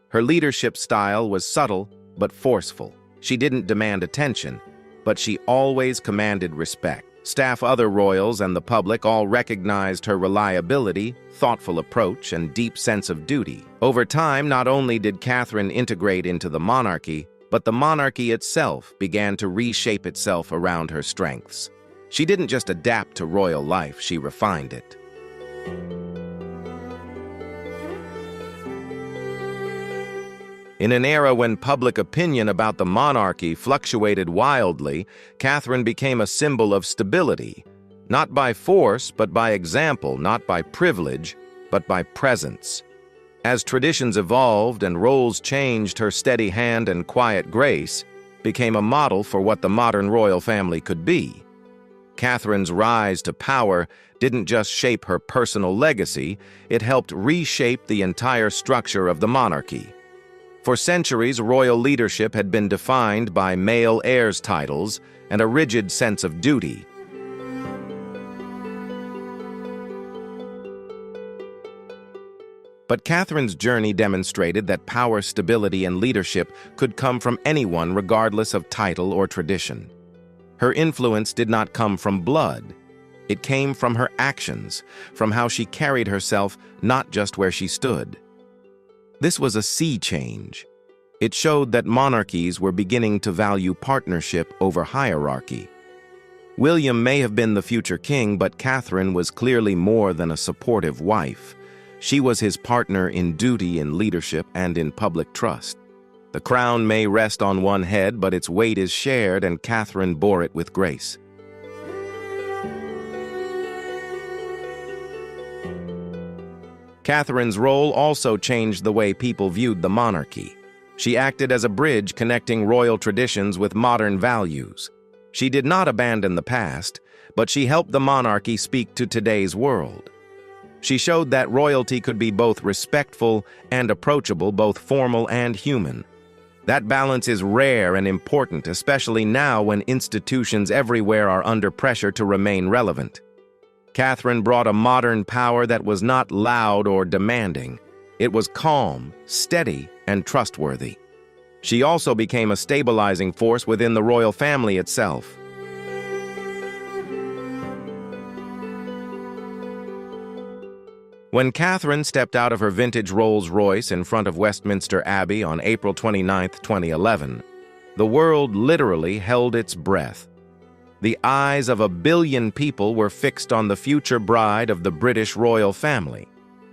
Her leadership style was subtle but forceful. She didn't demand attention, but she always commanded respect. Staff, other royals, and the public all recognized her reliability, thoughtful approach, and deep sense of duty. Over time, not only did Catherine integrate into the monarchy, but the monarchy itself began to reshape itself around her strengths. She didn't just adapt to royal life, she refined it. In an era when public opinion about the monarchy fluctuated wildly, Catherine became a symbol of stability, not by force, but by example, not by privilege, but by presence. As traditions evolved and roles changed, her steady hand and quiet grace became a model for what the modern royal family could be. Catherine's rise to power didn't just shape her personal legacy, it helped reshape the entire structure of the monarchy. For centuries, royal leadership had been defined by male heirs' titles and a rigid sense of duty. But Catherine's journey demonstrated that power, stability, and leadership could come from anyone regardless of title or tradition. Her influence did not come from blood. It came from her actions, from how she carried herself, not just where she stood. This was a sea change. It showed that monarchies were beginning to value partnership over hierarchy. William may have been the future king, but Catherine was clearly more than a supportive wife. She was his partner in duty, in leadership, and in public trust. The crown may rest on one head, but its weight is shared, and Catherine bore it with grace. Catherine's role also changed the way people viewed the monarchy. She acted as a bridge connecting royal traditions with modern values. She did not abandon the past, but she helped the monarchy speak to today's world. She showed that royalty could be both respectful and approachable, both formal and human. That balance is rare and important, especially now when institutions everywhere are under pressure to remain relevant. Catherine brought a modern power that was not loud or demanding. It was calm, steady, and trustworthy. She also became a stabilizing force within the royal family itself. When Catherine stepped out of her vintage Rolls-Royce in front of Westminster Abbey on April 29, 2011, the world literally held its breath. The eyes of 1 billion people were fixed on the future bride of the British royal family.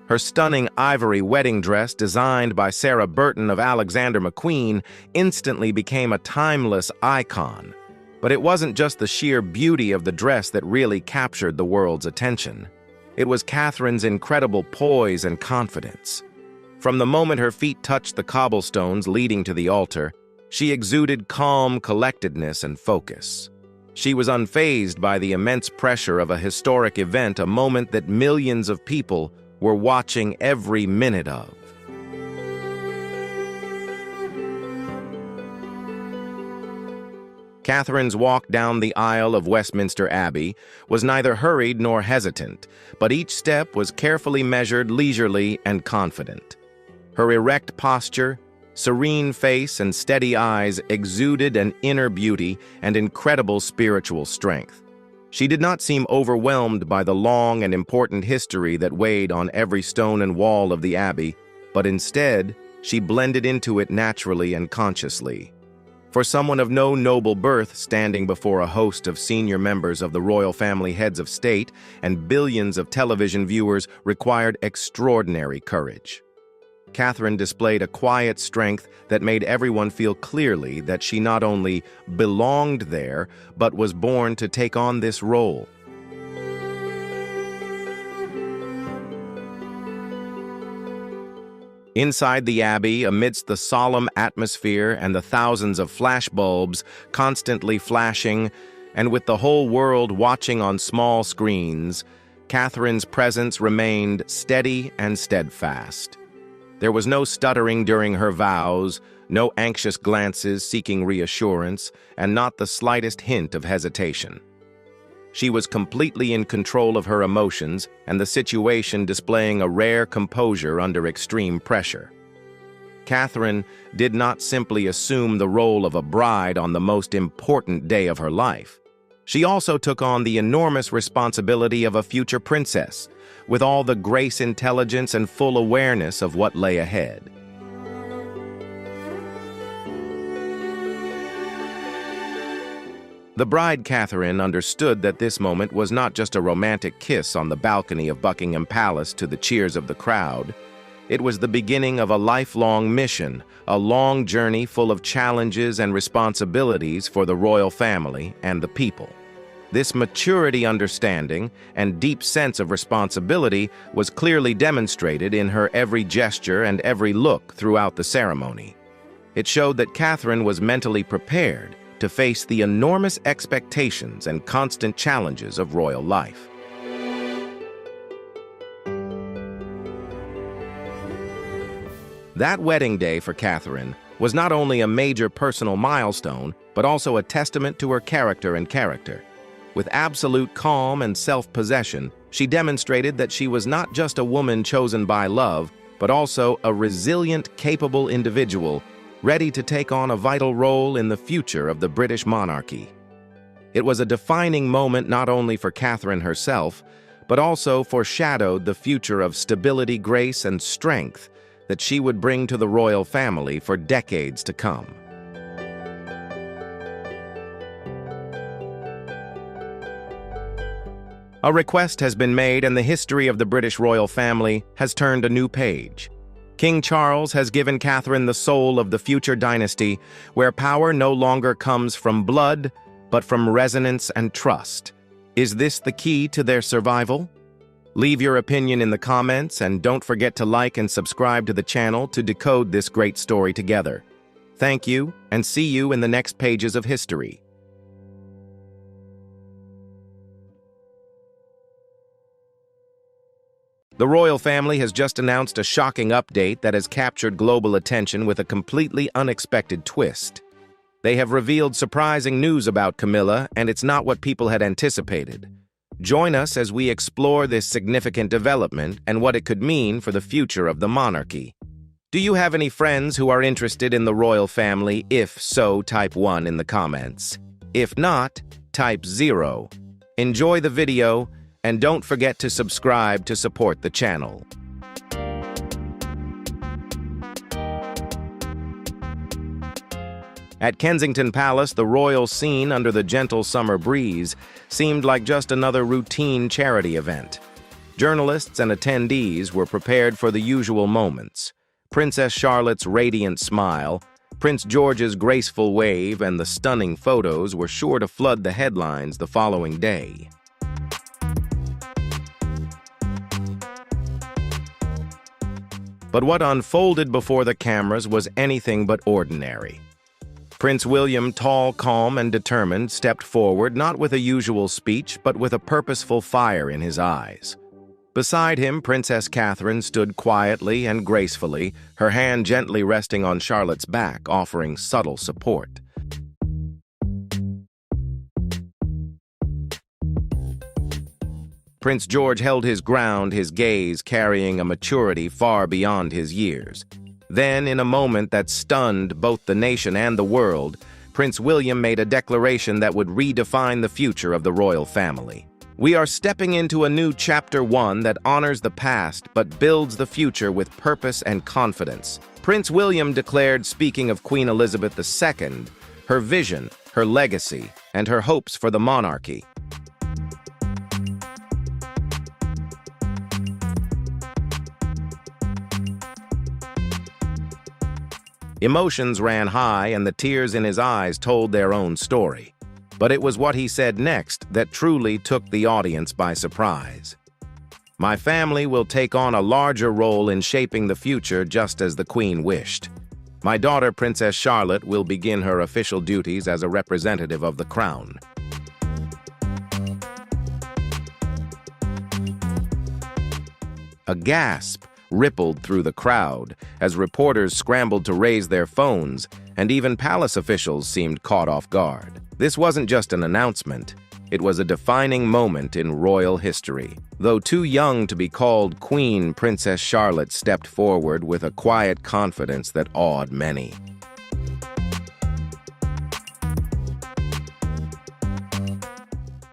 Her stunning ivory wedding dress, designed by Sarah Burton of Alexander McQueen, instantly became a timeless icon. But it wasn't just the sheer beauty of the dress that really captured the world's attention. It was Catherine's incredible poise and confidence. From the moment her feet touched the cobblestones leading to the altar, she exuded calm collectedness and focus. She was unfazed by the immense pressure of a historic event, a moment that millions of people were watching every minute of. Catherine's walk down the aisle of Westminster Abbey was neither hurried nor hesitant, but each step was carefully measured, leisurely, and confident. Her erect posture, serene face, and steady eyes exuded an inner beauty and incredible spiritual strength. She did not seem overwhelmed by the long and important history that weighed on every stone and wall of the Abbey, but instead, she blended into it naturally and consciously. For someone of no noble birth standing before a host of senior members of the royal family, heads of state, and billions of television viewers required extraordinary courage. Catherine displayed a quiet strength that made everyone feel clearly that she not only belonged there, but was born to take on this role. Inside the Abbey, amidst the solemn atmosphere and the thousands of flashbulbs constantly flashing, and with the whole world watching on small screens, Catherine's presence remained steady and steadfast. There was no stuttering during her vows, no anxious glances seeking reassurance, and not the slightest hint of hesitation. She was completely in control of her emotions and the situation, displaying a rare composure under extreme pressure. Catherine did not simply assume the role of a bride on the most important day of her life. She also took on the enormous responsibility of a future princess, with all the grace, intelligence, and full awareness of what lay ahead. The bride Catherine understood that this moment was not just a romantic kiss on the balcony of Buckingham Palace to the cheers of the crowd. It was the beginning of a lifelong mission, a long journey full of challenges and responsibilities for the royal family and the people. This maturity, understanding, and deep sense of responsibility was clearly demonstrated in her every gesture and every look throughout the ceremony. It showed that Catherine was mentally prepared to face the enormous expectations and constant challenges of royal life. That wedding day for Catherine was not only a major personal milestone, but also a testament to her character and character. With absolute calm and self-possession, she demonstrated that she was not just a woman chosen by love, but also a resilient, capable individual ready to take on a vital role in the future of the British monarchy. It was a defining moment not only for Catherine herself, but also foreshadowed the future of stability, grace, and strength that she would bring to the royal family for decades to come. A request has been made, and the history of the British royal family has turned a new page. King Charles has given Catherine the soul of the future dynasty, where power no longer comes from blood, but from resonance and trust. Is this the key to their survival? Leave your opinion in the comments, and don't forget to like and subscribe to the channel to decode this great story together. Thank you, and see you in the next pages of history. The royal family has just announced a shocking update that has captured global attention with a completely unexpected twist. They have revealed surprising news about Camilla, and it's not what people had anticipated. Join us as we explore this significant development and what it could mean for the future of the monarchy. Do you have any friends who are interested in the royal family? If so, type 1 in the comments. If not, type 0. Enjoy the video, and don't forget to subscribe to support the channel. At Kensington Palace, the royal scene under the gentle summer breeze seemed like just another routine charity event. Journalists and attendees were prepared for the usual moments. Princess Charlotte's radiant smile, Prince George's graceful wave, and the stunning photos were sure to flood the headlines the following day. But what unfolded before the cameras was anything but ordinary. Prince William, tall, calm, and determined, stepped forward, not with a usual speech, but with a purposeful fire in his eyes. Beside him, Princess Catherine stood quietly and gracefully, her hand gently resting on Charlotte's back, offering subtle support. Prince George held his ground, his gaze carrying a maturity far beyond his years. Then, in a moment that stunned both the nation and the world, Prince William made a declaration that would redefine the future of the royal family. "We are stepping into a new chapter, one that honors the past but builds the future with purpose and confidence." Prince William declared, speaking of Queen Elizabeth II, her vision, her legacy, and her hopes for the monarchy. Emotions ran high, and the tears in his eyes told their own story. But it was what he said next that truly took the audience by surprise. "My family will take on a larger role in shaping the future just as the Queen wished. My daughter, Princess Charlotte, will begin her official duties as a representative of the Crown." A gasp rippled through the crowd as reporters scrambled to raise their phones, and even palace officials seemed caught off guard. This wasn't just an announcement. It was a defining moment in royal history. Though too young to be called Queen, Princess Charlotte stepped forward with a quiet confidence that awed many.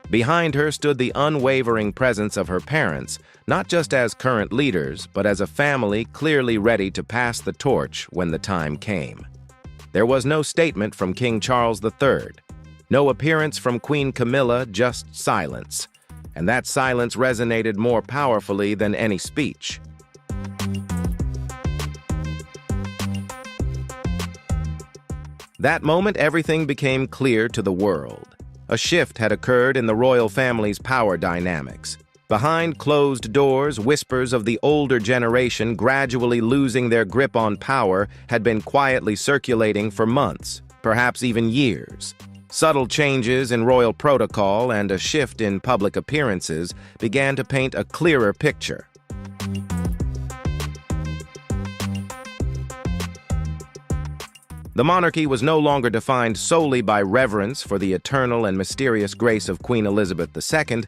Behind her stood the unwavering presence of her parents, not just as current leaders, but as a family clearly ready to pass the torch when the time came. There was no statement from King Charles III, no appearance from Queen Camilla, just silence. And that silence resonated more powerfully than any speech. That moment, everything became clear to the world. A shift had occurred in the royal family's power dynamics. Behind closed doors, whispers of the older generation gradually losing their grip on power had been quietly circulating for months, perhaps even years. Subtle changes in royal protocol and a shift in public appearances began to paint a clearer picture. The monarchy was no longer defined solely by reverence for the eternal and mysterious grace of Queen Elizabeth II,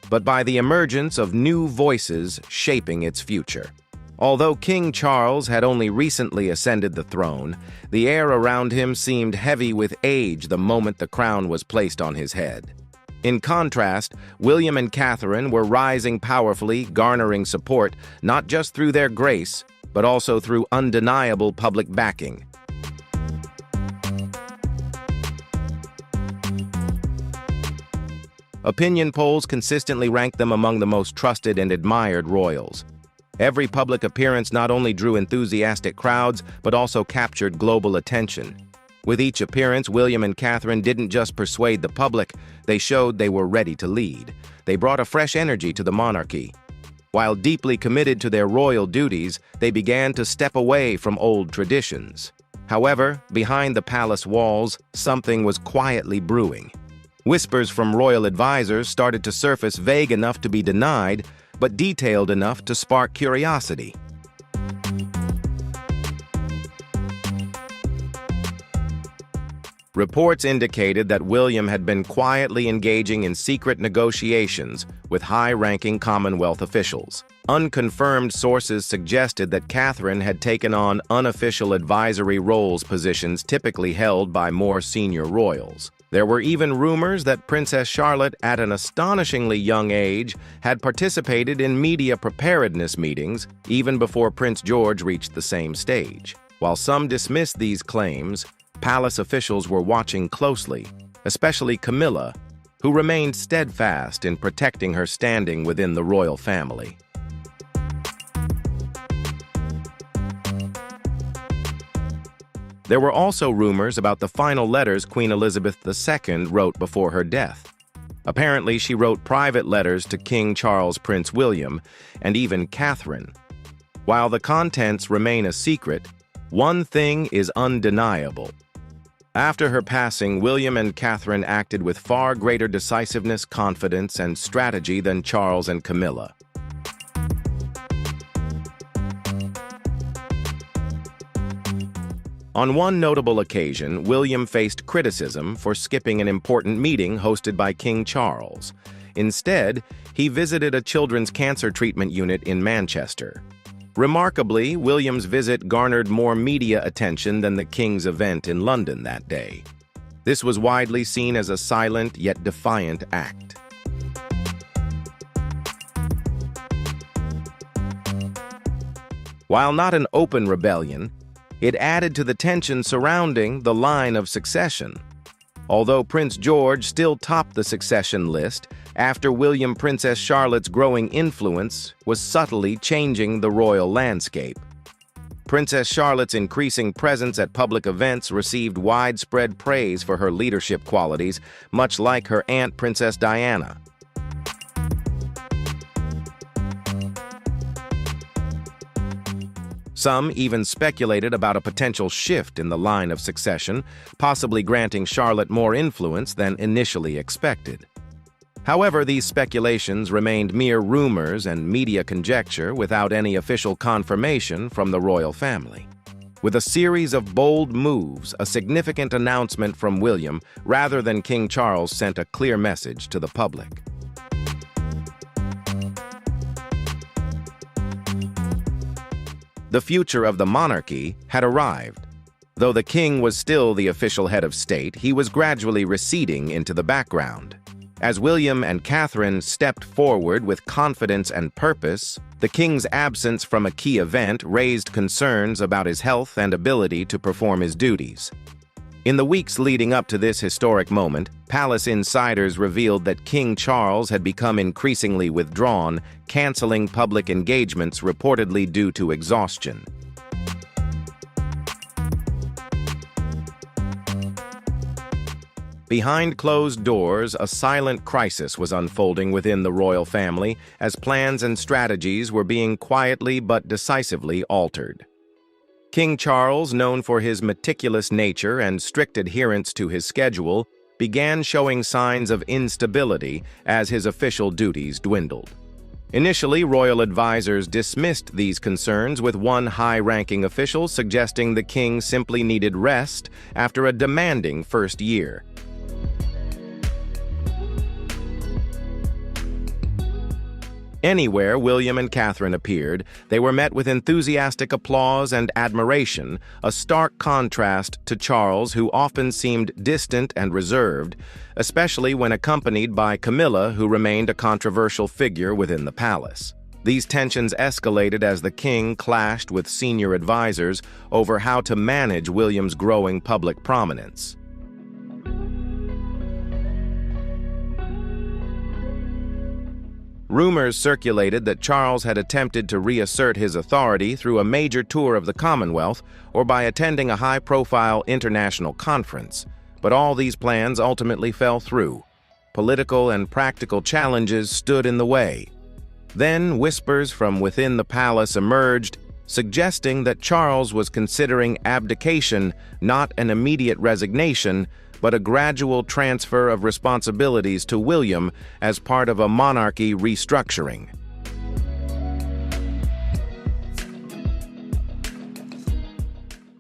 but by the emergence of new voices shaping its future. Although King Charles had only recently ascended the throne, the air around him seemed heavy with age the moment the crown was placed on his head. In contrast, William and Catherine were rising powerfully, garnering support not just through their grace, but also through undeniable public backing. Opinion polls consistently ranked them among the most trusted and admired royals. Every public appearance not only drew enthusiastic crowds, but also captured global attention. With each appearance, William and Catherine didn't just persuade the public, they showed they were ready to lead. They brought a fresh energy to the monarchy. While deeply committed to their royal duties, they began to step away from old traditions. However, behind the palace walls, something was quietly brewing. Whispers from royal advisors started to surface, vague enough to be denied, but detailed enough to spark curiosity. Reports indicated that William had been quietly engaging in secret negotiations with high-ranking Commonwealth officials. Unconfirmed sources suggested that Catherine had taken on unofficial advisory roles, positions typically held by more senior royals. There were even rumors that Princess Charlotte, at an astonishingly young age, had participated in media preparedness meetings even before Prince George reached the same stage. While some dismissed these claims, palace officials were watching closely, especially Camilla, who remained steadfast in protecting her standing within the royal family. There were also rumors about the final letters Queen Elizabeth II wrote before her death. Apparently, she wrote private letters to King Charles, Prince William, and even Catherine. While the contents remain a secret, one thing is undeniable. After her passing, William and Catherine acted with far greater decisiveness, confidence, and strategy than Charles and Camilla. On one notable occasion, William faced criticism for skipping an important meeting hosted by King Charles. Instead, he visited a children's cancer treatment unit in Manchester. Remarkably, William's visit garnered more media attention than the King's event in London that day. This was widely seen as a silent yet defiant act. While not an open rebellion, it added to the tension surrounding the line of succession. Although Prince George still topped the succession list, after William, Princess Charlotte's growing influence was subtly changing the royal landscape. Princess Charlotte's increasing presence at public events received widespread praise for her leadership qualities, much like her aunt Princess Diana. Some even speculated about a potential shift in the line of succession, possibly granting Charlotte more influence than initially expected. However, these speculations remained mere rumors and media conjecture without any official confirmation from the royal family. With a series of bold moves, a significant announcement from William, rather than King Charles, sent a clear message to the public. The future of the monarchy had arrived. Though the king was still the official head of state, he was gradually receding into the background. As William and Catherine stepped forward with confidence and purpose, the king's absence from a key event raised concerns about his health and ability to perform his duties. In the weeks leading up to this historic moment, palace insiders revealed that King Charles had become increasingly withdrawn, canceling public engagements reportedly due to exhaustion. Behind closed doors, a silent crisis was unfolding within the royal family as plans and strategies were being quietly but decisively altered. King Charles, known for his meticulous nature and strict adherence to his schedule, began showing signs of instability as his official duties dwindled. Initially, royal advisors dismissed these concerns, with one high-ranking official suggesting the king simply needed rest after a demanding first year. Anywhere William and Catherine appeared, they were met with enthusiastic applause and admiration, a stark contrast to Charles, who often seemed distant and reserved, especially when accompanied by Camilla, who remained a controversial figure within the palace. These tensions escalated as the king clashed with senior advisors over how to manage William's growing public prominence. Rumors circulated that Charles had attempted to reassert his authority through a major tour of the Commonwealth or by attending a high-profile international conference, but all these plans ultimately fell through. Political and practical challenges stood in the way. Then whispers from within the palace emerged, suggesting that Charles was considering abdication, not an immediate resignation, but a gradual transfer of responsibilities to William as part of a monarchy restructuring.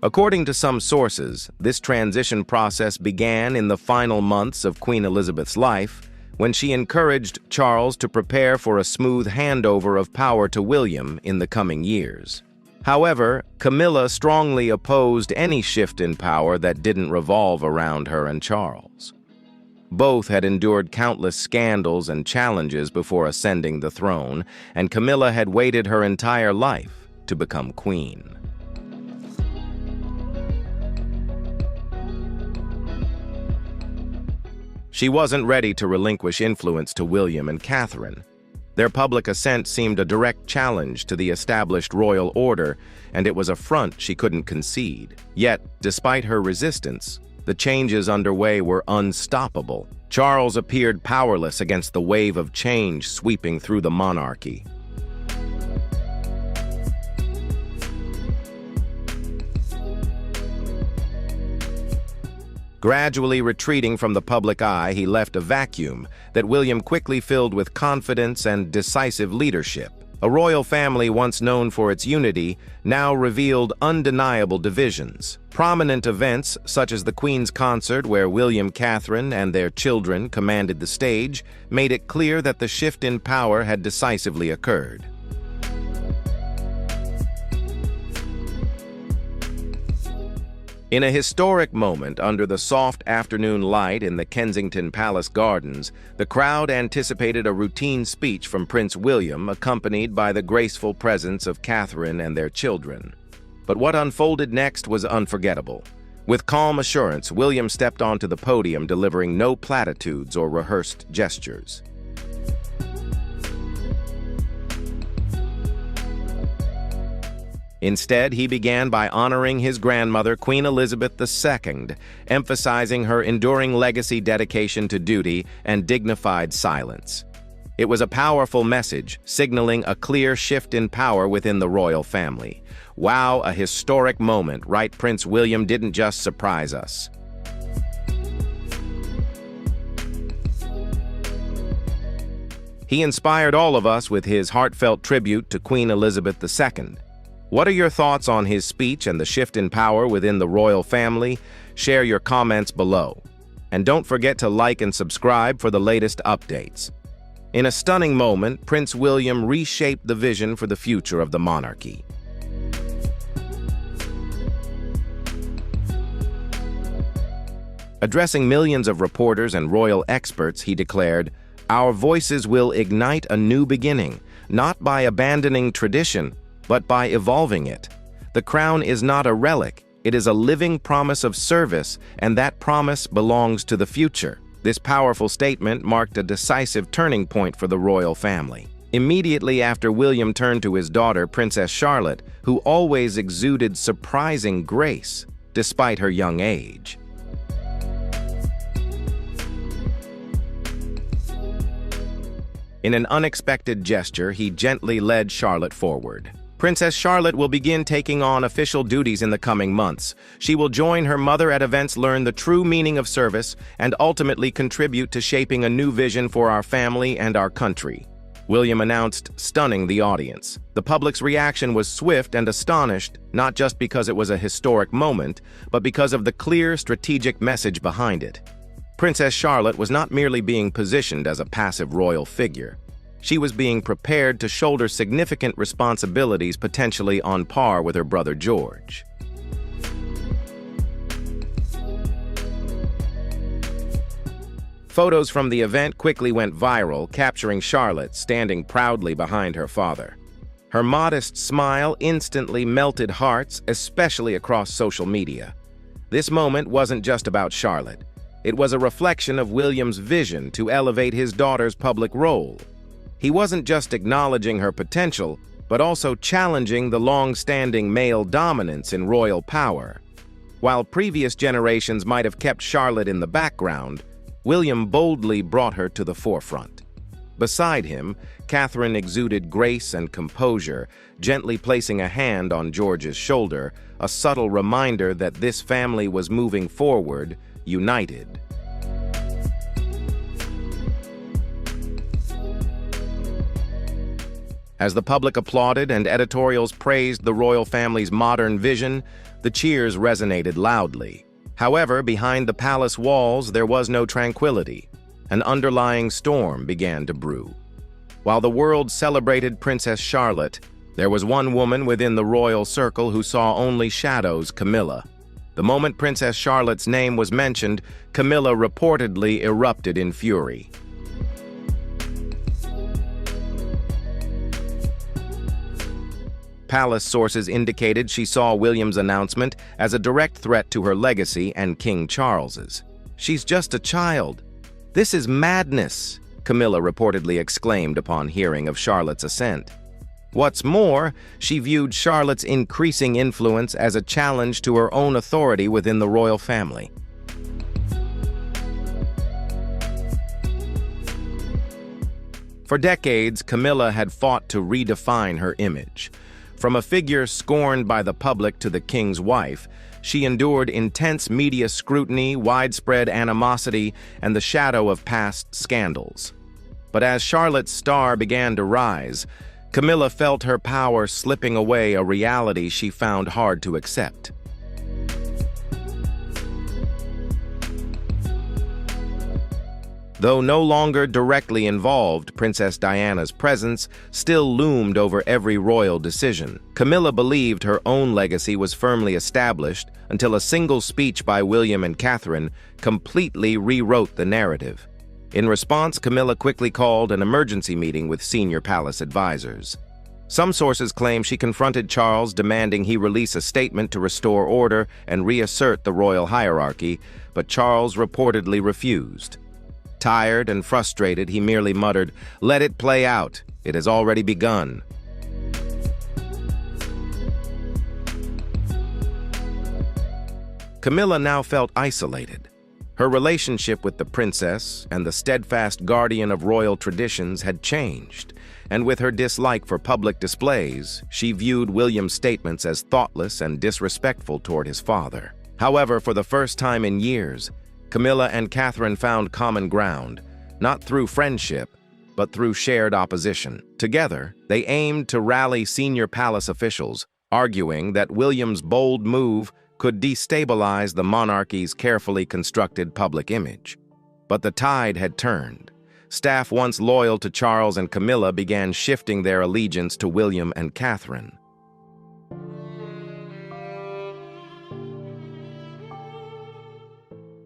According to some sources, this transition process began in the final months of Queen Elizabeth's life, when she encouraged Charles to prepare for a smooth handover of power to William in the coming years. However, Camilla strongly opposed any shift in power that didn't revolve around her and Charles. Both had endured countless scandals and challenges before ascending the throne, and Camilla had waited her entire life to become queen. She wasn't ready to relinquish influence to William and Catherine. Their public assent seemed a direct challenge to the established royal order, and it was a front she couldn't concede. Yet, despite her resistance, the changes underway were unstoppable. Charles appeared powerless against the wave of change sweeping through the monarchy. Gradually retreating from the public eye, he left a vacuum that William quickly filled with confidence and decisive leadership. A royal family once known for its unity now revealed undeniable divisions. Prominent events, such as the Queen's concert where William, Catherine, and their children commanded the stage, made it clear that the shift in power had decisively occurred. In a historic moment under the soft afternoon light in the Kensington Palace Gardens, the crowd anticipated a routine speech from Prince William, accompanied by the graceful presence of Catherine and their children. But what unfolded next was unforgettable. With calm assurance, William stepped onto the podium, delivering no platitudes or rehearsed gestures. Instead, he began by honoring his grandmother, Queen Elizabeth II, emphasizing her enduring legacy, dedication to duty, and dignified silence. It was a powerful message, signaling a clear shift in power within the royal family. Wow, a historic moment, right? Prince William didn't just surprise us. He inspired all of us with his heartfelt tribute to Queen Elizabeth II. What are your thoughts on his speech and the shift in power within the royal family? Share your comments below. And don't forget to like and subscribe for the latest updates. In a stunning moment, Prince William reshaped the vision for the future of the monarchy. Addressing millions of reporters and royal experts, he declared, "Our voices will ignite a new beginning, not by abandoning tradition, but by evolving it. The crown is not a relic, it is a living promise of service, and that promise belongs to the future." This powerful statement marked a decisive turning point for the royal family. Immediately after William turned to his daughter, Princess Charlotte, who always exuded surprising grace, despite her young age. In an unexpected gesture, he gently led Charlotte forward. Princess Charlotte will begin taking on official duties in the coming months. She will join her mother at events, learn the true meaning of service, and ultimately contribute to shaping a new vision for our family and our country, William announced, stunning the audience. The public's reaction was swift and astonished, not just because it was a historic moment, but because of the clear strategic message behind it. Princess Charlotte was not merely being positioned as a passive royal figure. She was being prepared to shoulder significant responsibilities, potentially on par with her brother George. Photos from the event quickly went viral, capturing Charlotte standing proudly behind her father. Her modest smile instantly melted hearts, especially across social media. This moment wasn't just about Charlotte. It was a reflection of William's vision to elevate his daughter's public role. He wasn't just acknowledging her potential, but also challenging the long-standing male dominance in royal power. While previous generations might have kept Charlotte in the background, William boldly brought her to the forefront. Beside him, Catherine exuded grace and composure, gently placing a hand on George's shoulder, a subtle reminder that this family was moving forward, united. As the public applauded and editorials praised the royal family's modern vision, the cheers resonated loudly. However, behind the palace walls, there was no tranquility. An underlying storm began to brew. While the world celebrated Princess Charlotte, there was one woman within the royal circle who saw only shadows: Camilla. The moment Princess Charlotte's name was mentioned, Camilla reportedly erupted in fury. Palace sources indicated she saw William's announcement as a direct threat to her legacy and King Charles's. "She's just a child. This is madness," Camilla reportedly exclaimed upon hearing of Charlotte's ascent. What's more, she viewed Charlotte's increasing influence as a challenge to her own authority within the royal family. For decades, Camilla had fought to redefine her image. From a figure scorned by the public to the king's wife, she endured intense media scrutiny, widespread animosity, and the shadow of past scandals. But as Charlotte's star began to rise, Camilla felt her power slipping away, a reality she found hard to accept. Though no longer directly involved, Princess Diana's presence still loomed over every royal decision. Camilla believed her own legacy was firmly established until a single speech by William and Catherine completely rewrote the narrative. In response, Camilla quickly called an emergency meeting with senior palace advisors. Some sources claim she confronted Charles, demanding he release a statement to restore order and reassert the royal hierarchy, but Charles reportedly refused. Tired and frustrated, he merely muttered, "Let it play out. It has already begun." Camilla now felt isolated. Her relationship with the princess and the steadfast guardian of royal traditions had changed, and with her dislike for public displays, she viewed William's statements as thoughtless and disrespectful toward his father. However, for the first time in years, Camilla and Catherine found common ground, not through friendship, but through shared opposition. Together, they aimed to rally senior palace officials, arguing that William's bold move could destabilize the monarchy's carefully constructed public image. But the tide had turned. Staff once loyal to Charles and Camilla began shifting their allegiance to William and Catherine.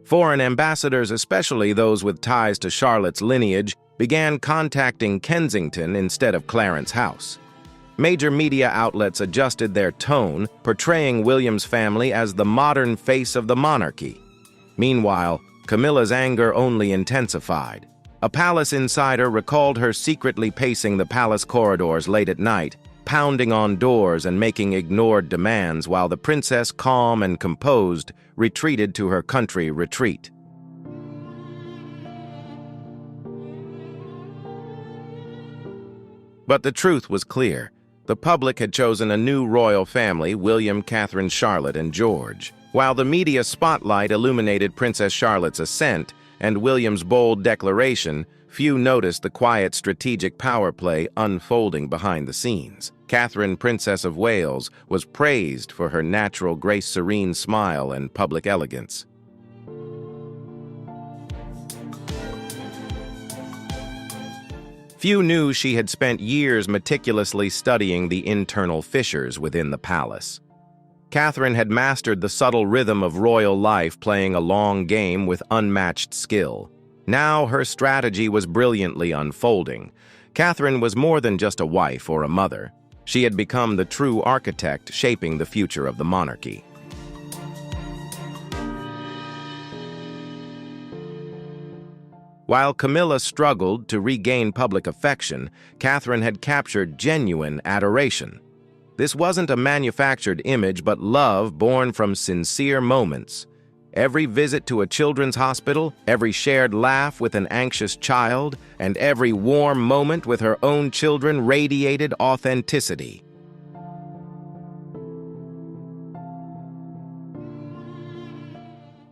Foreign ambassadors, especially those with ties to Charlotte's lineage, began contacting Kensington instead of Clarence House. Major media outlets adjusted their tone, portraying William's family as the modern face of the monarchy. Meanwhile, Camilla's anger only intensified. A palace insider recalled her secretly pacing the palace corridors late at night, pounding on doors and making ignored demands, while the princess, calm and composed, retreated to her country retreat. But the truth was clear. The public had chosen a new royal family, William, Catherine, Charlotte, and George. While the media spotlight illuminated Princess Charlotte's ascent and William's bold declaration, few noticed the quiet strategic power play unfolding behind the scenes. Catherine, Princess of Wales, was praised for her natural grace, serene smile, and public elegance. Few knew she had spent years meticulously studying the internal fissures within the palace. Catherine had mastered the subtle rhythm of royal life, playing a long game with unmatched skill. Now her strategy was brilliantly unfolding. Catherine was more than just a wife or a mother. She had become the true architect shaping the future of the monarchy. While Camilla struggled to regain public affection, Catherine had captured genuine adoration. This wasn't a manufactured image, but love born from sincere moments. Every visit to a children's hospital, every shared laugh with an anxious child, and every warm moment with her own children radiated authenticity.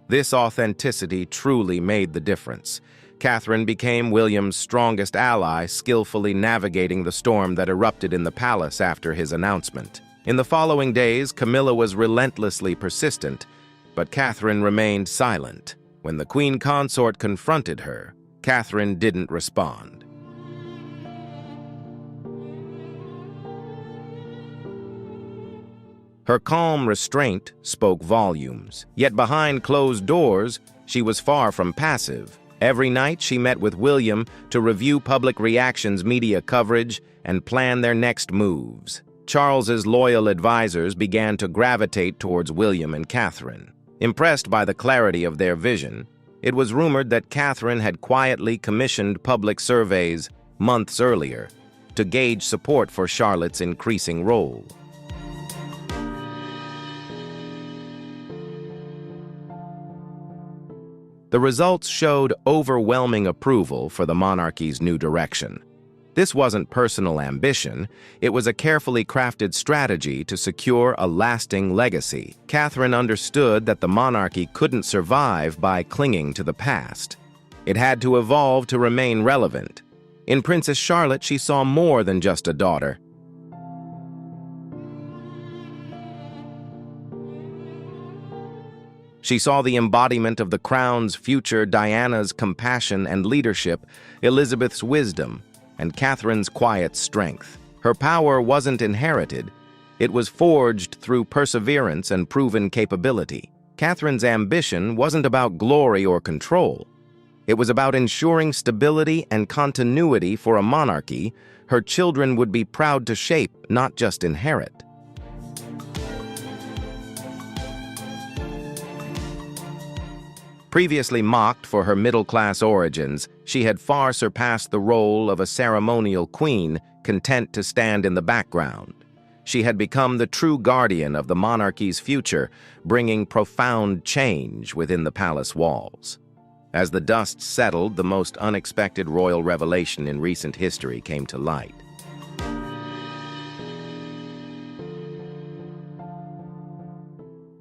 This authenticity truly made the difference. Catherine became William's strongest ally, skillfully navigating the storm that erupted in the palace after his announcement. In the following days, Camilla was relentlessly persistent, but Catherine remained silent. When the queen consort confronted her, Catherine didn't respond. Her calm restraint spoke volumes, yet behind closed doors, she was far from passive. Every night she met with William to review public reactions, media coverage, and plan their next moves. Charles's loyal advisors began to gravitate towards William and Catherine. Impressed by the clarity of their vision, it was rumored that Catherine had quietly commissioned public surveys months earlier to gauge support for Charlotte's increasing role. The results showed overwhelming approval for the monarchy's new direction. This wasn't personal ambition, it was a carefully crafted strategy to secure a lasting legacy. Catherine understood that the monarchy couldn't survive by clinging to the past. It had to evolve to remain relevant. In Princess Charlotte, she saw more than just a daughter. She saw the embodiment of the crown's future, Diana's compassion and leadership, Elizabeth's wisdom, and Catherine's quiet strength. Her power wasn't inherited. It was forged through perseverance and proven capability. Catherine's ambition wasn't about glory or control. It was about ensuring stability and continuity for a monarchy her children would be proud to shape, not just inherit. Previously mocked for her middle-class origins, she had far surpassed the role of a ceremonial queen content to stand in the background. She had become the true guardian of the monarchy's future, bringing profound change within the palace walls. As the dust settled, the most unexpected royal revelation in recent history came to light.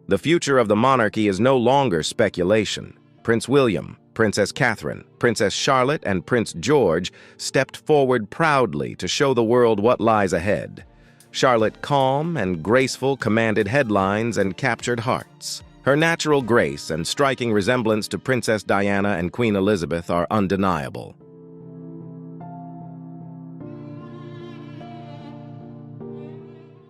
The future of the monarchy is no longer speculation. Prince William, Princess Catherine, Princess Charlotte, and Prince George stepped forward proudly to show the world what lies ahead. Charlotte, calm and graceful, commanded headlines and captured hearts. Her natural grace and striking resemblance to Princess Diana and Queen Elizabeth are undeniable.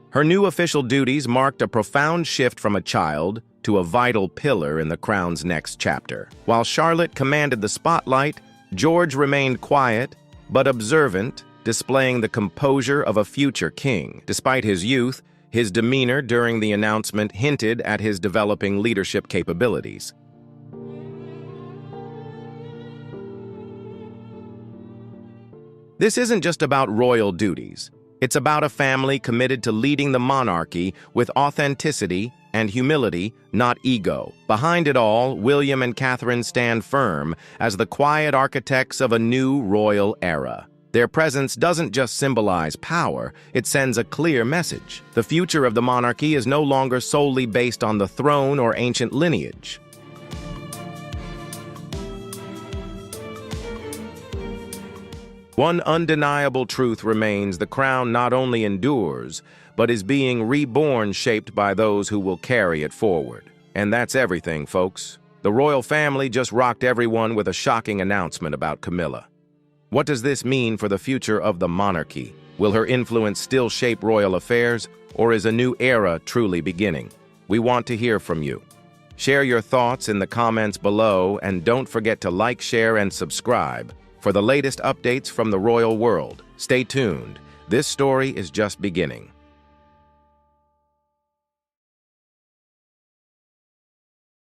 Her new official duties marked a profound shift from a child to a vital pillar in the crown's next chapter. While Charlotte commanded the spotlight, George remained quiet but observant, displaying the composure of a future king. Despite his youth, his demeanor during the announcement hinted at his developing leadership capabilities. This isn't just about royal duties. It's about a family committed to leading the monarchy with authenticity and humility, not ego. Behind it all, William and Catherine stand firm as the quiet architects of a new royal era. Their presence doesn't just symbolize power, it sends a clear message. The future of the monarchy is no longer solely based on the throne or ancient lineage. One undeniable truth remains: the crown not only endures, but is being reborn, shaped by those who will carry it forward. And that's everything, folks. The royal family just rocked everyone with a shocking announcement about Camilla. What does this mean for the future of the monarchy? Will her influence still shape royal affairs, or is a new era truly beginning? We want to hear from you. Share your thoughts in the comments below, and don't forget to like, share, and subscribe for the latest updates from the royal world. Stay tuned. This story is just beginning.